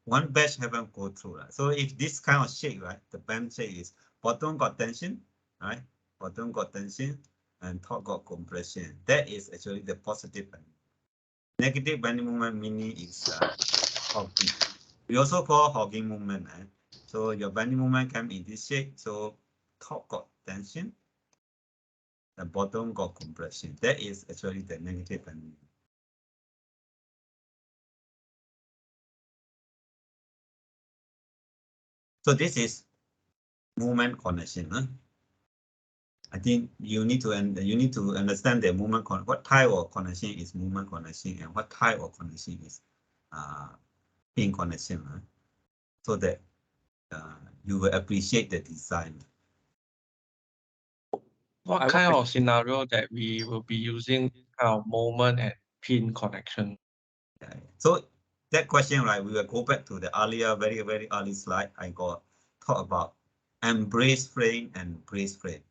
one batch haven't go through, right? So if this kind of shape, right, the bend shape is bottom got tension, right? Bottom got tension and top got compression. That is actually the positive bending. Negative bending moment meaning is hogging. We also call hogging moment. So your bending moment come in this shape. So top got tension, the bottom got compression. That is actually the negative bending. So this is movement connection. I think you need to understand the movement what type of connection is movement connection and what type of connection is pin connection, so that you will appreciate the design. What kind of scenario that we will be using this kind of moment and pin connection? So that question, right, we will go back to the earlier, very early slide. I got talk about embrace frame and brace frame.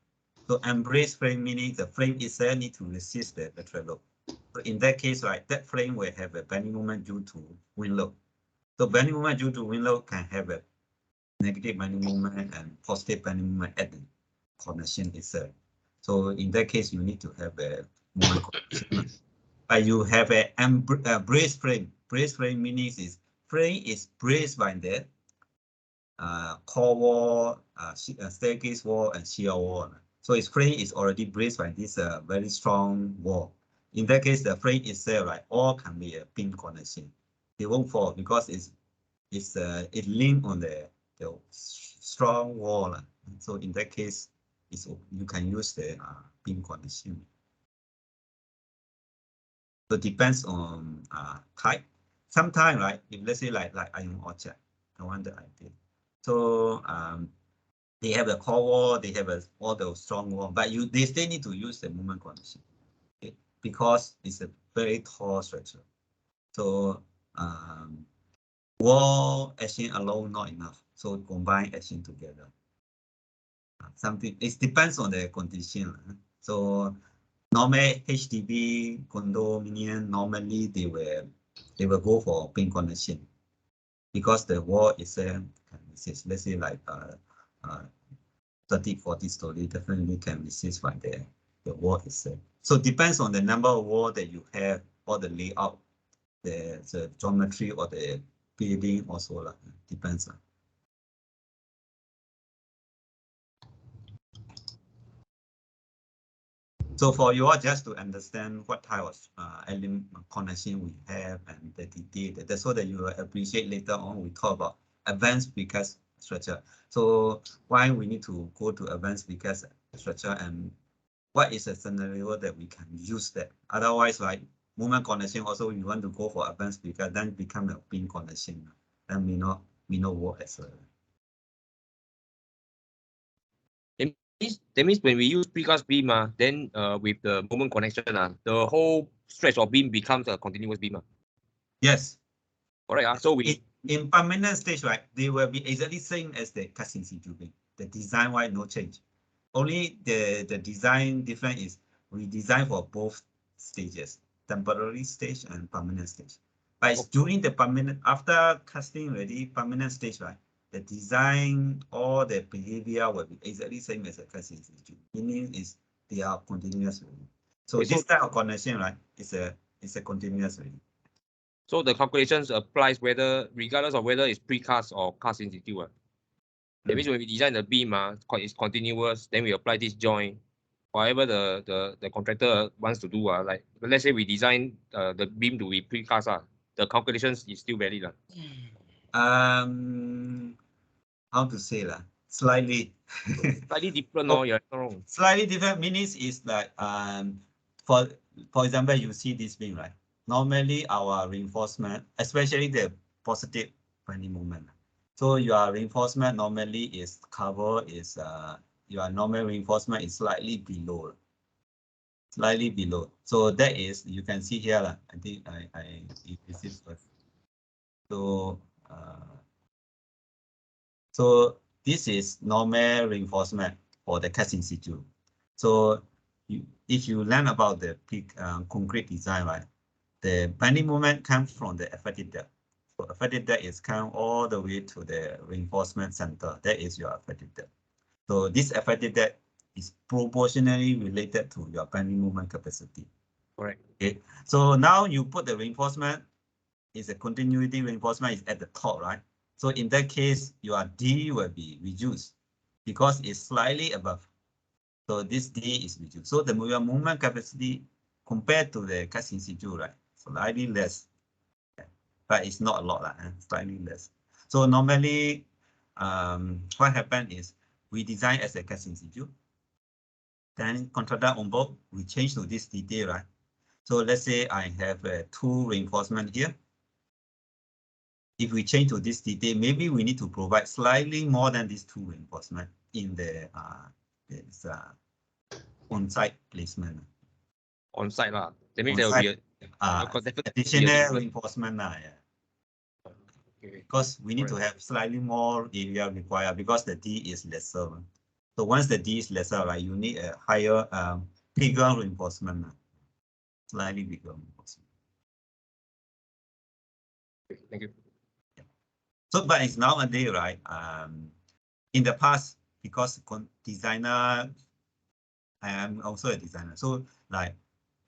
So embrace frame meaning the frame itself need to resist the lateral load. So in that case, right, that frame will have a bending moment due to wind load. So bending moment due to wind load can have a negative bending moment and positive bending moment at connection itself. So in that case, you need to have a moment connection. But you have a brace frame. Brace frame means is frame is braced by the core wall, staircase wall, and shear wall. So its frame is already braced by this very strong wall. In that case, the frame itself, right, all can be a beam connection. It won't fall because it linked on the strong wall. So in that case, you can use the beam connection. So it depends on type. Sometimes, right, if let's say like iron orchard, the one that I did. So they have a core wall, they have all the strong wall, but they still need to use the moment connection, okay? Because it's a very tall structure. So wall action alone not enough. So combine action together. Something it depends on the condition. So normal HDB condominium normally they will go for beam connection because the wall is let's say like 30-40 story definitely can resist by the wall itself. So it depends on the number of wall that you have or the layout, the geometry or the building also depends. So for you all just to understand what type of element connection we have and the detail, that's so that you will appreciate later on we talk about advanced precast structure. So why we need to go to advanced precast structure and what is a scenario that we can use that. Otherwise, like moment connection also you want to go for advanced precast, then become a beam connection. Then we not work as well. That means when we use precast beam, then with the moment connection, the whole stretch of beam becomes a continuous beam. Yes. Correct. So we in permanent stage, right, they will be exactly same as the cast in situ beam. The design wise no change. Only the design different is we design for both stages, temporary stage and permanent stage. But it's during the permanent, after casting ready permanent stage, right? The design or the behavior will be exactly same as a cast in situ. Meaning is they are continuous. So okay, this type of connection, right, is a continuous. So the calculations applies regardless of whether it's precast or cast in situ. That means when we design the beam, it's continuous. Then we apply this joint. Whatever the contractor wants to do, like let's say we design the beam to be precast, the calculations is still valid. How to say that? Slightly. Slightly different, no, you're not wrong. Slightly different means is like for example, you see this beam, right? Normally our reinforcement, especially the positive bending moment. So your reinforcement normally is cover is your normal reinforcement is slightly below. Slightly below. So that is you can see here. I think I this is first. So this is normal reinforcement for the cast in situ. So if you learn about the concrete design, right, the bending moment comes from the effective depth. So effective depth is come all the way to the reinforcement center. That is your effective depth. So this effective depth is proportionally related to your bending moment capacity. Correct. Okay. So now you put the reinforcement is a continuity reinforcement is at the top, right? So in that case, your D will be reduced because it's slightly above. So this D is reduced. So the moment capacity compared to the cast in situ, right? Slightly less, but it's not a lot, slightly less. So normally, what happened is we design as a cast in situ. Then contractor on board, we change to this detail, right? So let's say I have 2 reinforcement here. If we change to this detail, maybe we need to provide slightly more than these 2 reinforcement in the on-site placement. On-site, that means there will be additional reinforcement. Okay. Because we need to have slightly more area required because the D is lesser. So once the D is lesser, right, you need a higher, bigger reinforcement, slightly bigger reinforcement. Thank you. So, but it's nowadays, right? In the past, because designer, I am also a designer. So like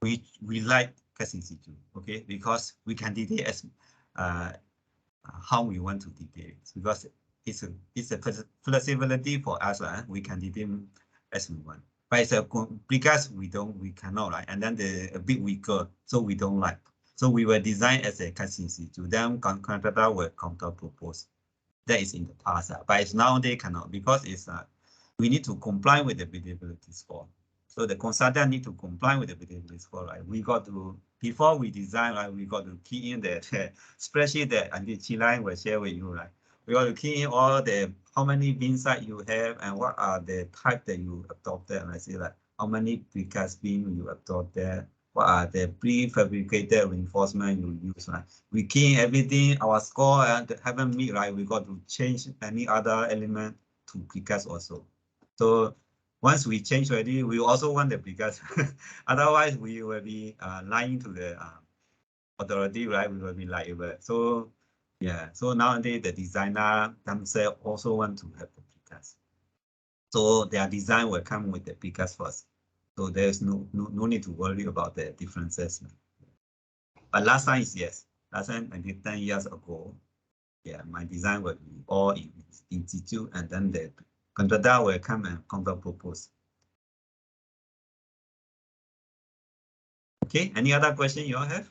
we like cast in situ, okay, because we can detail as how we want to detail it, because it's a flexibility for us. We can detail as we want. But it's a precast we cannot, right? And then a bit weaker, so we don't like. So we were designed as a cast in situ. Then contractor will counter propose. That is in the past, but it's nowadays cannot, because it's we need to comply with the buildability score. So the consultant need to comply with the buildability score, right? We got to, before we design, right, we got to key in the spreadsheet that Andy Chilang will share with you, right? We got to key in all the how many beam sites you have and what are the type that you adopted. And I say like how many precast beam you adopted, what are the prefabricated reinforcement you use, right? We key in everything, our score and haven't meet, right? We got to change any other element to precast also. So once we change already, we also want the precast. Otherwise, we will be lying to the authority, right? We will be liable. So yeah, so nowadays the designer themselves also want to have the precast. So their design will come with the precast first. So there's no need to worry about the differences. But last time is yes. Last time I did 10 years ago. Yeah, my design will be all in situ, and then the contractor will come and counter propose. Okay, any other question you all have?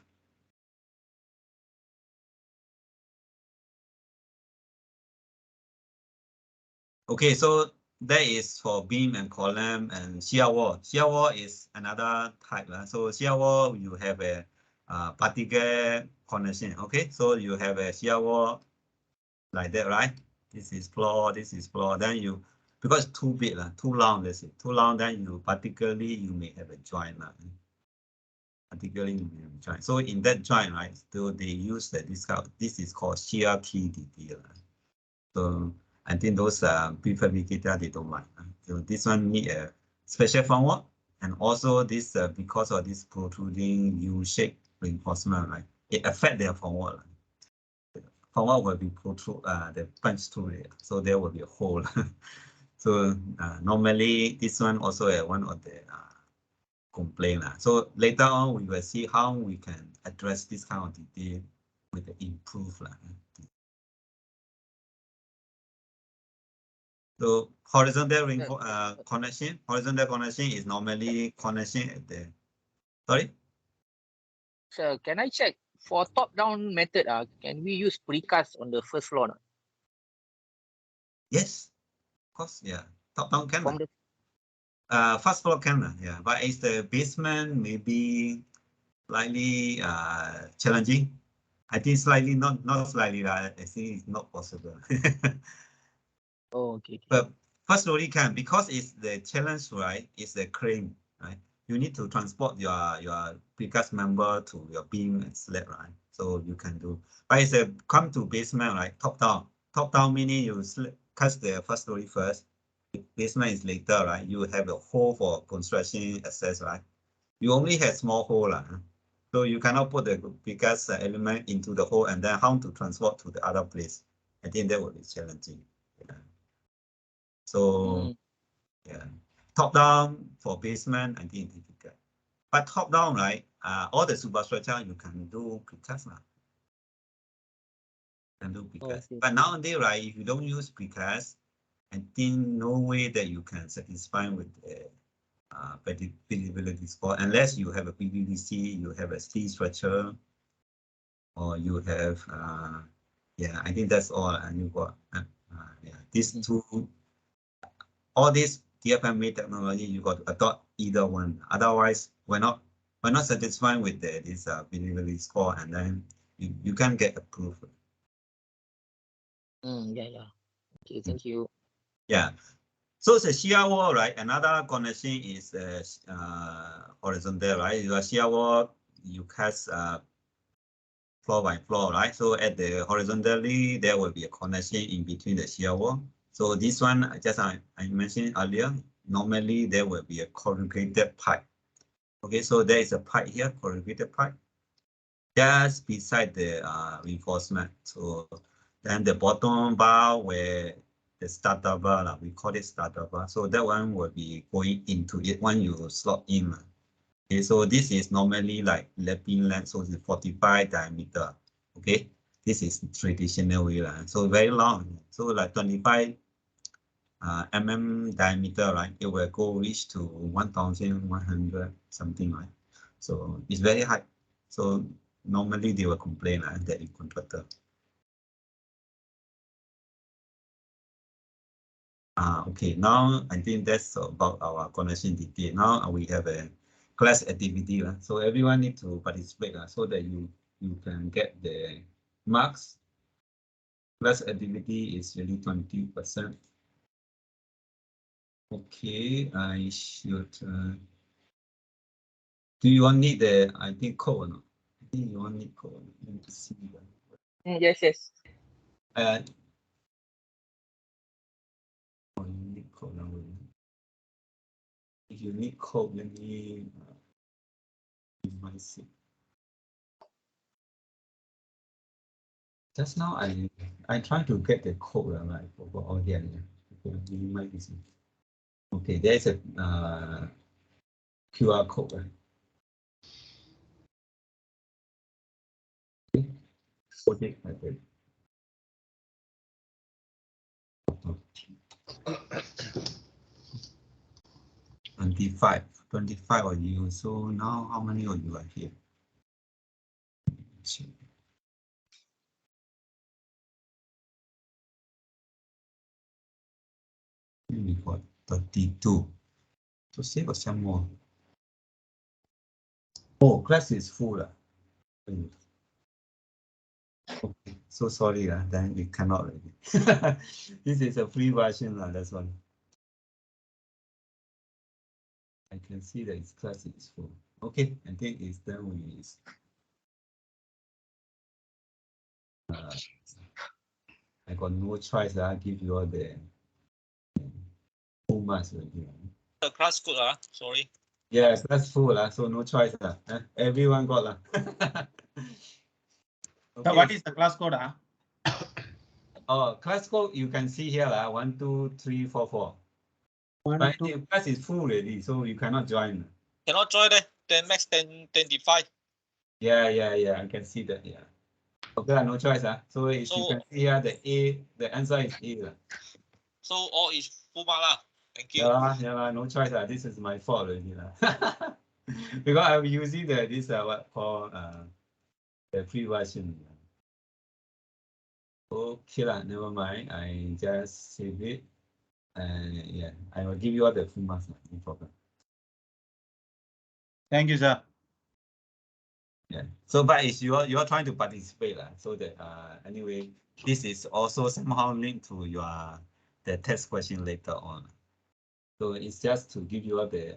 Okay, so that is for beam and column and shear wall. Shear wall is another type. So shear wall, you have a particle connection. Okay, so you have a shear wall like that, right? This is floor, this is floor. Then you, because it's too big, too long, let's say, too long, then you particularly you may have a joint. Particularly you may have a joint. So in that joint, right, so they use this is called shear key detail. So I think those prefabricated they don't like. So this one need a special formwork, and also this because of this protruding U-shaped reinforcement, right? It affect their formwork. Formwork will be protrude the punch through it, so there will be a hole. So normally this one also one of the complaint. So later on we will see how we can address this kind of detail with the improve. So horizontal connection is normally connection at the, sorry? Sir, can I check for top-down method? Can we use precast on the first floor? Yes, of course, yeah. Top down can. From the First floor can, yeah. But it's the basement maybe slightly challenging. I think slightly, not slightly, I think it's not possible. Oh, okay. But first floor can, because it's the challenge, right? It's the crane, right? You need to transport your precast member to your beam and slab, right? So you can do. But it's a come to basement, right? Top down. Top down meaning you cut the first story first. Basement is later, right? You have a hole for construction access, right? You only have small hole, so you cannot put the precast element into the hole and then how to transport to the other place. I think that would be challenging. Yeah. So yeah, top down for basement, I think difficult. But top down, right? All the superstructure you can do precast now. Can do precast. Okay. But nowadays, right? If you don't use precast, I think no way that you can satisfy with the buildability score unless you have a PVC, you have a steel structure, or you have yeah. I think that's all. And you got yeah. These two. All this DfMA technology, you got to adopt either one. Otherwise, we're not satisfied with this buildability score, and then you can't get approved. Yeah. Okay, thank you. Yeah. So it's a shear wall, right? Another connection is horizontal, right? Your shear wall, you cast floor by floor, right? So at the horizontally, there will be a connection in between the shear wall. So this one, just I mentioned earlier, normally there will be a corrugated pipe. Okay, so there is a pipe here, corrugated pipe, just beside the reinforcement. So then the bottom bar where the starter bar, we call it starter bar. So that one will be going into it when you slot in. Okay, so this is normally like lapping length, so it's 45 diameter. Okay, this is traditional way, so very long. So like 25 mm diameter, right? It will go reach to 1,100 something, right? So it's very high. So normally they will complain that in contractor. Okay, now I think that's about our connection detail. Now we have a class activity. So everyone need to participate so that you can get the marks. Class activity is really 20%. Okay, I should. Do you want need the code or not? I think you want need code. Let me see. Yes, yes. Oh, you need code now. If you need code, let me see. Just now I tried to get the code, right? For all the okay, there's a QR code, right? Okay, okay. 25 of you. So now how many of you are here? We got 32. So save us some more. Oh, class is full. Okay, so sorry, then we cannot already. This is a free version, that's one. I can see that its class is full. Okay, I think it's done with. I got no choice. I give you all the full marks already. The class code, sorry. Yes, that's full, so no choice. Everyone got. So what is the class code? Oh, class code you can see here, 1, 2, 3, 4, 4. But the class is full already, so you cannot join. Cannot join then max 1025. Yeah, I can see that, yeah. Okay, no choice, So if you can see here, the answer is A. So all is full mark. Thank you. Yeah, no choice. This is my fault already. Because I'm using this what called the free version. Okay, never mind. I just save it. Yeah, I will give you all the full marks, no problem. Thank you, sir. Yeah. So, but it's you're trying to participate, so that anyway, this is also somehow linked to the test question later on. So it's just to give you all the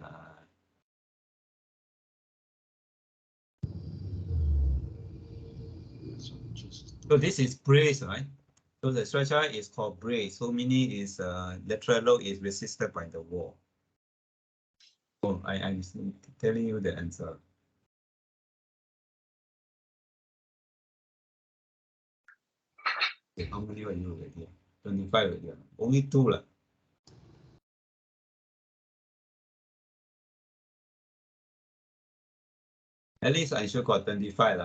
so this is brace, right? So the structure is called brace. So meaning is lateral load is resisted by the wall. So I'm telling you the answer. Okay, how many are you already? 25 already. Only 2. At least I should got 25.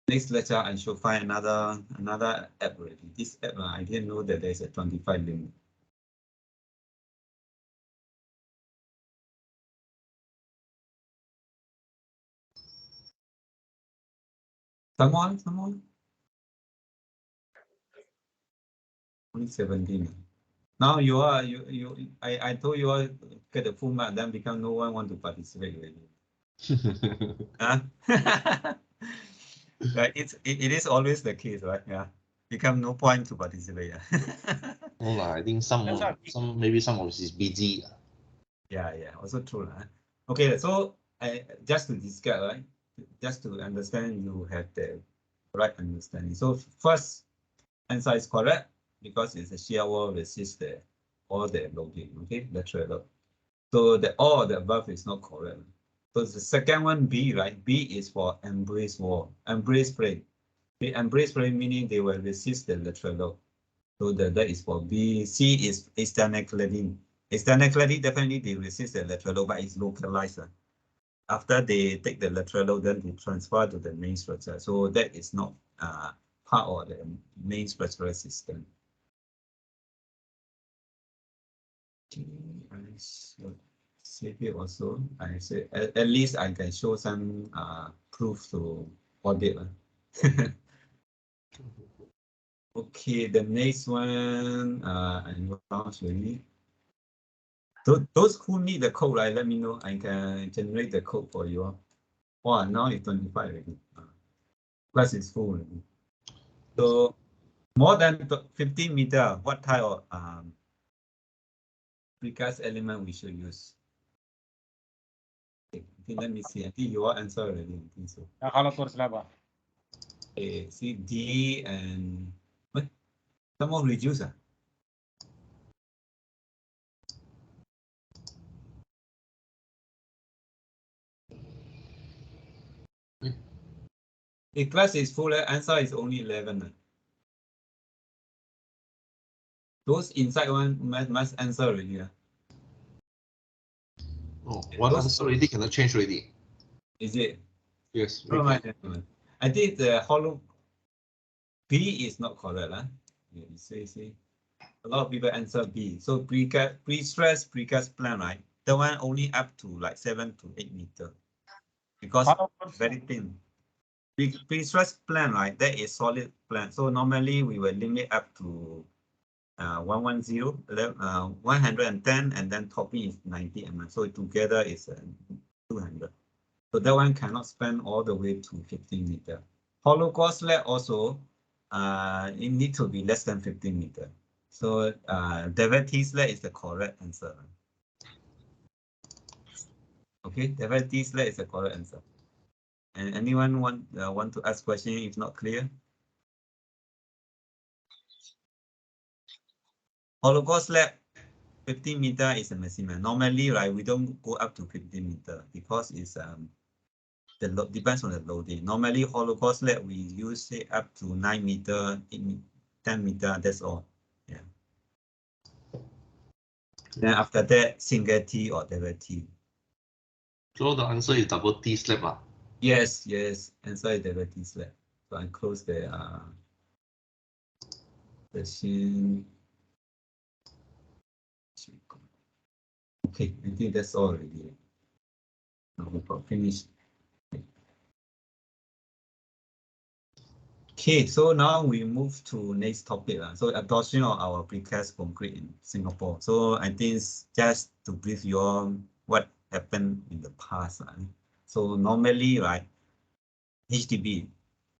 Next lecture, I should find another app already. This app, I didn't know that there's a 25 limit. Someone? Only 17. Now I told you all get the full mark, then become no one want to participate already. Right, it is always the case, right? Yeah, become no point to participate. No lah, I think maybe some of us is busy. Yeah, also true. Okay, so just to discuss, right? Just to understand, you have the right understanding. So first answer is correct because it's a shear wall resist all the loading, okay, lateral load. So all the above is not correct. So the second one, B, right? B is for embrace wall, embrace frame. The embrace frame meaning they will resist the lateral load. So that is for B. C is external cladding. External cladding definitely they resist the lateral load, but it's localized. After they take the lateral load, then they transfer to the main structure. So that is not part of the main structural system. Save it also. I say at least I can show some proof to audit. Okay, the next one I'm not really. So those who need the code, right? Let me know. I can generate the code for you. Oh, now it's 25 already. Class is full already. So more than 15 meter, what type of precast element we should use? Okay, let me see. I think you all answer already. I think so. Hollow core slab. Okay, see D and what? Some more reduce. The class is full, answer is only 11. Those inside one must answer already. Oh, one answer already cannot change already. Is it? Yes. Oh, I think the hollow B is not correct. Yeah, see. A lot of people answer B. So pre-stress precast plan, right? The one only up to like 7 to 8 meter. Because very thin. Pre-stress plan, right? That is solid plan. So normally we will limit up to 110, 110, and then topping is 90 mm. So together is 200. So that one cannot span all the way to 15 meter. Hollow core slab also, it need to be less than 15 meter. So DfMA slab is the correct answer. Okay, DfMA slab is the correct answer. And anyone want to ask question if not clear? Hollow core slab 15 meter is the maximum. Normally, right, we don't go up to 15 meter because it's the load depends on the loading. Normally, hollow core slab we use it up to 9 meter, 10 meter. That's all. Yeah. Then after that, single T or double T. So the answer is double T slab. Yes. Answer is double T slab. So I close the session. Okay, I think that's all already. Now we got finished. Okay, so now we move to next topic. So adoption of our precast concrete in Singapore. So I think it's just to brief you on what happened in the past. So normally, right, HDB.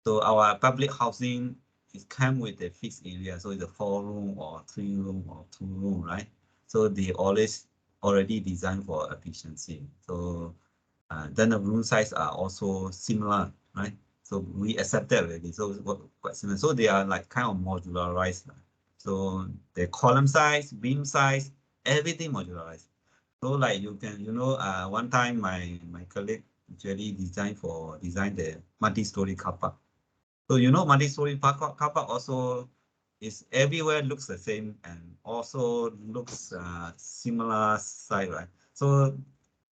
So our public housing is come with a fixed area. So it's a 4-room or 3-room or 2-room, right? So they always already designed for efficiency. So then the room size are also similar, right? So we accept that already. So quite similar. So they are like kind of modularized. So the column size, beam size, everything modularized. So like you can, one time my colleague actually designed the multi-story car park. So multi-story car park also is everywhere looks the same and also looks similar size, right? So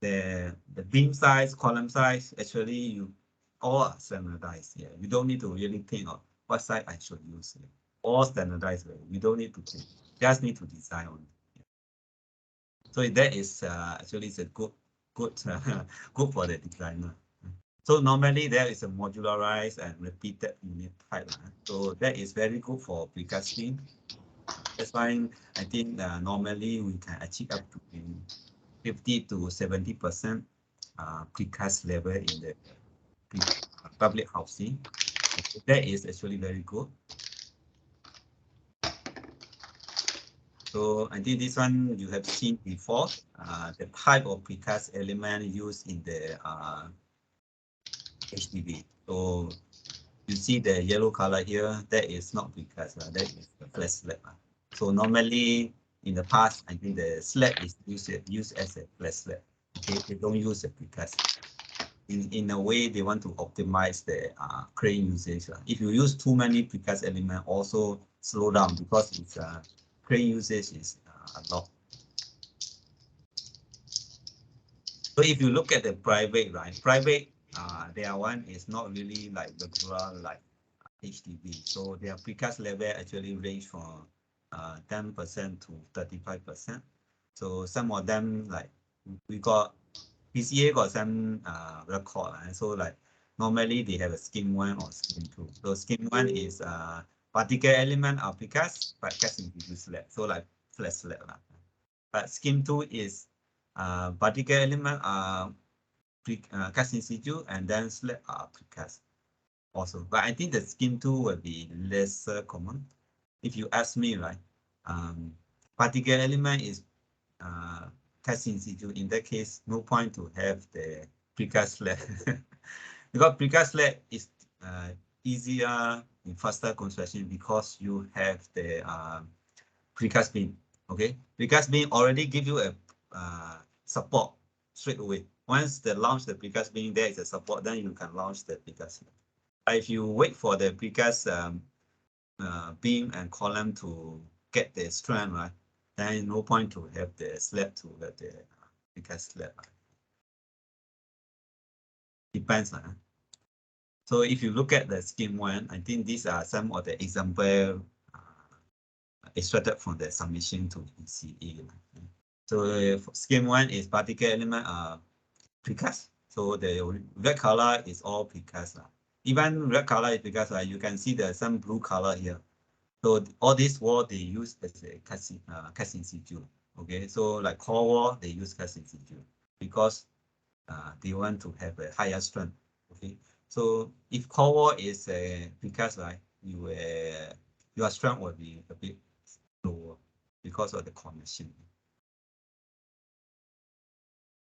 the beam size, column size, actually you all are standardized here. You don't need to really think of what size I should use here. All standardized. You don't need to think. Just need to design on it. So that is actually it's a good good for the designer. So normally there is a modularized and repeated unit type. So that is very good for precasting. That's why I think normally we can achieve up to 50 to 70% precast level in the public housing. That is actually very good. So I think this one you have seen before, the type of precast element used in the HDB. So you see the yellow color here, that is not precast, that is the flat slab. So normally in the past, I think the slab is used as a flat slab. Okay, they don't use a precast. in a way they want to optimize the crane usage. If you use too many precast element, also slow down because it's crane usage is a lot. So if you look at the private, right? Private, their one is not really like regular like HDB. So their precast level actually range from 10% to 35%. So some of them like we got PCA got some record, and so like normally they have a scheme 1 or scheme 2. So scheme 1 is particle element of precast, but cast into slab. So like flat slab. But scheme 2 is particle element cast in situ and then slab precast also. But I think the scheme 2 will be lesser common. If you ask me, right, particle element is cast in situ. In that case, no point to have the precast slab because precast slab is easier in faster construction because you have the precast beam. Okay, precast beam already give you a support straight away. Once they launch the precast beam, there is a support, then you can launch the precast slab. If you wait for the precast beam and column to get the strength, right, then no point to have the slab to have the precast slab. Depends. So if you look at the scheme 1, I think these are some of the example extracted from the submission to ECA. So scheme 1 is particle element precast. So the red color is all precast. Even red color is precast. You can see there's some blue color here. So all these wall they use as a cast in situ. Okay, so like core wall they use cast in situ because they want to have a higher strength. Okay, so if core wall is a precast, right, your strength will be a bit lower because of the connection.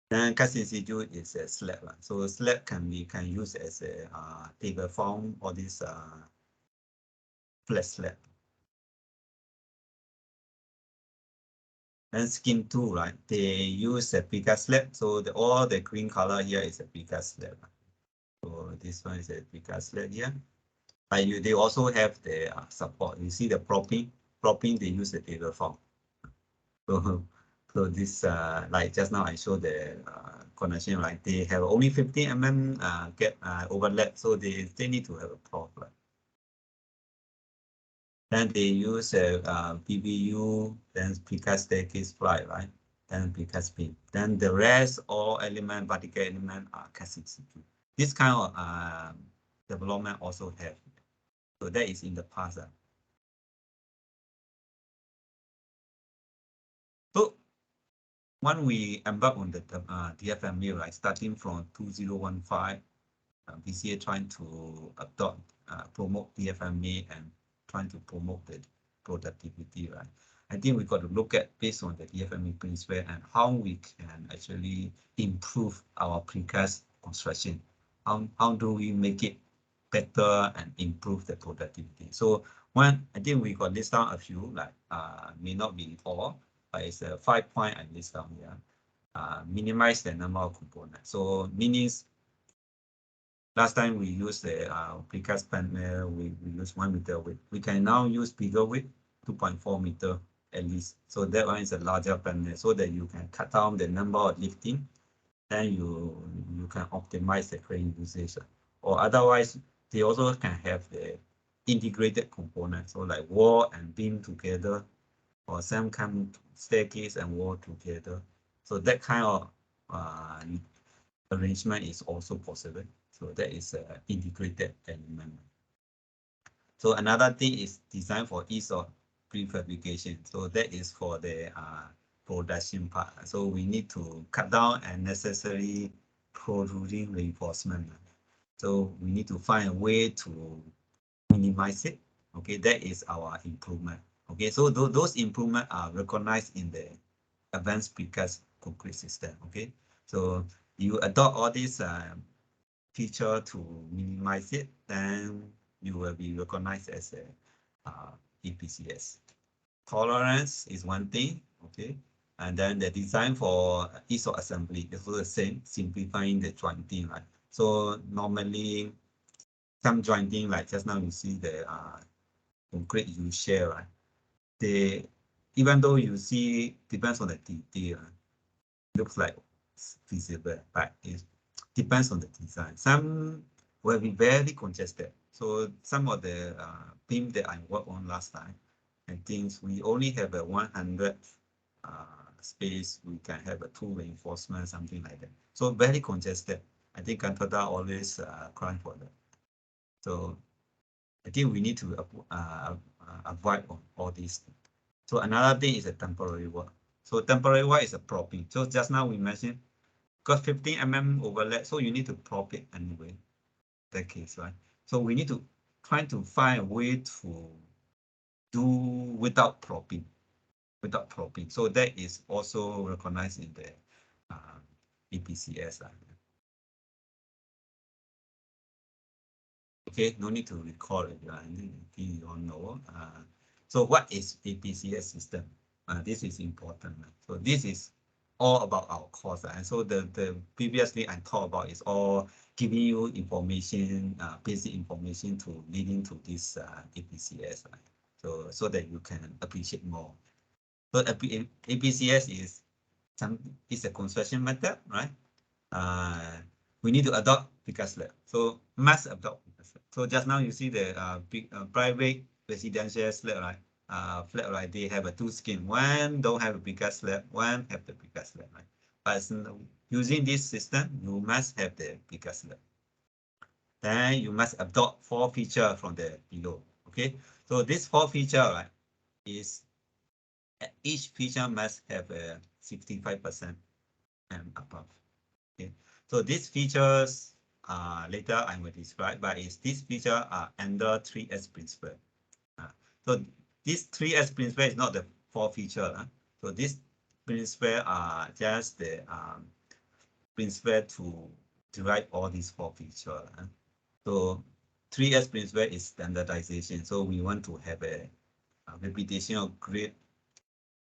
Then cast in situ is a slab. So slab can use as a table form or this flat slab. And scheme 2, right? They use a precast slab. So all the green color here is a precast slab. So this one is a precast slab here. But they also have the support. You see the propping. Propping they use the table form. So this like just now I showed the connection, right? They have only 50 mm gap overlap, so they need to have a prop. Right? Then they use a PBU, then precast staircase fly, right? Then precast beam. Then the rest all element, particle element are cast in situ. This kind of development also have. So that is in the past. So when we embark on the DfMA, right, starting from 2015, BCA trying to adopt, promote DfMA and trying to promote the productivity, right? I think we got to look at based on the DfMA principle and how we can actually improve our precast construction. How do we make it better and improve the productivity? So one, I think we got list down a few, like may not be all, but it's a 5 point I list down here. Minimize the number of components. So means last time we used the precast panel, we use 1 meter width. We can now use bigger width, 2.4 meter at least. So that one is a larger panel so that you can cut down the number of lifting. Then you can optimize the crane usage. Or otherwise, they also can have the integrated components, so like wall and beam together, or some kind of staircase and wall together. So that kind of arrangement is also possible. So that is an integrated element. So another thing is designed for ease of prefabrication. So that is for the production part. So we need to cut down unnecessary protruding reinforcement. So we need to find a way to minimize it. Okay, that is our improvement. Okay, so those improvements are recognized in the advanced precast concrete system. Okay, so you adopt all these feature to minimize it, then you will be recognized as a EPCS. Tolerance is one thing, okay, and then the design for ease of assembly is also the same, simplifying the jointing, right? So normally some jointing, like just now you see the concrete U share, right? They, even though you see depends on the detail, looks like it's feasible, but it depends on the design. Some will be very congested. So some of the beam that I worked on last time, I think we only have a 100 space. We can have a 2 reinforcement, something like that. So very congested. I think Cantada always cry for that. So I think we need to avoid all these. So another thing is a temporary work. So temporary work is a propping. So just now we mentioned, got 15 mm overlap, so you need to prop it anyway. That case, right? So we need to try to find a way to do without propping. So that is also recognized in the APCS. Okay, no need to recall it. I think you all know. So what is APCS system? This is important. So this is all about our course. And so the previously I talked about is all giving you information, basic information to leading to this APCS. So that you can appreciate more. So APCS is a construction method, right? We need to adopt precast slab. So must adopt precast slab. So just now you see the private residential slab, right? Flat, right? They have a 2 skin. One don't have a precast slab, one have the precast slab, right? But using this system, you must have the precast slab. Then you must adopt 4 features from the below. Okay, so this 4 feature, right, is each feature must have a 65% and above. Okay, so these features later I will describe, but these features are under 3S principle. So this 3S principle is not the 4 feature. So this principle are just the principle to derive all these 4 features. So 3S principle is standardization. So we want to have a repetition of grid,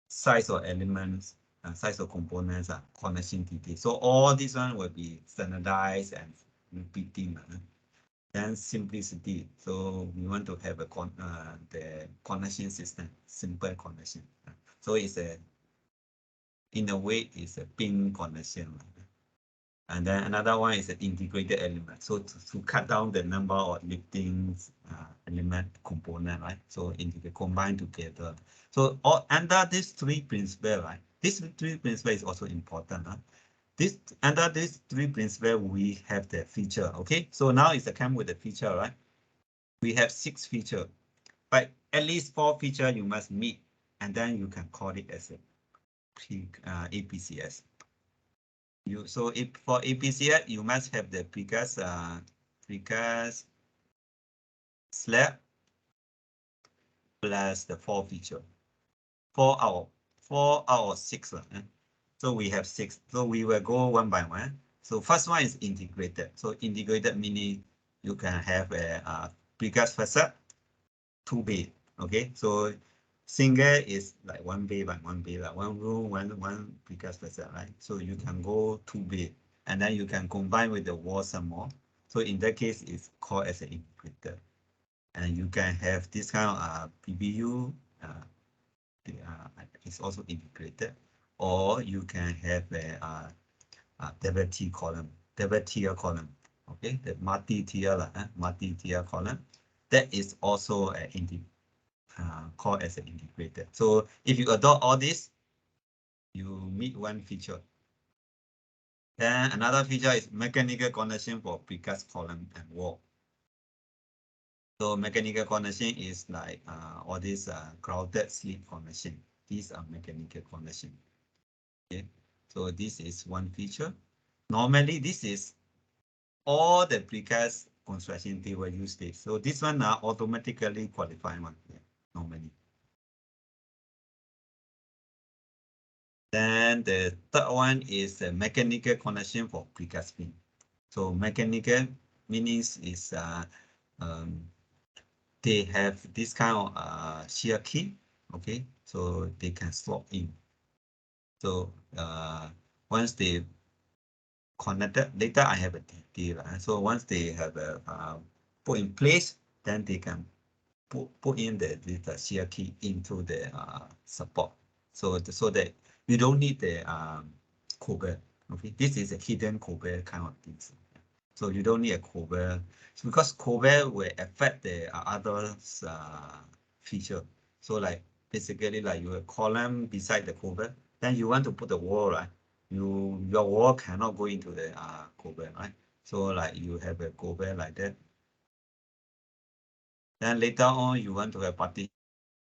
size of elements, size of components, connection detail. So all this one will be standardized and repeating. Then simplicity. So we want to have the connection system, simple connection. So it's in a way, it's a pin connection. And then another one is an integrated element. So to cut down the number of lifting element component, right? So combine together. So under these 3 principles, right? These 3 principles is also important. Under these 3 principles, we have the feature. Okay, so now it's come with the feature, right? We have 6 features, but at least 4 features you must meet, and then you can call it as a APCS. So if for APCS, you must have the precast slab plus the 4 feature. 4 out of 6. So we have 6. So we will go one by one. So first one is integrated. So integrated meaning you can have a precast facade, 2 bay. Okay, so single is like 1 bay by 1 bay, like 1 room, one precast facade, right? So you can go 2 bay, and then you can combine with the wall some more. So in that case, it's called as an integrated. And you can have this kind of PBU. It's also integrated, or you can have a double tier column. Okay, the multi-tier column. That is also called as an integrated. So if you adopt all this, you meet one feature. Then another feature is mechanical connection for precast column and wall. So mechanical connection is like all these crowded sleeve connection. These are mechanical connection. Okay, so this is one feature. Normally, this is all the precast construction they will use this. So this one are automatically qualified one. Yeah, normally. Then the third one is the mechanical connection for precast beam. So mechanical meanings is they have this kind of shear key. Okay, so they can slot in. So once they connected. Later I have a detail. So once they have a put in place, then they can put in the shear key into the support. So that you don't need the cover. Okay, this is a hidden cover kind of things. So you don't need a cover because cover will affect the other feature. So like basically like you have a column beside the cover, then you want to put the wall, right? Your wall cannot go into the cover, right? So like you have a cover like that. Then later on you want to have partition,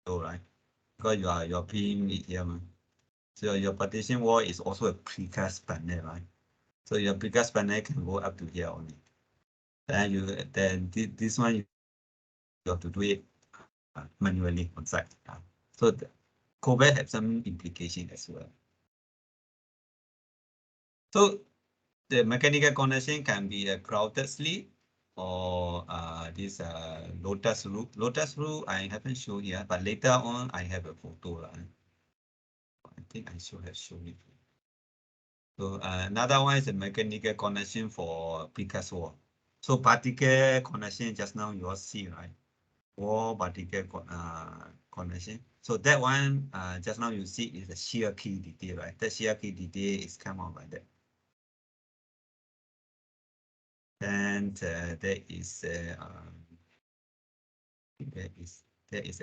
right? Because your beam is here, man. So your partition wall is also a precast panel, right? So your precast panel can go up to here only. Then this one you have to do it manually on site. So the COVID have some implication as well. So the mechanical connection can be a grouted sleeve or this lotus roof. Lotus roof I haven't shown here, but later on I have a photo. I think I should have shown it. So another one is a mechanical connection for precast wall. So particle connection just now you all see, right? Wall particle connection. So that one just now you see is a shear key detail, right? The shear key detail is come out like that. And there is a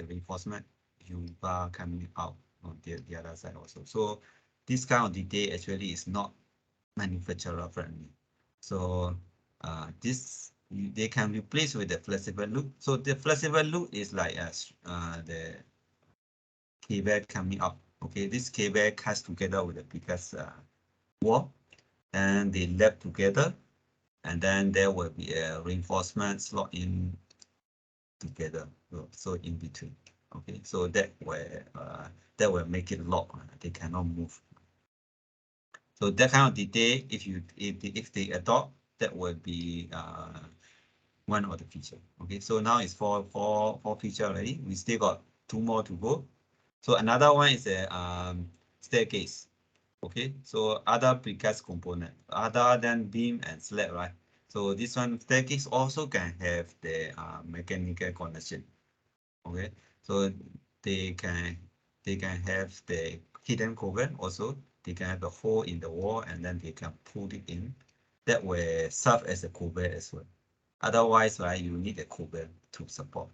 reinforcement U bar coming out on the other side also. So this kind of detail actually is not manufacturer friendly. So they can replace with the flexible loop. So the flexible loop is like the cable coming up. Okay, this cable cuts together with the precast wall, and they lap together, and then there will be a reinforcement slot in together. So in between. Okay, so that will make it lock. They cannot move. So that kind of detail, if they adopt, that will be one of the feature. Okay, so now it's four feature already. We still got 2 more to go. So another one is a staircase. Okay, so other precast component other than beam and slab, right? So this one staircase also can have the mechanical connection. Okay, so they can have the hidden cover also. They can have a hole in the wall and then they can pull it in. That will serve as a cover as well. Otherwise, right, you need a cover to support.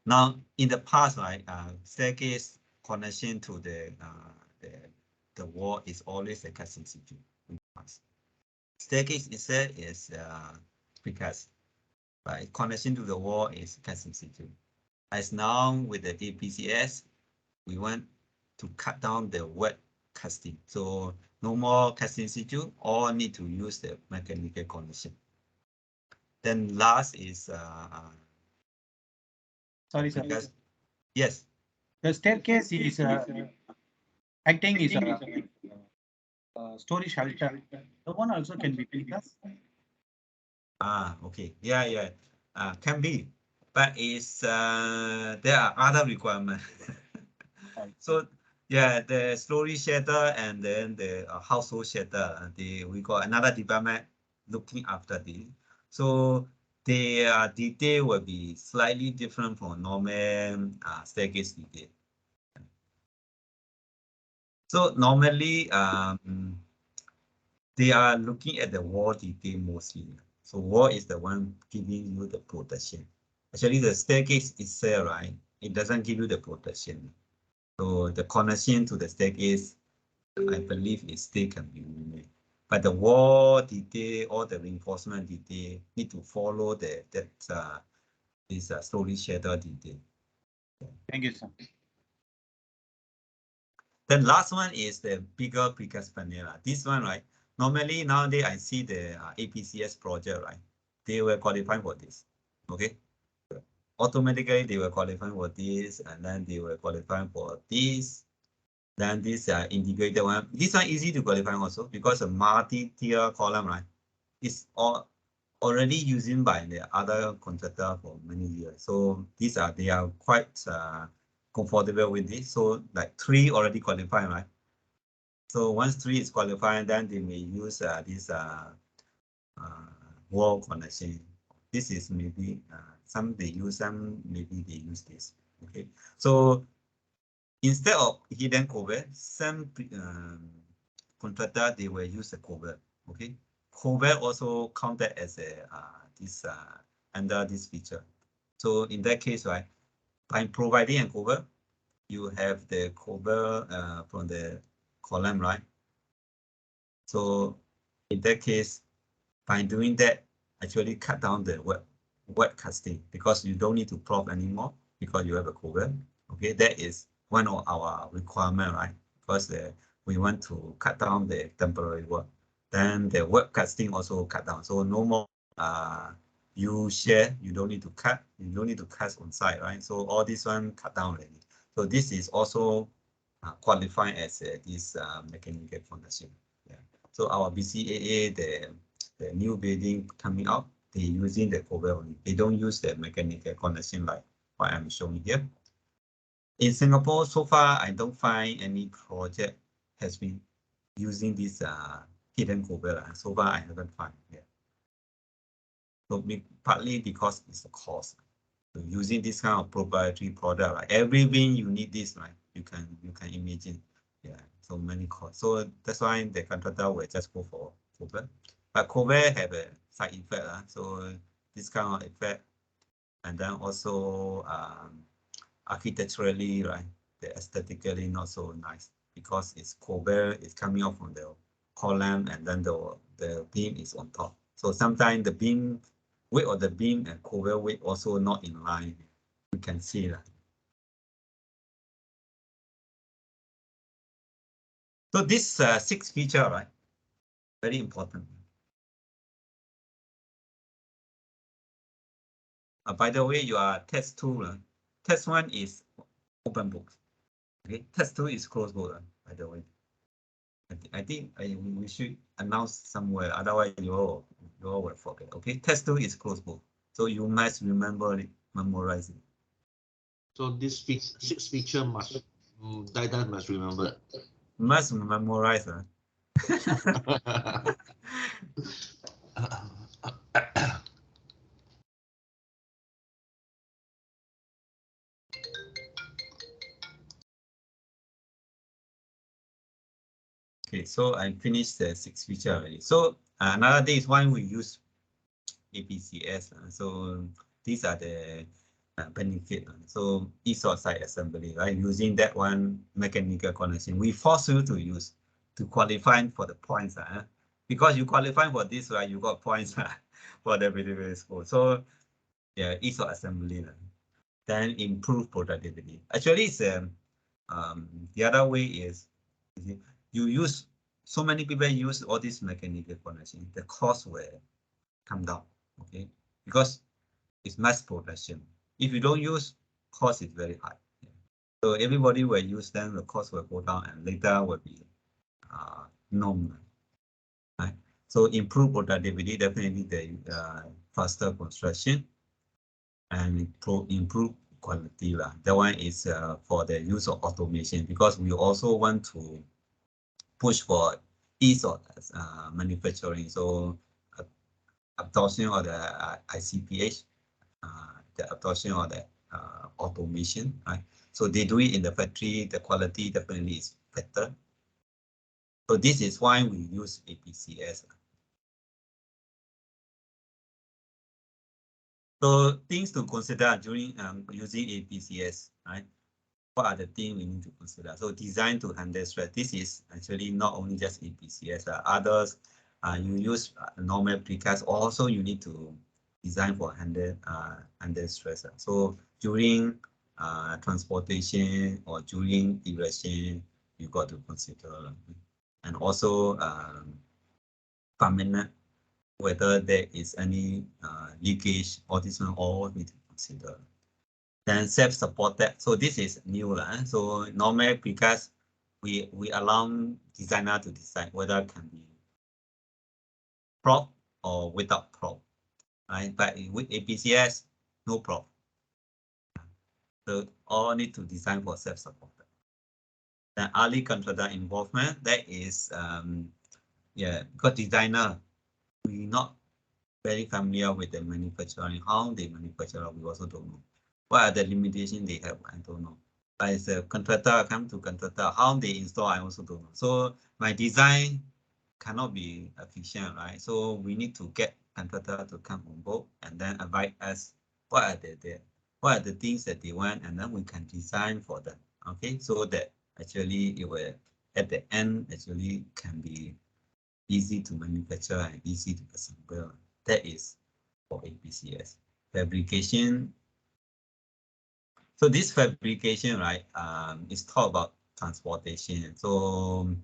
Now, in the past, right, staircase connection to the wall is always a cast in situ. Staircase itself is precast, right? Connection to the wall is cast in situ. As now with the APCS, we want to cut down the wet casting. So no more casting in situ, all need to use the mechanical connection. Then last is Sorry, because sir. yes. The staircase is acting is a storage shelter. The one also can be precast. Okay. Yeah. Can be, but it's there are other requirements. So yeah, the storage shelter and then the household shelter. We got another department looking after this. So the detail will be slightly different from normal staircase detail. So normally they are looking at the wall detail mostly. So wall is the one giving you the protection. Actually, the staircase itself, right? It doesn't give you the protection. So the connection to the staircase, I believe, it still can be removed. But the wall detail or the reinforcement detail need to follow this storage shelter detail. Thank you, sir. Then last one is the bigger precast panel. This one, right? Normally nowadays I see the APCS project, right? They were qualifying for this. Okay. Automatically they were qualifying for this, and then they were qualifying for this. Then this integrated one. This one easy to qualify also because a multi-tier column, right? It's already using by the other contractor for many years. So they are quite comfortable with this. So like 3 already qualified, right? So once 3 is qualified, then they may use this wall connection. This is maybe some they use, some maybe they use this. Okay, so instead of hidden cover, some contractor they will use a cover. Okay, cover also counted as a this under this feature. So in that case, right, by providing a cover, you have the cover from the column, right? So in that case, by doing that, actually cut down the wet casting because you don't need to prop anymore because you have a cover. Okay, that is one of our requirement, right? Because we want to cut down the temporary work. Then the wet casting also cut down. So no more you share, you don't need to cut, you don't need to cast on site, right? So all this one cut down already. So this is also qualified as this mechanical foundation. Yeah. So our BCAA, the new building coming out, they're using the cover only. They don't use the mechanical connection like what I'm showing here. In Singapore, so far, I don't find any project has been using this hidden cover. So far, I haven't found. Yeah. So partly because it's a cost. So using this kind of proprietary product, right? Every wing you need this, right? You can imagine, yeah. So many costs. So that's why the contractor will just go for cover. But cover have a side effect, so this kind of effect, and then also architecturally, right? The aesthetically not so nice because it's cover is coming out from the column and then the beam is on top. So sometimes the beam weight of the beam and cover weight also not in line. You can see that. So this 6 feature, right? Very important. By the way, your test 2, test 1 is open book. Okay, test 2 is closed book. By the way, I think we should announce somewhere. Otherwise, you all will forget. Okay, test 2 is closed book, so you must remember it, memorize it. So this 6 feature must die must remember. Must memorize. Okay, so I finished the 6 feature already. So another thing is why we use APCS. So these are the benefit. So ease of site assembly, right? Using that one mechanical connection, we force you to use to qualify for the points. Because you qualify for this, right? You got points for the video school. So yeah, ease of assembly. Then improve productivity. Actually, it's the other way is you use so many people use all this mechanical connection, the cost will come down, okay? Because it's mass production. If you don't use, cost is very high. So everybody will use them, the cost will go down and later will be normal. Right? So improve productivity, definitely the faster construction and improve quality. That one is for the use of automation because we also want to push for ease of manufacturing. So adoption of the ICPH, the adoption of the automation, right? So they do it in the factory, the quality definitely is better. So this is why we use APCS. So things to consider during using APCS, right? What are the things we need to consider? So design to handle stress. This is actually not only just APCS. Others, you use normal precast. Also, you need to design for handle stress. So during transportation or during erection, you got to consider, and also permanent, whether there is any leakage. All this one all need to consider. Then self-supported. So this is new. So normal precast, we allow designer to decide whether it can be prop or without prop. Right? But with APCS, no prop. So all need to design for self-supported. Then early contractor involvement, that is, yeah, because designer, we not very familiar with the manufacturing, how they manufacture, we also don't know. What are the limitations they have, I don't know. But as a contractor, come to contractor, how they install, I also don't know. So my design cannot be efficient, right? So we need to get contractor to come on board and then advise us what are the things that they want, and then we can design for them. Okay, so that actually it will at the end actually can be easy to manufacture and easy to assemble. That is for APCS. Fabrication. So this fabrication, right, is taught about transportation. So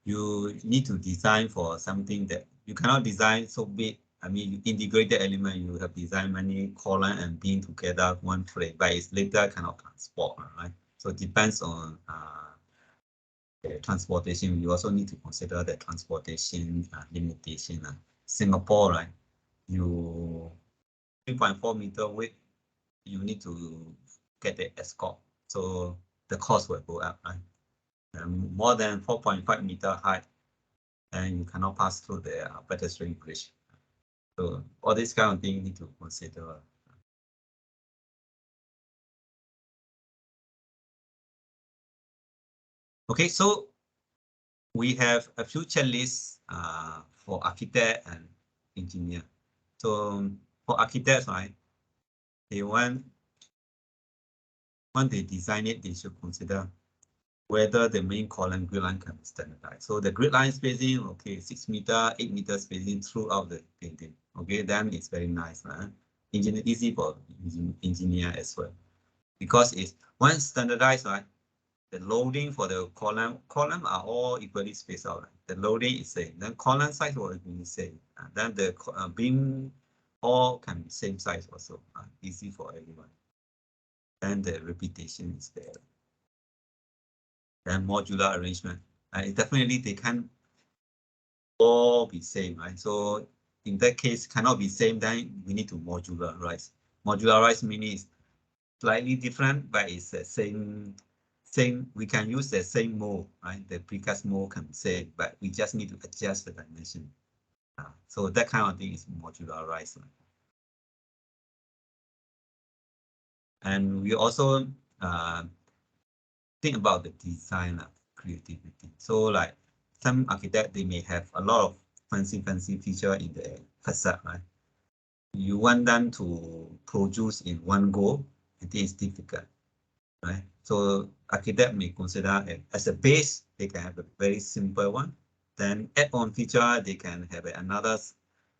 you need to design for something that you cannot design so big. I mean, you integrated element, you have designed many column and beam together one frame, but it's later cannot transport, right? So it depends on the transportation. You also need to consider the transportation limitation. Singapore, right? You 3.4 meter width, you need to get the escort, so the cost will go up, right? More than 4.5 meter height, and you cannot pass through the pedestrian bridge. So all these kind of things you need to consider. Okay, so we have a few checklists for architect and engineer. So for architects, right, they when they design it, they should consider whether the main column grid line can be standardized. So the grid line spacing, okay, 6 meter, 8 meter spacing throughout the building. Okay, then it's very nice. Engineer, easy for engineer as well. Because it's once standardized, right? The loading for the column are all equally spaced out. Right? The loading is same. Then column size will be same. Then the beam all can be same size also. Easy for everyone. Then the repetition is there. Then modular arrangement. Definitely they can all be same, right? So in that case, cannot be same, then we need to modularize. Modularize means slightly different, but it's the same. We can use the same mold, right? The precast mold can be same, but we just need to adjust the dimension. So that kind of thing is modularized. And we also think about the design creativity. So like some architect, they may have a lot of fancy feature in the facade, right? You want them to produce in one go, it is difficult, right? So architect may consider it as a base, they can have a very simple one. Then add-on feature, they can have another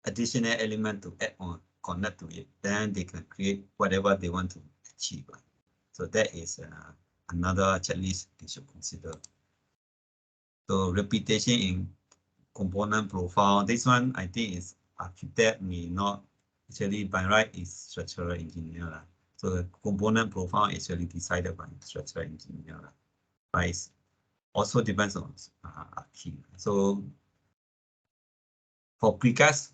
additional element to add on, connect to it. Then they can create whatever they want to achieve. Right? So that is another checklist they should consider. So repetition in component profile. This one I think is architect may not actually by right is structural engineer. So the component profile is actually decided by structural engineer. But it also depends on architect. So for precast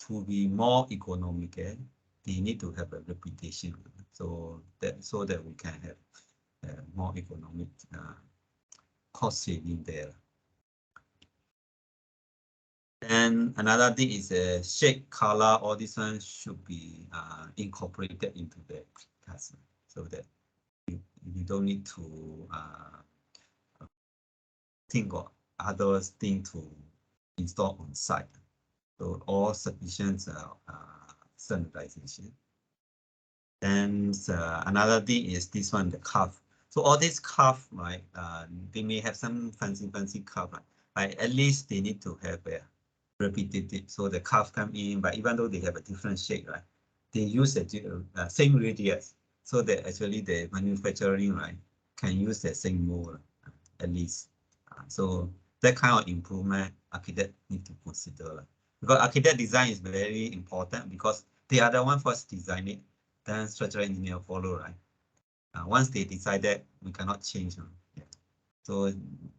to be more economical, they need to have a reputation. So that we can have more economic cost saving there. And another thing is shape, color, all this one should be incorporated into the precast, so that you don't need to think of other things to install on site. So all sufficient standardization. And another thing is this one, the curve. So all these curve, right? They may have some fancy curve, right? At least they need to have a repetitive, so the curve come in, but even though they have a different shape, right? They use the same radius, so that actually the manufacturing, right, can use the same mold at least. So that kind of improvement, architect need to consider, because architect design is very important because they are the one first design it, then structural engineer follow, right? Once they decide that, we cannot change. Yeah. So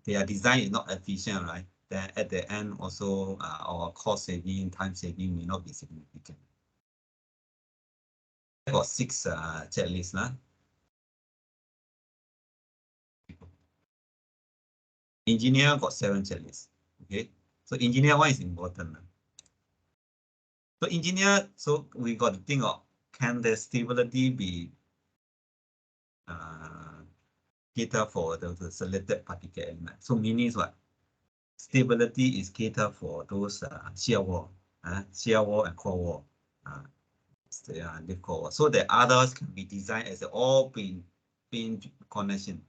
their design is not efficient, right? Then at the end also our cost saving, time saving may not be significant. I've got 6 checklists. engineer got 7 checklists. Okay, so engineer one is important. So engineer, so we got to think of, can the stability be cater for the selected particle element? So meaning is what? Stability is cater for those shear wall, and core wall, lift core wall. So the others can be designed as all pin connection,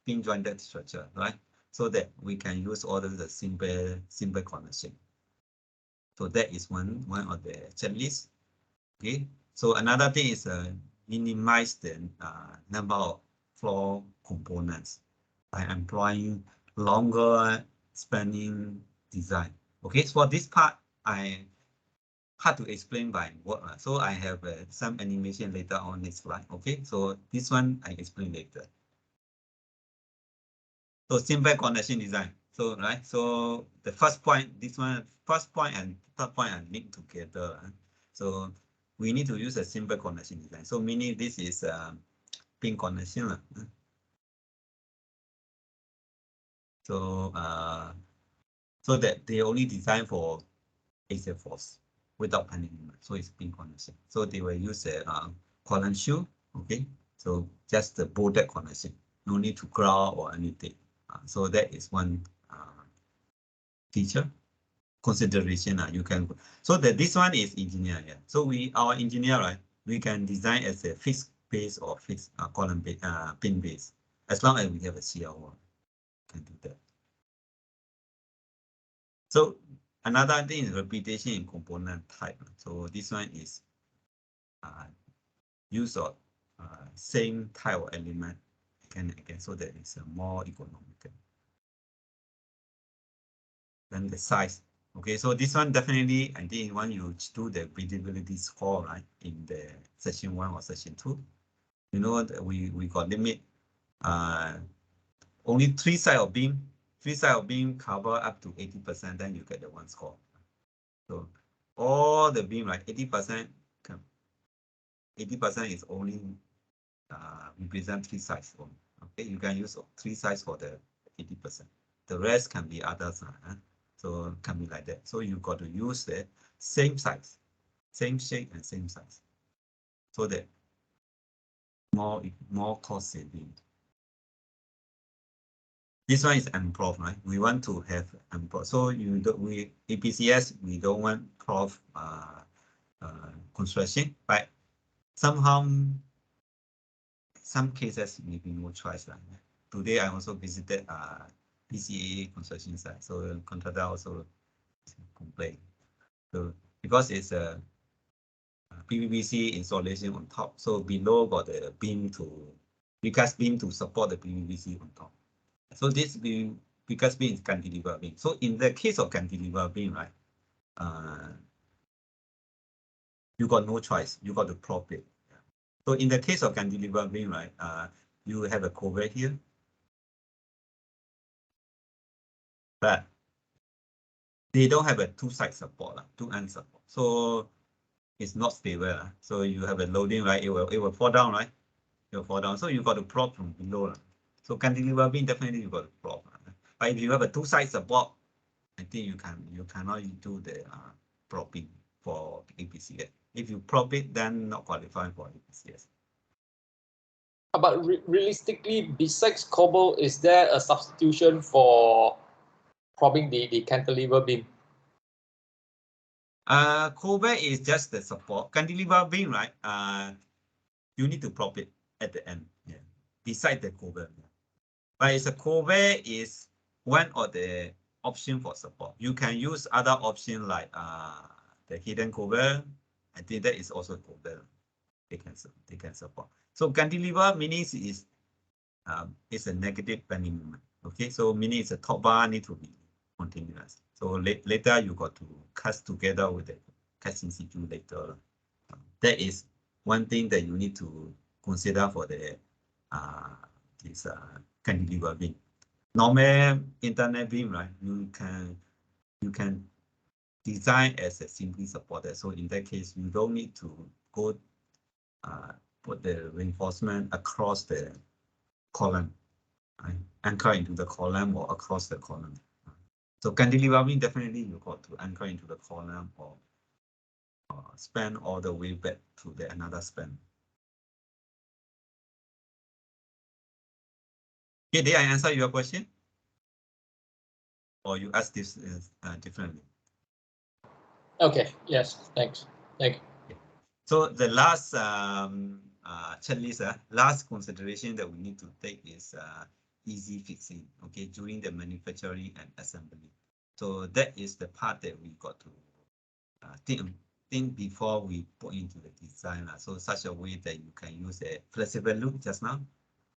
pin jointed structure, right? So that we can use all the simple connection. So that is one of the checklists. Okay. So another thing is minimize the number of floor components by employing longer spanning design. Okay, so for this part, I hard to explain by word. So I have some animation later on this slide. Okay, so this one I explain later. So simple connection design. So right, so the first point, this one, first point and third point are linked together. So we need to use a simple connection design. So meaning this is pin connection. So so that they only design for axial force without bending moment. So it's pin connection. So they will use a column shoe. Okay, so just the bolted connection, no need to ground or anything. So that is one feature consideration. You can, so that this one is engineer. Yeah. So our engineer, right, we can design as a fixed base or fixed column base, pin base, as long as we have a CR1, can do that. So another thing is repetition in component type. So this one is use of same type of element again, so that it's more economical. Then the size. Okay, so this one definitely, I think when you do the visibility score, right, in the session 1 or session 2, you know that we got limit only 3 sides of beam cover up to 80%, then you get the 1 score. So all the beam, right, 80% is only represent 3 sides only. Okay, you can use 3 sides for the 80%. The rest can be others. So it can be like that. So you got to use the same size, same shape and same size, so that more cost saving. This one is improv, right? We want to have improv. So APCS, we don't want prof construction, but somehow some cases maybe no choice. Today I also visited PCA construction site, so contractor also complain. So because it's a PVC installation on top, so below got the beam precast beam to support the PVC on top. So this precast beam is cantilever beam. So in the case of cantilever beam, right, you got no choice. You got to prop it. So in the case of cantilever beam, right, you have a cover here, but they don't have a two-side support, two-end support. So it's not stable. So you have a loading, right? It will fall down, right? It will fall down. So you got to prop from below. So cantilever beam, definitely you got to prop. But if you have a two-side support, I think you cannot do the propping for APCS. If you prop it, then not qualifying for APCS. But realistically, besides cobble, is there a substitution for propping the cantilever beam? Cobble is just the support. Cantilever beam, right? You need to prop it at the end. Yeah. Beside the cobble. But it's a cobble is one of the option for support. You can use other option like the hidden cobble. I think that is also cobble. They can support. So cantilever meaning is it's a negative bending moment. Okay, so meaning it's a top bar need to be continuous. So later you got to cast together with the casting situ later. That is one thing that you need to consider for the this cantilever beam. Normal internet beam, right? You can design as a simply supported. So in that case, you don't need to go put the reinforcement across the column. anchor into the column or across the column. So cantilevering, definitely you got to anchor into the column or span all the way back to the another span. Okay, did I answer your question? Or you ask this differently? Okay, yes, thanks. Thank you. So the last checklist, last consideration that we need to take is easy fixing, okay, during the manufacturing and assembly. So that is the part that we got to think before we put into the design. So such a way that you can use a flexible loop just now.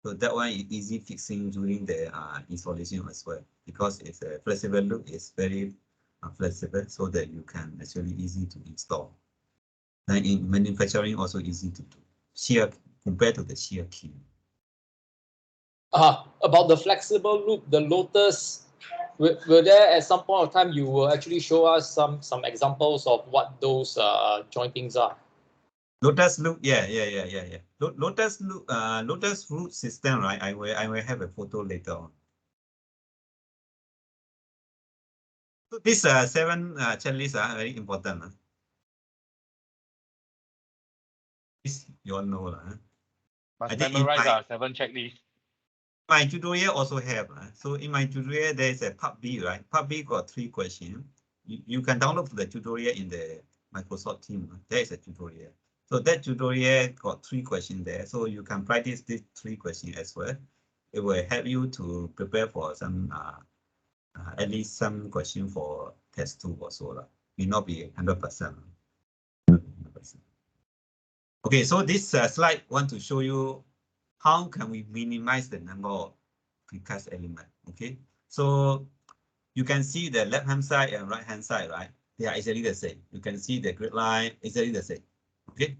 So that one is easy fixing during the installation as well, because it's a flexible loop is very flexible, so that you can actually easy to install. Then in manufacturing also easy to do. Shear compared to the shear key. About the flexible loop, the Lotus, will there at some point of time you will actually show us some examples of what those jointings are? Lotus loop, yeah. Lotus loop, Lotus root system, right? I will have a photo later on. So these 7 checklists are very important. This you all know. Must memorize 7 checklists. My tutorial also have. So in my tutorial, there is a part B, right? Part B got 3 questions. You can download the tutorial in the Microsoft Teams. There is a tutorial. So that tutorial got 3 questions there. So you can practice these 3 questions as well. It will help you to prepare for some, at least some question for test 2 or so. Will not be 100%. Okay, so this slide want to show you how can we minimize the number of precast element. Okay, so you can see the left hand side and right hand side, right? They are actually the same. You can see the grid line exactly the same. Okay,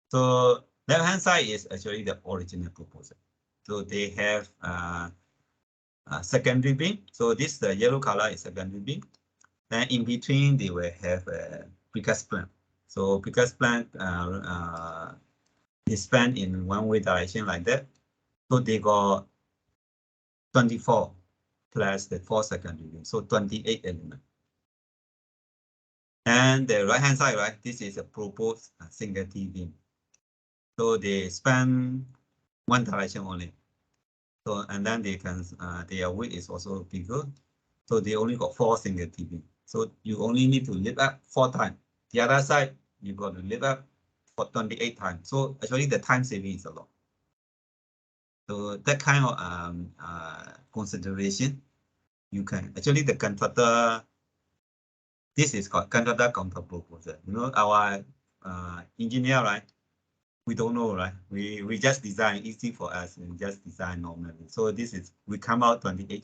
so left hand side is actually the original proposal. So they have secondary beam. So this the yellow color is secondary beam. Then in between they will have a precast plant. So precast plant is spanned in one-way direction like that. So they got 24 plus the 4 secondary beam, so 28 elements. And the right-hand side, right, this is a proposed single T beam. So they span one direction only. So and then they can their width is also bigger. So they only got 4 single T beam. So you only need to lift up 4 times. The other side you got to lift up for 28 times. So actually the time saving is a lot. So that kind of consideration, you can actually the contractor. This is called contractor counter proposal. You know, our engineer, right? We don't know, right? We just design, easy for us, and just design normally. So this is we come out 28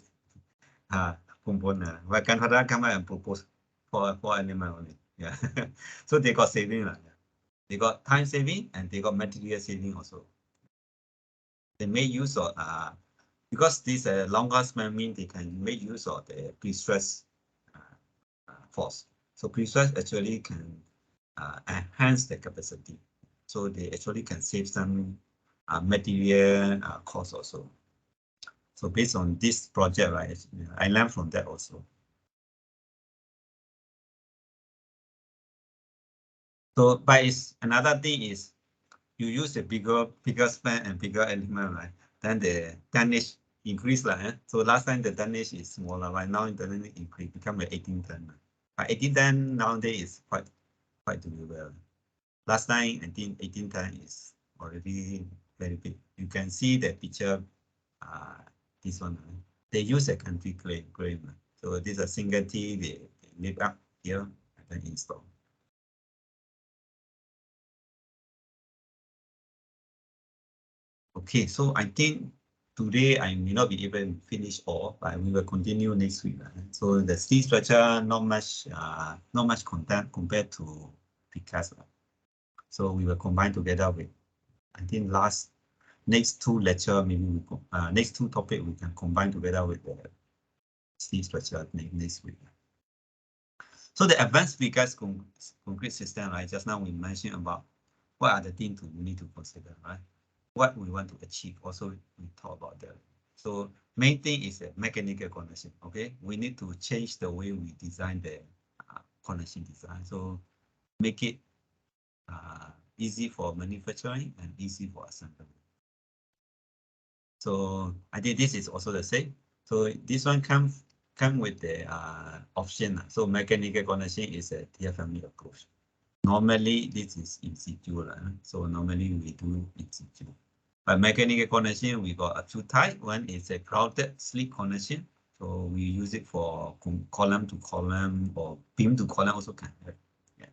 component. Where contractor come out and propose for 4 element only. Yeah. So they got saving, right? They got time saving and they got material saving also. They make use of because this longer span means they can make use of the pre-stress force. So pre-stress actually can enhance the capacity. So they actually can save some material cost also. So based on this project, right, I learned from that also. So, but it's another thing is you use a bigger span and bigger element, right? Then the tonnage increase, So last time the tonnage is smaller, right? Now the tonnage increase, become 18 ton. 18 ton nowadays is quite doable. Last time, 18 ton is already very big. You can see the picture, this one. They use a country grain. So this is a single T, they lift up here and then install. Okay, so I think today I may not be able to finish all, but we will continue next week. So the steel structure not much content compared to precast. So we will combine together with, I think next 2 lecture, maybe we next 2 topic we can combine together with the steel structure next week. So the advanced precast concrete system, right? Just now we mentioned about what are the things you need to consider, right? What we want to achieve. Also, we talk about the So main thing is a mechanical connection. Okay, we need to change the way we design the connection design. So make it easy for manufacturing and easy for assembly. So I think this is also the same. So this one come with the option. So mechanical connection is a DfMA approach. Normally this is in situ, so normally we do in situ. But mechanical connection, we got a two type. One is a grouted slip connection. So we use it for column to column or beam to column also can have. Yeah.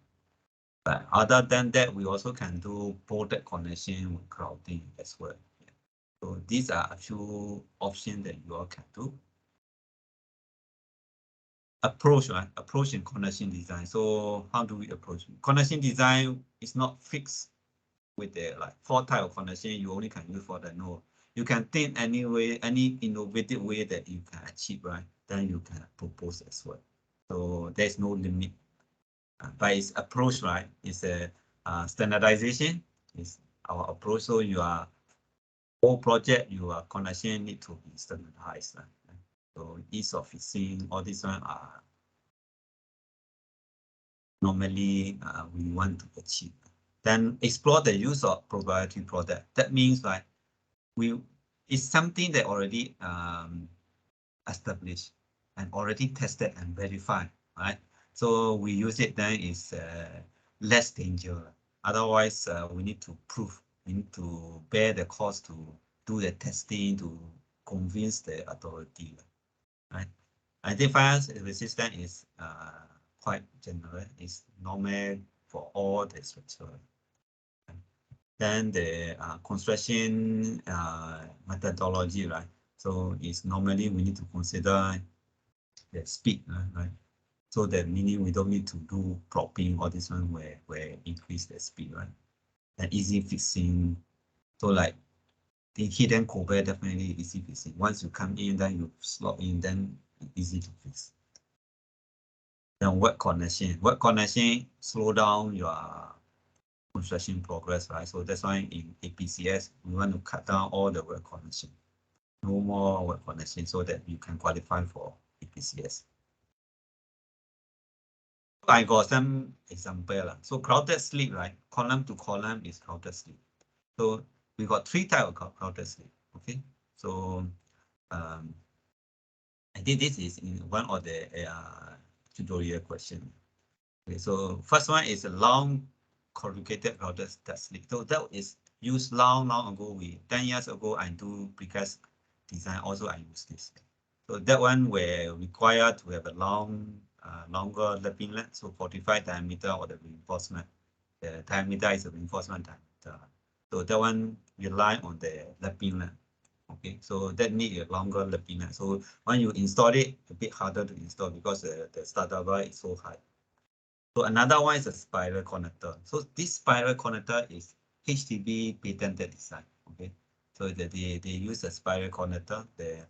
But other than that, we also can do bolted connection with grouting as well. Yeah. So these are a few options that you all can do. Approach, right? Approach in connection design. So how do we approach? Connection design is not fixed with the like 4 type of connection you only can use for the node. You can think any way, any innovative way that you can achieve, right? Then you can propose as well. So there's no limit. But its approach, right? It's a standardization is our approach. So you are whole project, your connection need to be standardized. Right? So ease of fixing, all these one are normally we want to achieve. Then explore the use of proprietary product. That means like it's something that already established and already tested and verified, right? So we use it, then is less danger. Otherwise, we need to prove, we need to bear the cost to do the testing to convince the authority, right? Anti-fire resistance is quite general. It's normal for all the structure. Then the construction methodology, right? So it's normally we need to consider the speed, right? So that meaning we don't need to do propping or this one where increase the speed, right? And easy fixing. So like the hidden cover definitely easy fixing. Once you come in, then you slot in, then easy to fix. Then wet connection. Wet connection slow down your construction progress, right? So that's why in APCS, we want to cut down all the wet connection. No more wet connection so that you can qualify for APCS. I got some example. So crowded slip, right? Column to column is crowded slip. So we got 3 types of crowded slip. Okay. So I think this is in one of the tutorial question. Okay, so first one is a long corrugated crowded slip. So that is used long ago. 10 years ago, I do precast design. Also, I use this. So that one were required to have a longer lapping length. So 45 diameter or the reinforcement. The diameter is a reinforcement diameter. So that one rely on the lapping length. Okay, so that need a longer lapping length. So when you install it, a bit harder to install because the startup bar is so high. So another one is a spiral connector. So this spiral connector is HTB patented design. Okay, so they use a spiral connector. They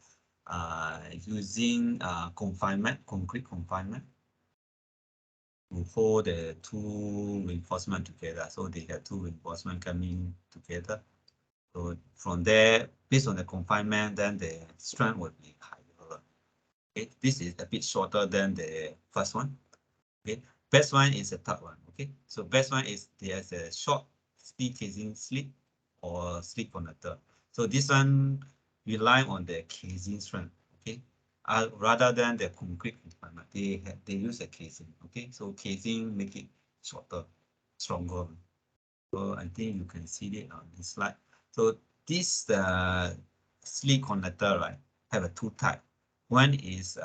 using concrete confinement to hold the 2 reinforcement together. So they have 2 reinforcement coming together. So from there, based on the confinement, then the strength will be higher. Okay, this is a bit shorter than the first one. Okay, best one is the third one. Okay, so best one is there's a short steel casing slip or slip connector. So this one rely on the casing strength. Okay, rather than the concrete confinement, they use a casing. Okay, so casing make it shorter, stronger. So I think you can see it on this slide. So this slip connector, right, have a 2 type. One is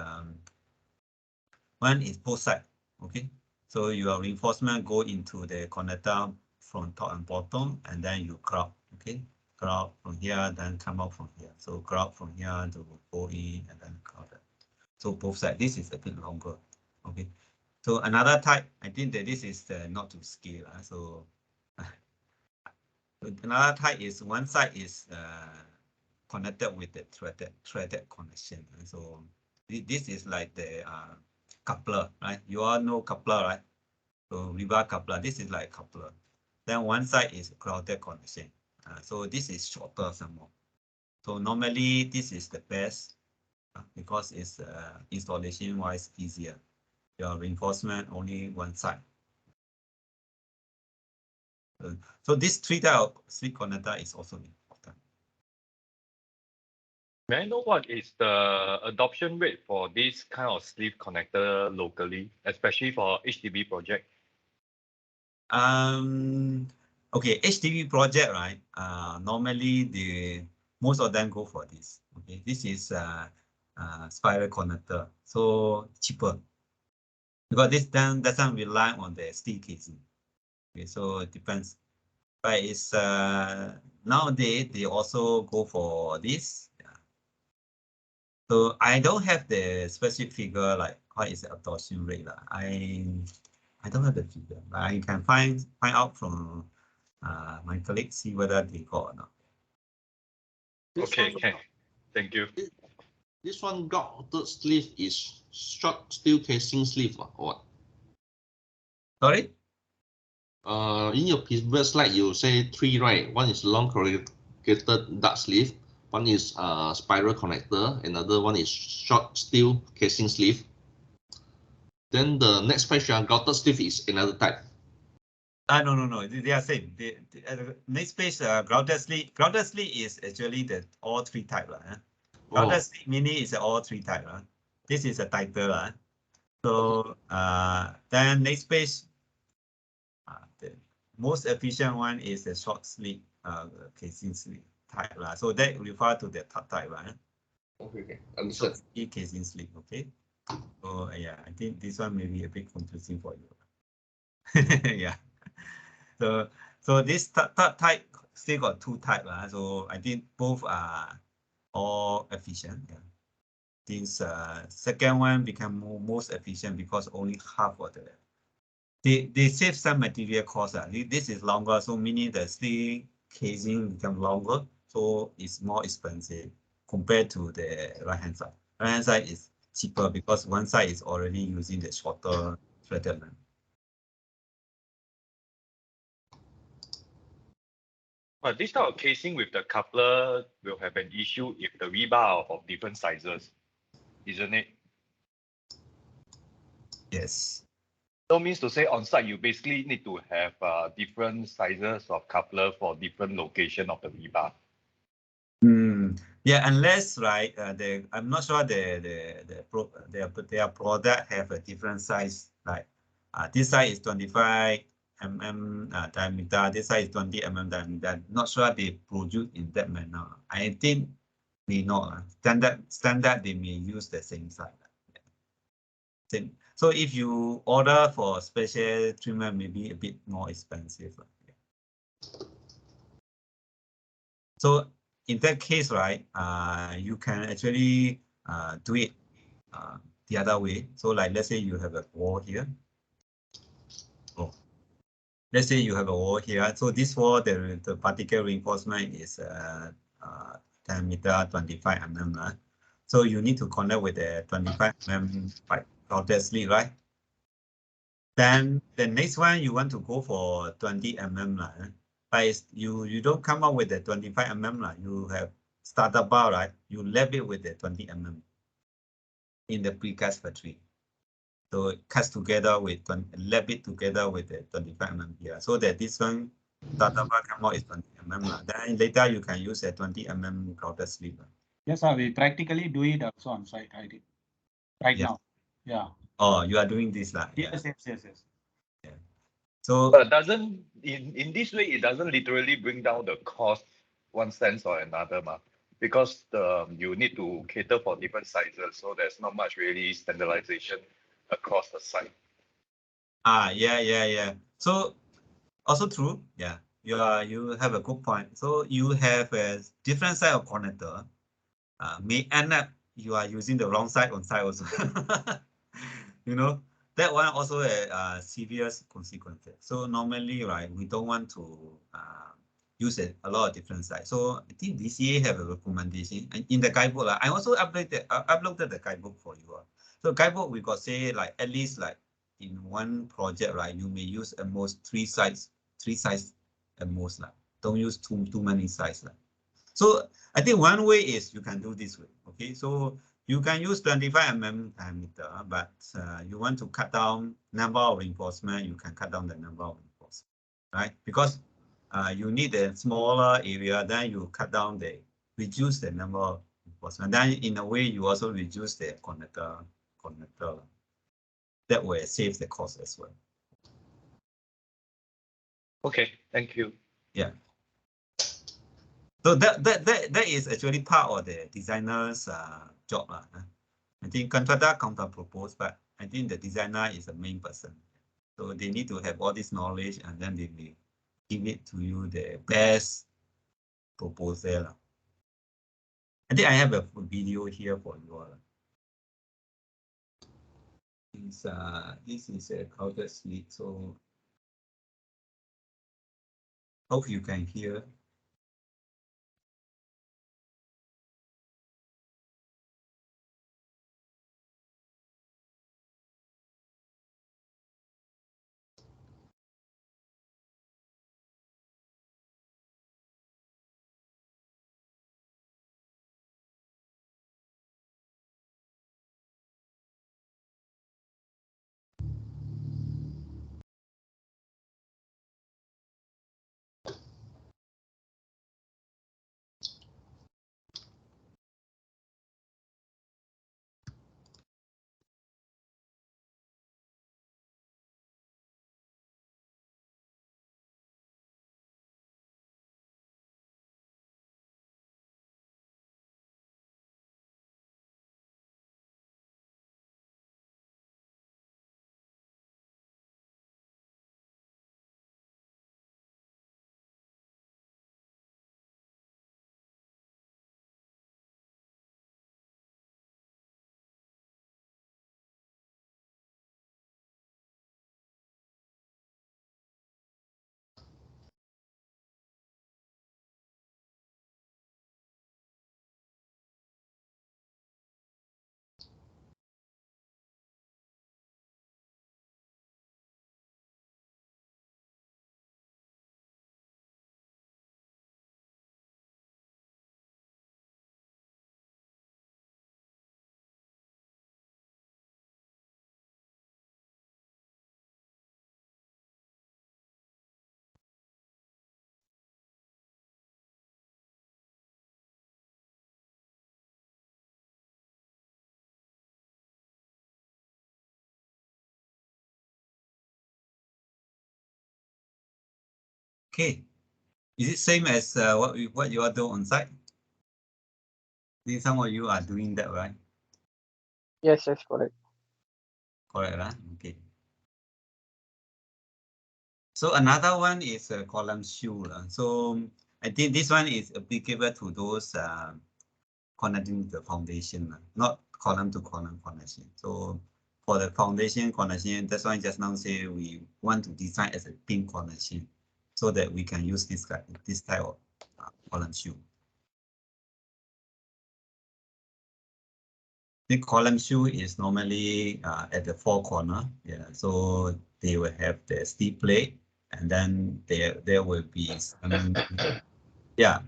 both side. Okay, so your reinforcement go into the connector from top and bottom, and then you grout. Okay, grout from here, then come out from here. So grout from here to go in and then grout. So both sides. This is a bit longer. Okay, so another type, I think that this is not to scale. So another type is one side is connected with the threaded connection. And so this is like the coupler, right? You all know coupler, right? So rebar coupler, this is like coupler. Then one side is grounded connection. So this is shorter some more. So normally this is the best because it's installation wise easier. Your reinforcement only one side. So this 3 type of sleeve connector is also important. May I know what is the adoption rate for this kind of sleeve connector locally, especially for HDB project? Okay, HDB project, right? Normally most of them go for this. Okay, this is spiral connector, so cheaper because this then doesn't rely on the steel casing. Okay, so it depends. But it's nowadays they also go for this. Yeah. So I don't have the specific figure like what is the adoption rate. I don't have the figure, but I can find out from my colleagues, see whether they got or not. Okay, okay. Thank you. This one grouted sleeve is short steel casing sleeve or what? Sorry? In your previous slide, you say 3, right? One is long corrugated duct sleeve, one is spiral connector, another one is short steel casing sleeve. Then the next page, grouted sleeve is another type. No. They are same. Next page, grounded sleeve. Grounded sleeve is actually the all 3 type. Grounded sleeve meaning is all 3 type. This is a title. So then next page, the most efficient one is the short sleeve casing sleeve type. So that refer to the top type. Okay, understood. Short casing sleeve. Okay. So yeah, I think this one may be a bit confusing for you. Yeah. So this type still got 2 types. So I think both are all efficient. Yeah. This second one become most efficient because only half of they save some material cost. This is longer, so meaning the steel casing become longer, so it's more expensive compared to the right hand side. Right hand side is cheaper because one side is already using the shorter threaded length. But this type of casing with the coupler will have an issue if the rebar are of different sizes, isn't it? Yes. So means to say on site, you basically need to have different sizes of coupler for different location of the rebar. Yeah, unless right, I'm not sure their product have a different size. Like this size is 25 mm diameter, this size is 20 mm diameter. Not sure they produce in that manner. I think may not. Standard they may use the same size. Same. So if you order for special treatment, maybe a bit more expensive. So in that case, right, you can actually do it the other way. So like, let's say you have a wall here. Oh, let's say you have a wall here. So this wall, the particle reinforcement is 10 meter, 25 mm. So you need to connect with the 25 mm pipe, obviously, right? Then the next one, you want to go for 20 mm. But you don't come up with the 25 mm. You have starter bar, right? You lap it with the 20 mm in the precast factory. So it cuts together with lap it together with the 25 mm here. So that this one starter bar come out is 20 mm. Then later you can use a 20 mm grouted sleeve. Yes, we practically do it also on site. I did right now. Yeah. Oh, you are doing this lah. Yes. Yeah. So But doesn't in this way it doesn't literally bring down the cost one sense or another, because you need to cater for different sizes, so there's not much really standardization across the site. Yeah. So also true. Yeah, you have a good point. So you have a different side of connector. May end up you are using the wrong side on site also. You know, that one also a serious consequence. So normally, right, we don't want to use a lot of different sides. So I think DCA have a recommendation in the guidebook. I also uploaded the guidebook for you. So guidebook we got say like at least like in one project, right, you may use at most three sides at most. Don't use too many sides. So I think one way is you can do this way. Okay, so you can use 25 mm diameter, but you want to cut down number of reinforcement, you can cut down the number of reinforcement, right? Because you need a smaller area, then you cut down reduce the number of reinforcement. Then in a way, you also reduce the connector. That way save the cost as well. Okay, thank you. Yeah. So that is actually part of the designer's job. I think contractor counter propose, but I think the designer is the main person. So they need to have all this knowledge and then they will give it to you the best proposal. I think I have a video here for you all. This is a crowded sleep, so hope you can hear. Okay, is it same as what you are doing on site? I think some of you are doing that, right? Yes, yes, correct. Correct, right? Okay. So another one is a column shoe. So I think this one is applicable to those connecting the foundation, not column to column connection. So for the foundation connection, that's why just now say we want to design as a pin connection so that we can use this type of column shoe. The column shoe is normally at the four corner. Yeah, so they will have the steel plate, and then there will be some, yeah,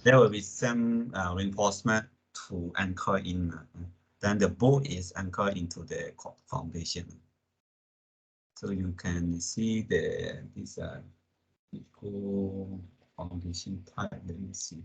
there will be some reinforcement to anchor in. Then the bolt is anchored into the foundation. So you can see this equal foundation type. Let me see.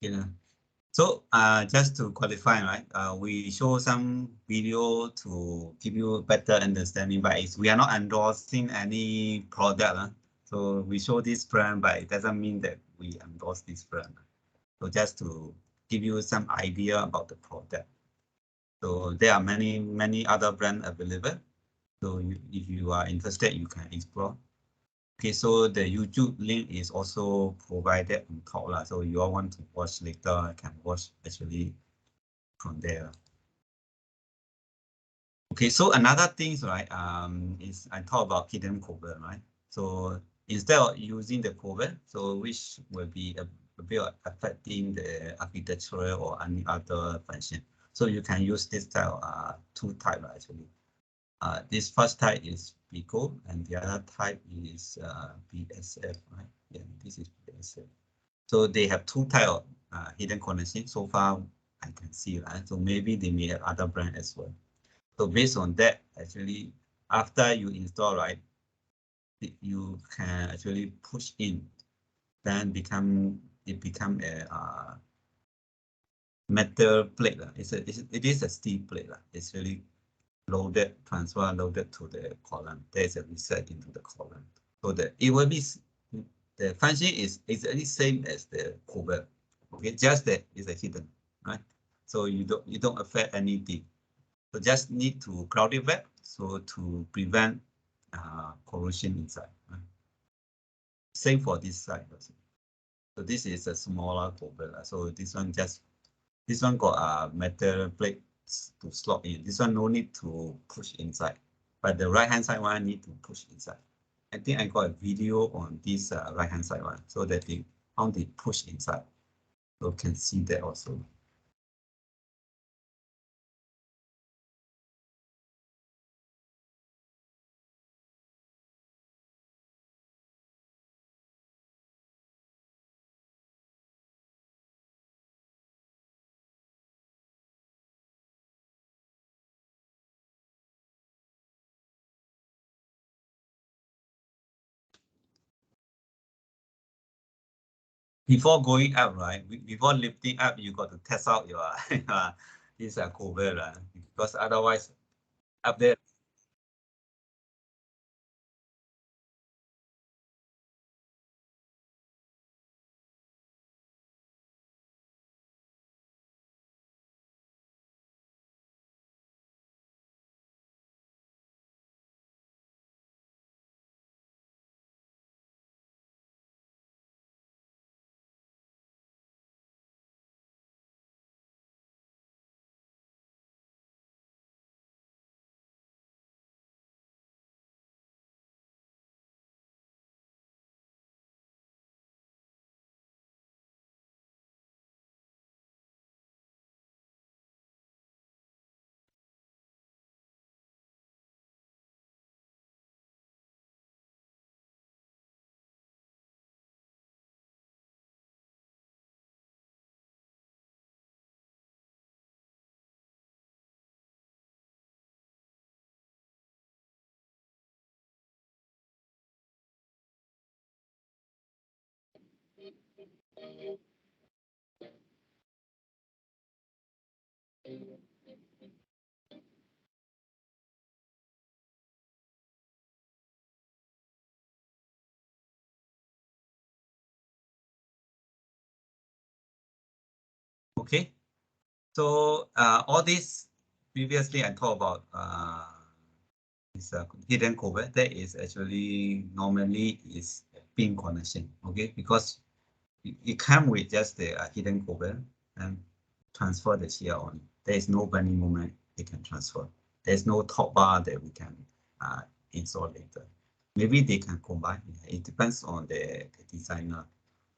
Okay. So just to qualify, right? We show some video to give you a better understanding, but we are not endorsing any product. So we show this brand, but it doesn't mean that we endorse this brand. So just to give you some idea about the product. So there are many other brands available. So if you are interested, you can explore. Okay, so the YouTube link is also provided on top. So you all want to watch later, can watch actually from there. Okay, so another thing, right, is I talk about hidden cover, right? So instead of using the cover, so which will be a bit affecting the architectural or any other function. So you can use this type of two type actually. This first type is Pico and the other type is BSF, right? Yeah, this is BSF. So they have two type of hidden connection. So far, I can see, right? So maybe they may have other brand as well. So based on that, actually, after you install, right, you can actually push in, then it become a metal plate. It is a steel plate. It's really loaded, transfer loaded to the column. There is a reset into the column. So that it will be, the function is exactly same as the cover. Okay, just that is a hidden, right? So you don't affect anything. So just need to cloud it back, so to prevent corrosion inside. Right? Same for this side also. So this is a smaller cover. So this one got a metal plate to slot in. This one no need to push inside, but the right hand side one need to push inside. I think I got a video on this right hand side one, so that how they push inside. So can see that also. Before going up, right? Before lifting up, you got to test out your this cover, right? Because otherwise, up there. Okay, so all this previously I talked about this hidden cover. That is actually normally is a pin connection. Okay, because it comes with just the hidden cover and transfer the shear on. There is no bending moment it can transfer. There's no top bar that we can install later. Maybe they can combine. It depends on the designer.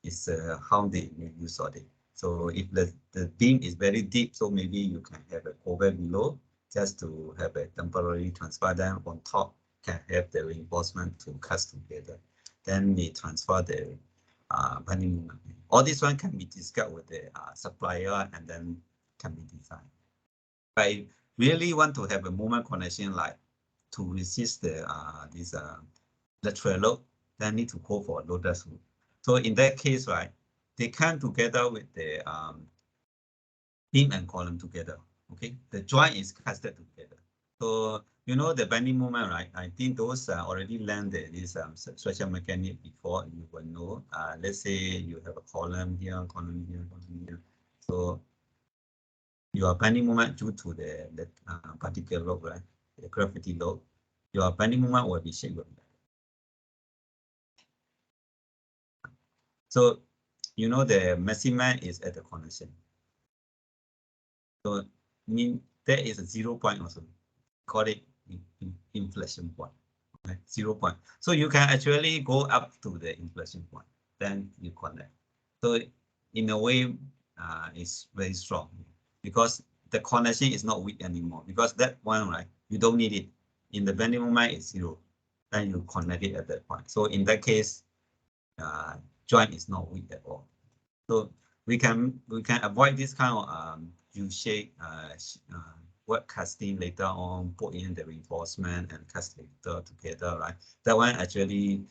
It's how they make use of it. So if the beam is very deep, so maybe you can have a cover below just to have a temporary transfer. Then on top can have the reinforcement to cast together. Then they transfer the bending moment. All this one can be discussed with the supplier and then can be designed. But I really want to have a moment connection like to resist the this lateral load, then need to go for a loader hook. So in that case, right, they come together with the beam and column together. Okay, the joint is casted together. So you know the bending moment, right? I think those already learned this structural mechanics before. You will know. Let's say you have a column here, column here, column here. So your bending moment due to the particular load, right? The gravity load. Your bending moment will be shaped like that. So you know the maximum is at the connection. So mean there is a 0 point also. Call it inflection point. Okay? 0 point. So you can actually go up to the inflection point, then you connect. So in a way, it's very strong because the connection is not weak anymore. Because that one, right, you don't need it. In the bending moment, it's 0. Then you connect it at that point. So in that case, joint is not weak at all. So we can avoid this kind of U-shape work casting later on, put in the reinforcement and cast later together, right? That one actually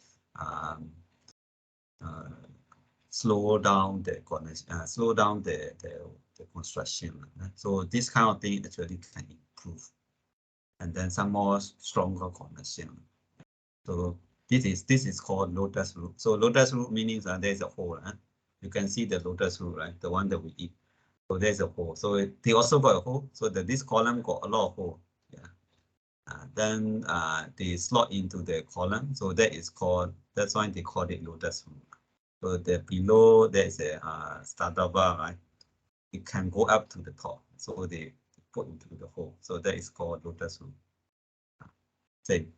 slow down the connection, slow down the construction. Right? So this kind of thing actually can improve, and then some more stronger connection. So this is called lotus root. So lotus root meaning there's a hole. You can see the lotus root, right? The one that we eat. So there's a hole. So they also got a hole. So this column got a lot of hole. Yeah. Then they slot into the column. So that is called. That's why they call it lotus root. So the below there's a starter bar, right? It can go up to the top. So they put into the hole. So that is called lotus root. Same.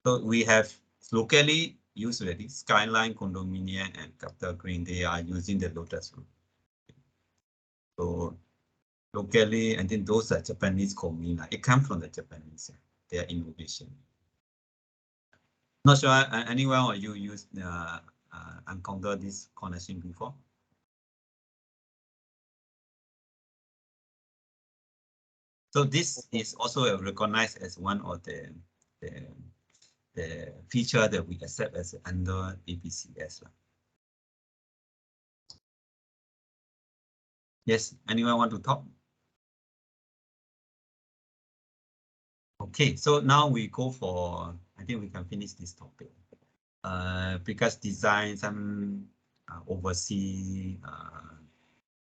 So we have locally used already Skyline, Condominium, and Capital Green. They are using the lotus root. So locally, I think those are Japanese komina. It comes from the Japanese. Their innovation. Not sure anyone or you used encounter this connection before. So this is also recognized as one of the feature that we accept as under APCS. Yes, anyone want to talk? Okay, so now we go for, I think we can finish this topic. Precast design, some oversee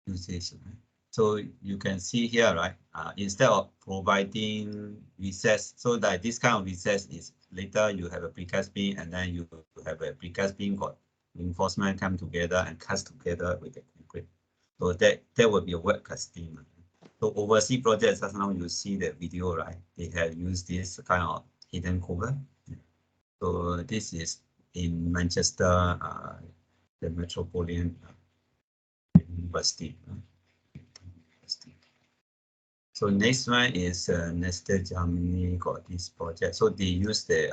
usage. Right? So you can see here, right? Instead of providing recess, so that this kind of recess is later you have a precast beam and then you have a precast beam got reinforcement come together and cast together with the concrete. So that will be a wet casting. So overseas projects, as now you see the video, right? They have used this kind of hidden cover. So this is in Manchester, the Metropolitan University. So next one is Nestle Germany got this project. So they use the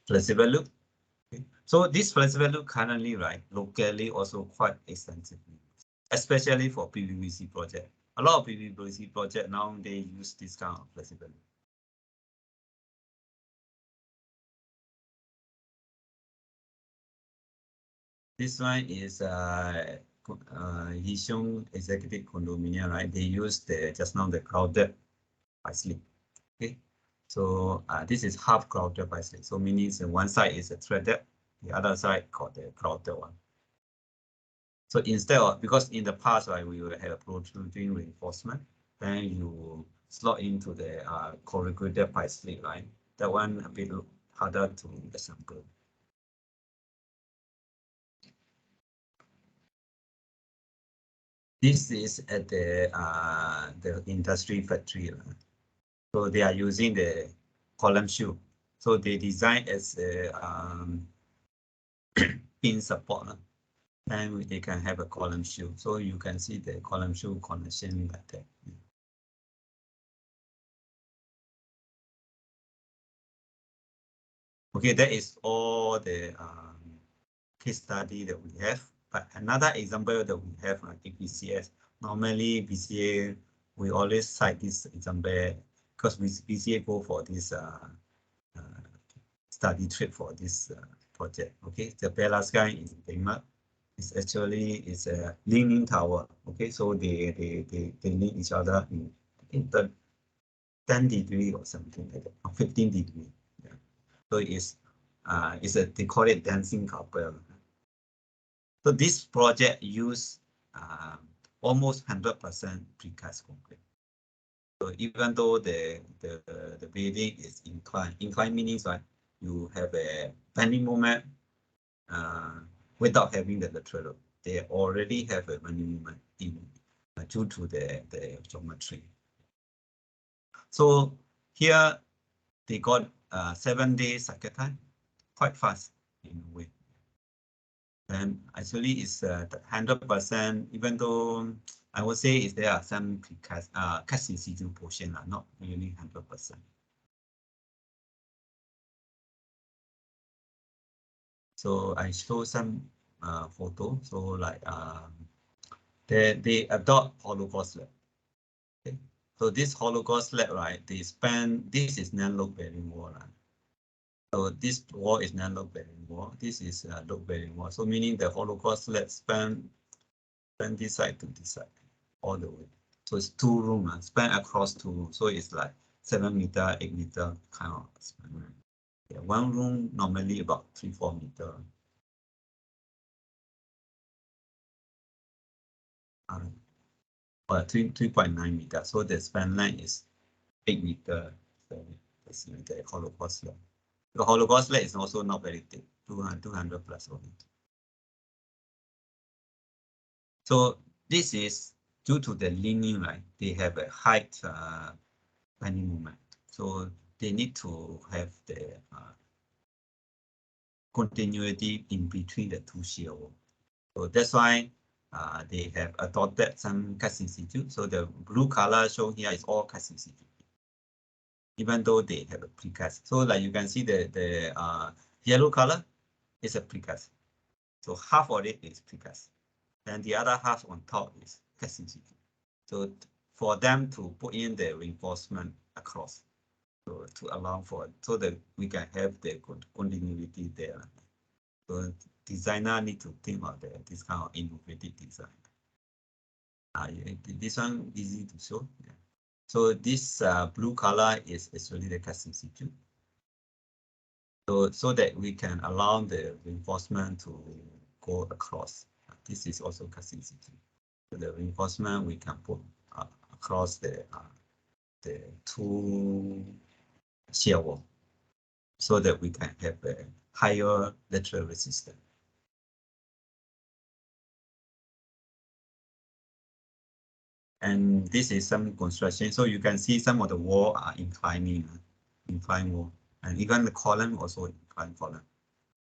flexible loop. Okay. So this flexible loop currently, right, locally also quite extensively, especially for PVC project. A lot of PVC project now they use this kind of flexible loop. This one is Yishun Executive Condominium, right? They use just now the crowded by slip. Okay, so this is half crowded by slip. So meaning one side is a threaded, the other side called the crowded one. So instead of, because in the past, right, we will have a protruding reinforcement, then you slot into the corrugated pipe slip, right? That one a bit harder to assemble. This is at the industry factory. So they are using the column shoe. So they design as a pin support. And they can have a column shoe. So you can see the column shoe connection like that. Okay, that is all the case study that we have. But another example that we have like PCS. Normally BCA, we always cite this example because BCA go for this study trip for this project. Okay, the Bella Sky in Denmark. It's actually a leaning tower. Okay, so they lean each other in the 10 degree or something like that, or 15 degree. Yeah. So they call it dancing couple. So this project use almost 100% precast concrete. So even though the building is inclined meaning like you have a bending moment without having the lateral load. They already have a bending moment due to the geometry. So here they got 7 days cycle time, quite fast in a way. And actually it's 100%, even though I would say there are some cast in situ portion are not really 100%. So I show some photo. So like they adopt hollow core slab. Okay. So this hollow core slab, right? This is non-load bearing wall. So this wall is non-load bearing wall. This is load bearing wall. So meaning the hollow core slab span this side to this side all the way. So it's 2 rooms, span across 2 rooms. So it's like 7 meter, 8 meter kind of span. Yeah, 1 room normally about 3-4 meter. 3.9 meters. So the span length is 8 meters. So that's the hollow core slab. The hollow core slab is also not very thick, 200 plus only. So this is due to the leaning, right? They have a height bending moment. So they need to have the continuity in between the 2 shear walls. So that's why they have adopted some cast in situ. So the blue color shown here is all cast in situ, even though they have a precast. So like you can see the yellow color is a precast. So half of it is precast. And the other half on top is cast in situ. So for them to put in the reinforcement across, so to allow for so that we can have the continuity there. So designer need to think about this kind of innovative design. This one easy to show. Yeah. So this blue color is actually the cast in situ. So that we can allow the reinforcement to go across. This is also cast in situ. So the reinforcement we can put across the 2 shear wall, so that we can have a higher lateral resistance. And this is some construction. So you can see some of the wall are inclined wall, and even the column also inclined column.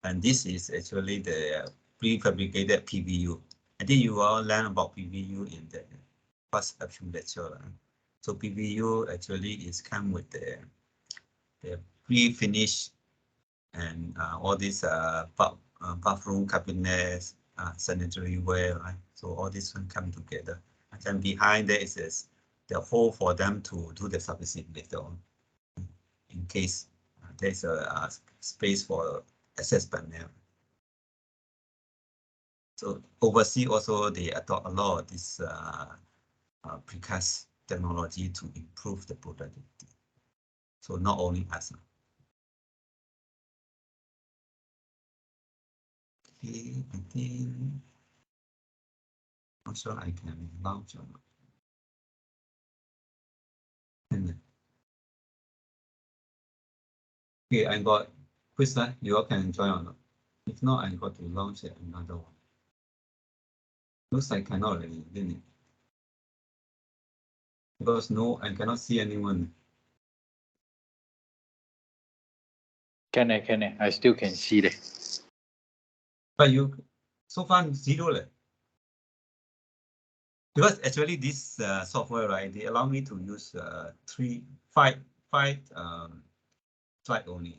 And this is actually the prefabricated PVU. I think you all learn about PVU in the first few lecture. So PVU actually is come with the pre-finished and all these bathroom cabinets, sanitary ware, right? So all this one come together. And then behind there is the hole for them to do the servicing later on, in case there's a space for access panel. So overseas also they adopt a lot of this precast technology to improve the productivity. So not only us. Okay, I think not sure I can launch or not. Okay, I got quiz slide. You all can join or not. If not, I got to launch another one. Looks like cannot already, didn't it? Because no, I cannot see anyone. Can I still can see that. But you so far 0 leh. Because actually this software, right, they allow me to use 5 slide only.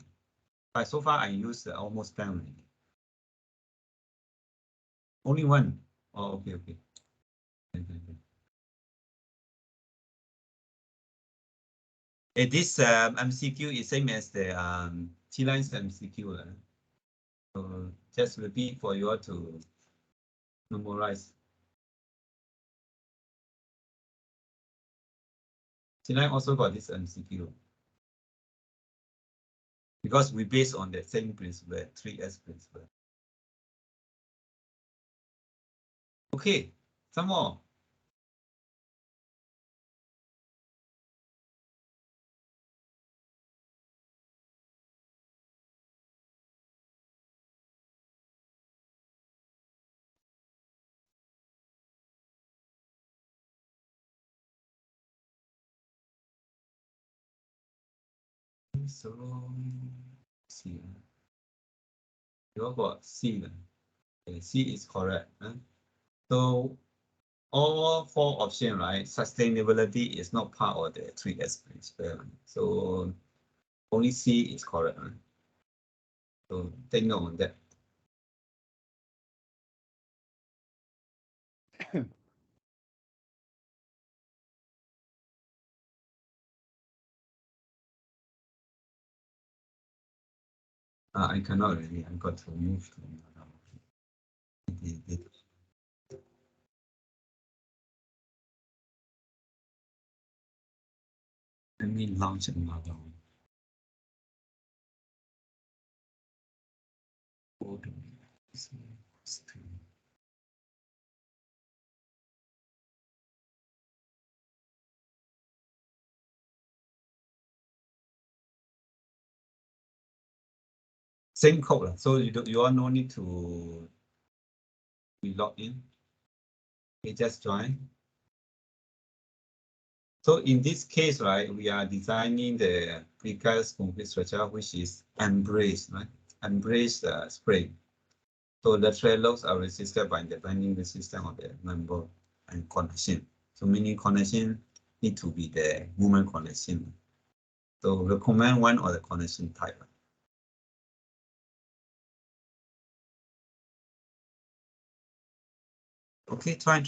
But so far I use almost 10 only. Only 1. Oh, okay. This MCQ is same as the T-Lines MCQ. So just repeat for you all to Memorize. Tonight also got this MCQ. Because we based on the same principle, 3S principle. Okay, some more. So, C. You all got C. Okay, C is correct. So, all 4 options, right? Sustainability is not part of the 3S principle. So, only C is correct. So, take note on that. I cannot really. I got to move to another one. Let me launch another one. Same code, so you all no need to log in. You just join. So in this case, right, we are designing the precast concrete structure, which is embrace, right? Embrace the spring. So the lateral loads are resisted by the bending resistance of the member and connection. So meaning connection need to be the movement connection. So recommend one or the connection type. Okay, try.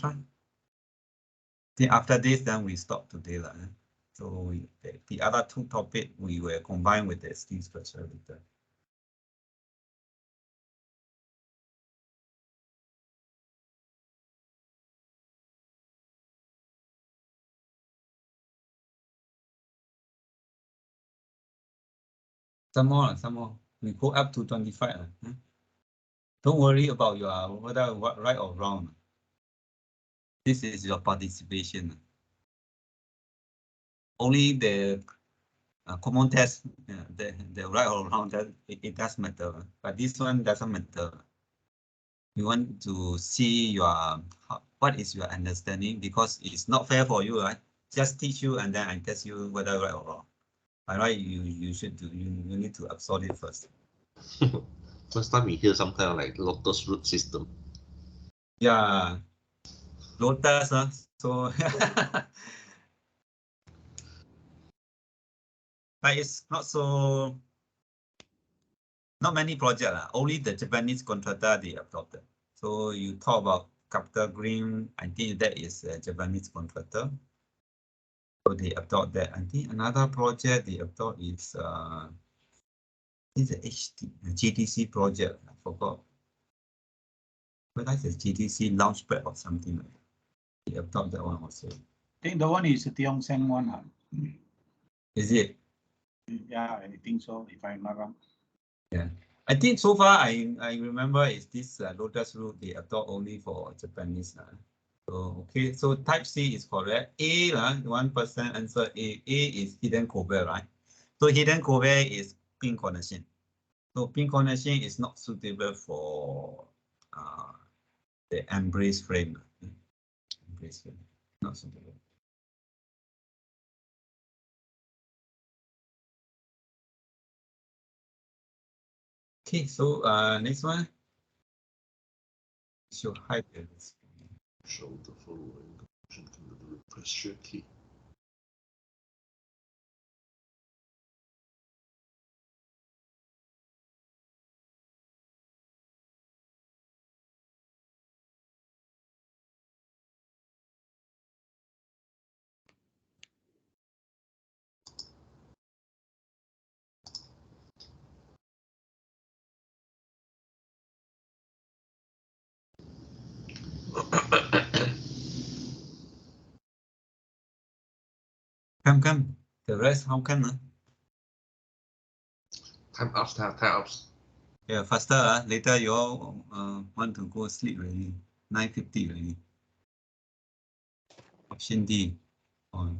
Then after this, then we stop today. So the other 2 topics we will combine with the steel structure later. Some more. We go up to 25. Don't worry about your whether right or wrong. This is your participation. Only the common test, the right or wrong, that it does matter. But this one doesn't matter. You want to see your what is your understanding, because it's not fair for you, right? Just teach you and then I test you whether right or wrong. All right, you should do. You need to absorb it first. First time we hear some kind of like lotus root system. Yeah, lotus. So, but it's not many projects. Only the Japanese contractor they adopted. So you talk about Capital Green. I think that is a Japanese contractor. So they adopt that. I think another project they adopt is it's a GTC project. I forgot. Whether it's a GTC Launchpad or something like that. They adopt that one also. I think the one is Tiong Sen one. Is it? Yeah, I think so, if I'm not wrong. Yeah. I think so far I remember is this lotus root they adopt only for Japanese. So okay, so type C is correct. A 1% answer A. A is hidden cover, right? So hidden cover is pin connection. So pin connection is not suitable for the embrace frame. Embrace frame, not suitable. Okay, so next one. Should hide this. Show the following pressure key. Come. The rest, how come? Time ups. Yeah, faster. Later you all want to go sleep already. 9:50 already. Option D. Oh.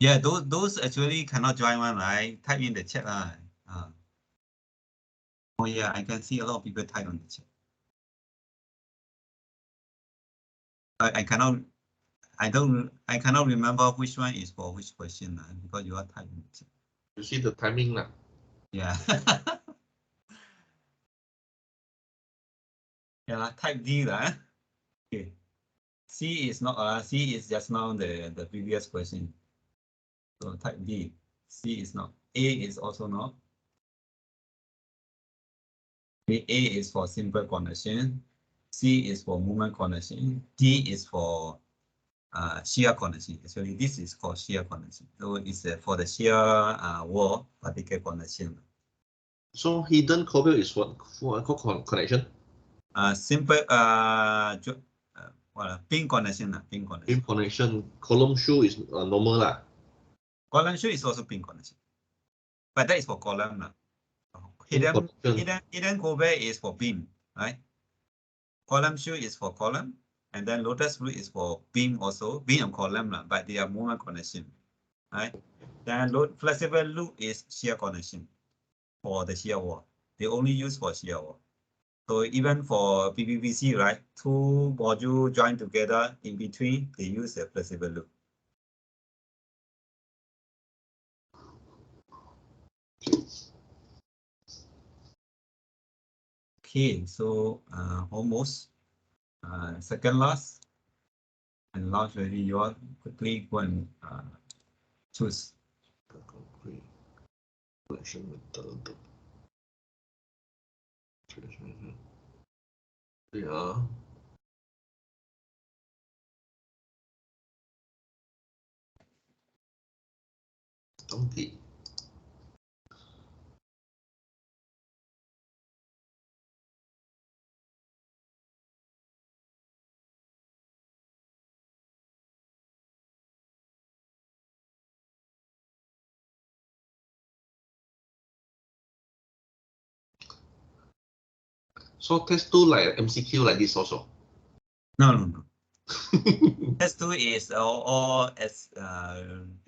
Yeah, those actually cannot join one, right? Type in the chat. Oh yeah, I can see a lot of people type on the chat. I cannot remember which one is for which question because you are typing. You see the timing now. Yeah. Yeah, type D lah. Okay. C is not C is just now the previous question. So type D. C is not. A is also not. A is for simple connection. C is for moment connection. D is for shear connection. Actually, this is called shear connection. So it's for the shear wall particle connection. So hidden corbel is what for connection? Simple pin connection. Pin connection. Pin connection. Column shoe is normal lah. Column shoe is also pin connection, but that is for column. Hidden corbel is for beam, right? Column shoe is for column, and then lotus root is for beam also, beam and column, but they are moment connection, right? Then flexible loop is shear connection for the shear wall. They only use for shear wall. So even for PPVC, right, two modules joined together in between, they use the flexible loop. Okay, so almost second last and last already. You all quickly go and choose. Connection method. Yeah. Donkey. So test 2 like MCQ like this also. No. Test 2 is all as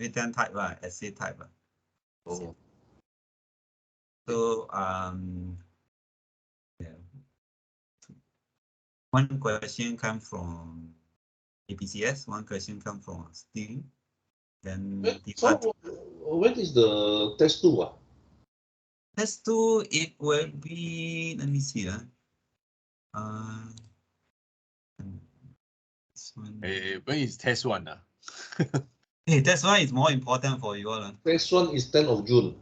written type, essay type. Oh. So yeah. One question comes from APCS, one question comes from steel. Then When is the test 2? Test 2, it will be, let me see. This one. Hey, when is test 1? Hey, test 1 is more important for you all. Test 1 is 10th of June.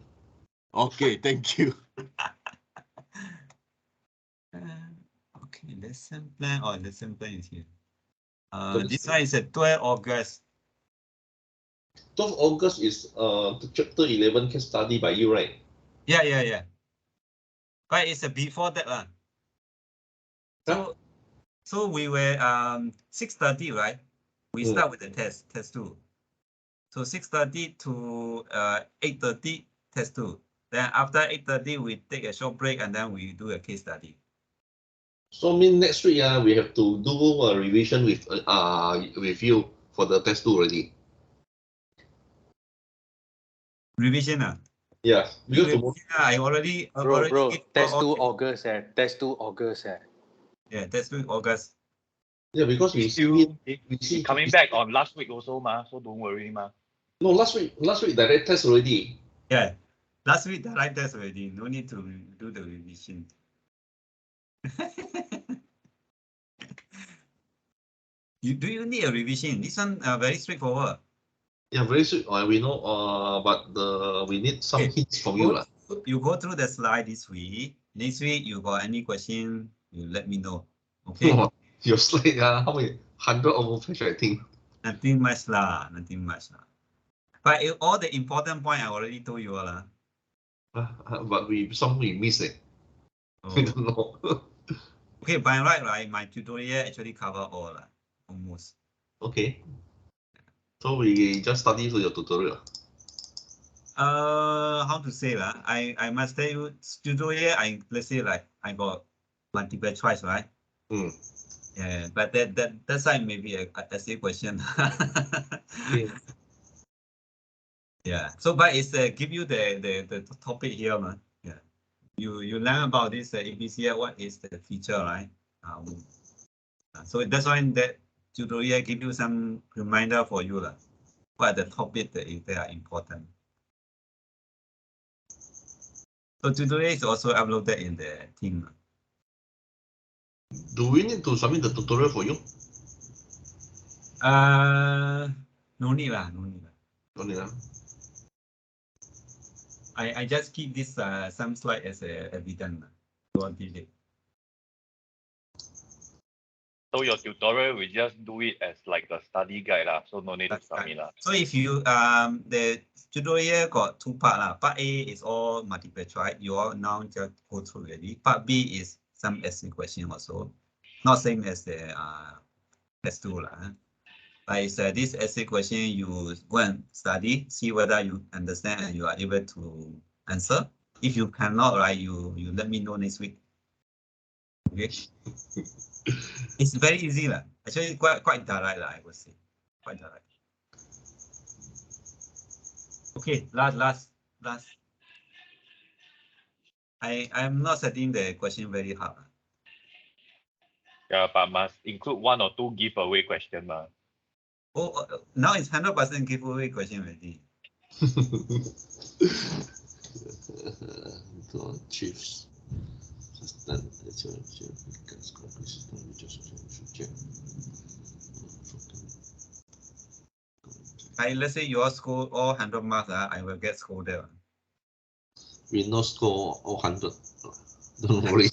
Okay, thank you. Okay, lesson plan. Oh, lesson plan is here. This one is a 12 August. 12th August is chapter 11 case study by you, right? Yeah. But it's before that. So we were 6:30, right? We start with the test 2. So 6:30 to 8:30, test 2. Then after 8:30, we take a short break and then we do a case study. So mean next week we have to do a revision with you for the test 2 already. Revision. Yeah, because I already Bro, test 2 August. Test 2 August. Yeah, test 2 August. Yeah, because we see coming back on last week also, so don't worry, No, last week direct test already. Yeah, last week direct test already. No need to do the revision. Do you need a revision? This one very straightforward. Yeah, very sweet. We know, but we need some hints from you. You go through the slide this week. Next week, you got any question, you let me know. Okay. Your slide, how many 100 over page, I think. Nothing much lah. But all the important point I already told you all. But we miss it. We don't know. Okay, by right, my tutorial actually cover all. almost. Okay. So we just study for your tutorial. How to say that? I must tell you, tutorial. Let's say like I got multiple choice, right? Mm. Yeah, but that side maybe a essay question. Okay. Yeah. So, but it's give you the topic here, man. Yeah. You learn about this ABCL. What is the feature, right? So that's why that tutorial give you some reminder for you, lah. What are the topic that they are important. So tutorial is also uploaded in the team. Do we need to submit the tutorial for you? No need lah, no need lah. No need. I just keep this some slide as a evidence. Don't need it. So your tutorial, we just do it as like a study guide lah. So no need to submit lah. So if you the tutorial got two part lah. Part A is all multiple choice. You all now just go through already. Part B is some essay question also. Not same as the S2 lah. Like this essay question, you go and study, see whether you understand and you are able to answer. If you cannot, right, you let me know next week. Okay. It's very easy lah. Actually, quite direct lah, I would say. Quite direct. Okay, last. I'm not setting the question very hard. Yeah, but must include one or two giveaway question ma. Oh, now it's 100% giveaway question already. Chiefs. Let's say you all score all 100 marks, I will get scolded. We no score all 100. Don't worry.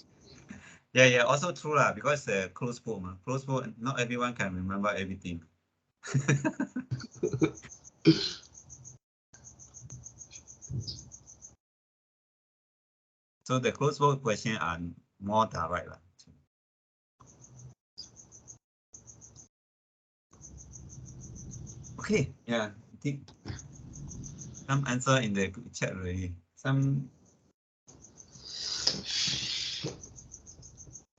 Yeah, also true lah, because close book, close book, not everyone can remember everything. So the close book question are more direct lah. Okay, yeah, I think some answer in the chat already. Some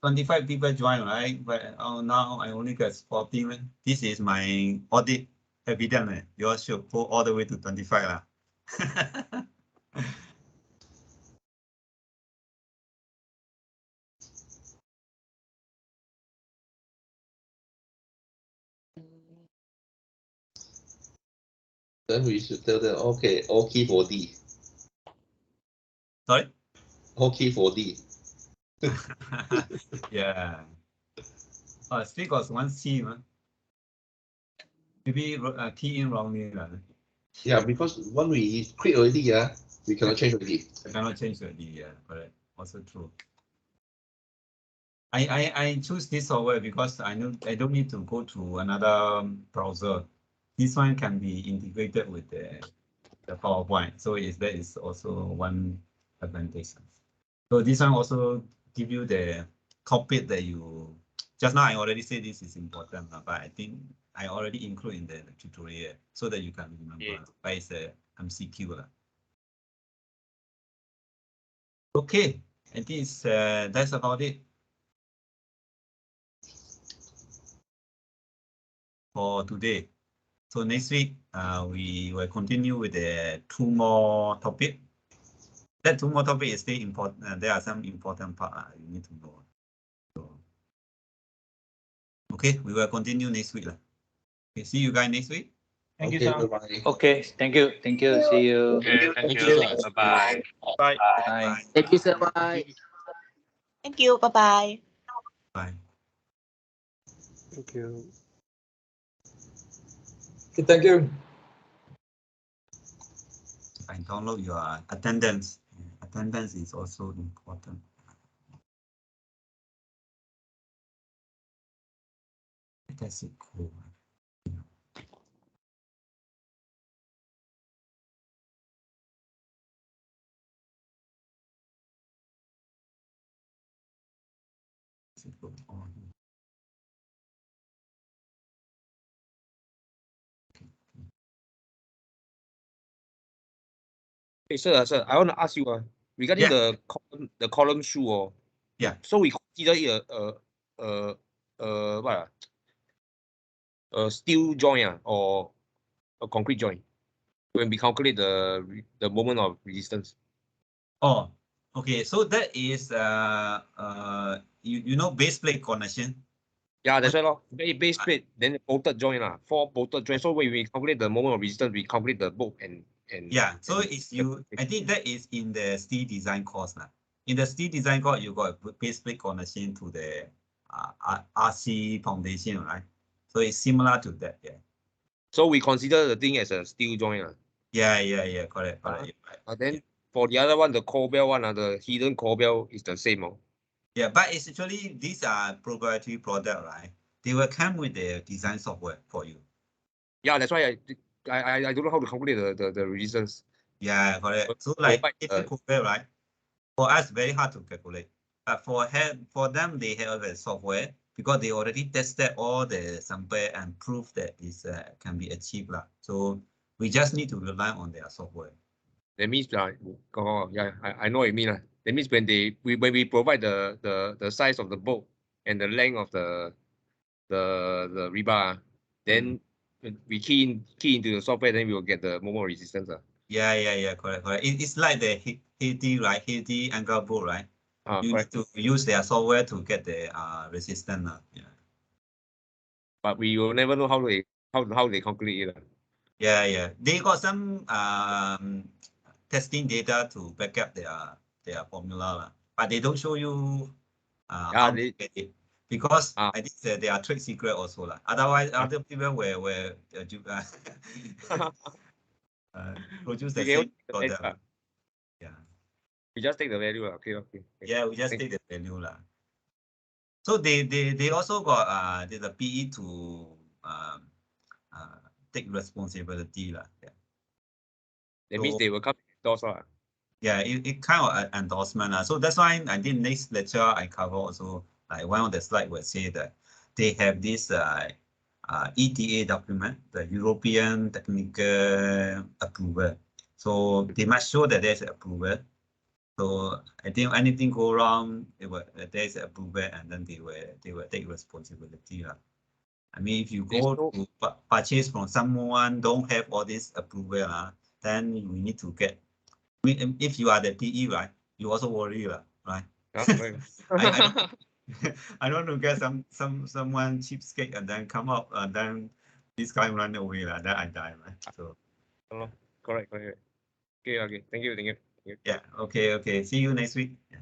25 people join, right? But now I only got 14. This is my audit evidence. You all should go all the way to 25 lah. Then we should tell them, okay, all key for D. Sorry? All key for D. Yeah. Still got one C, man. Maybe key in wrongly. Yeah, because when we quit already, we cannot change already. I cannot change already, yeah, correct. Also true. I choose this software because I know I don't need to go to another browser. This one can be integrated with the PowerPoint. So that is also one advantage. So this one also give you the topic that you just now I already said this is important, but I think I already include in the tutorial so that you can remember. Yeah. But it's a MCQ. Okay, I think that's about it for today. So next week, we will continue with the two more topics. That two more topics is still important. There are some important parts you need to know. So, okay, we will continue next week. Okay, see you guys next week. Thank you, sir. Bye. Okay, thank you. See you. Okay, thank you. Bye-bye. Bye. Thank you, sir. Bye. Thank you. Bye-bye. Bye. Thank you. Okay, thank you. I download your attendance. Attendance is also important. That's it, cool. That's it, cool. Hey, sir, I want to ask you regarding Yeah. the column shoe. Yeah. So we consider it what a steel joint or a concrete joint when we calculate the moment of resistance. Oh, okay. So that is you know base plate connection. Yeah, that's right. Base plate, then bolted joint 4 bolted joint. So when we calculate the moment of resistance, we calculate the bolt and Yeah. So and it's you. I think that is in the steel design course now. In the steel design course, you got a base plate connection to the RC foundation, right? So it's similar to that. Yeah. so we consider the thing as a steel joint. Yeah. Correct. Right. Yeah. Then for the other one, the corbel one, the hidden corbel is the same. Yeah, but it's actually these are proprietary product, right? They will come with the design software for you. Yeah, that's why I don't know how to calculate the resistance. Yeah, correct. So like hidden corbel, right? For us, very hard to calculate. But for them, they have a software because they already tested all the sample and prove that this can be achieved. So we just need to rely on their software. That means yeah, I know what you mean. That means when we provide the size of the bolt and the length of the rebar, then we key into the software, then we will get the moment resistance. Yeah, correct. It's like the Haiti, right? Haiti angle bolt, right? You Correct. need to use their software to get the resistance. Yeah. But we will never know how they calculate it. Yeah. They got some testing data to back up their formula, but they don't show you how to get it because I think that they are trade secret also. Otherwise, other people will produce the same product. Yeah. We just take the value. Okay. Yeah, we just take the value. So they also got the PE to take responsibility. Yeah. That means they will come endorse. Yeah, it kind of endorsement. So that's why I think next lecture I cover also, like one of the slides will say that they have this ETA document, the European Technical Approval. So they must show that there's approval. So I think anything go wrong, there's approval, and then they will take responsibility. I mean, if you go to purchase from someone don't have all this approval, then you need to get. If you are the PE, right, you also worry, right? I don't want to get someone cheapskate and then come up and then this guy run away, then I die, right? So correct. Okay. Thank you. Yeah. Okay. See you next week. Yeah.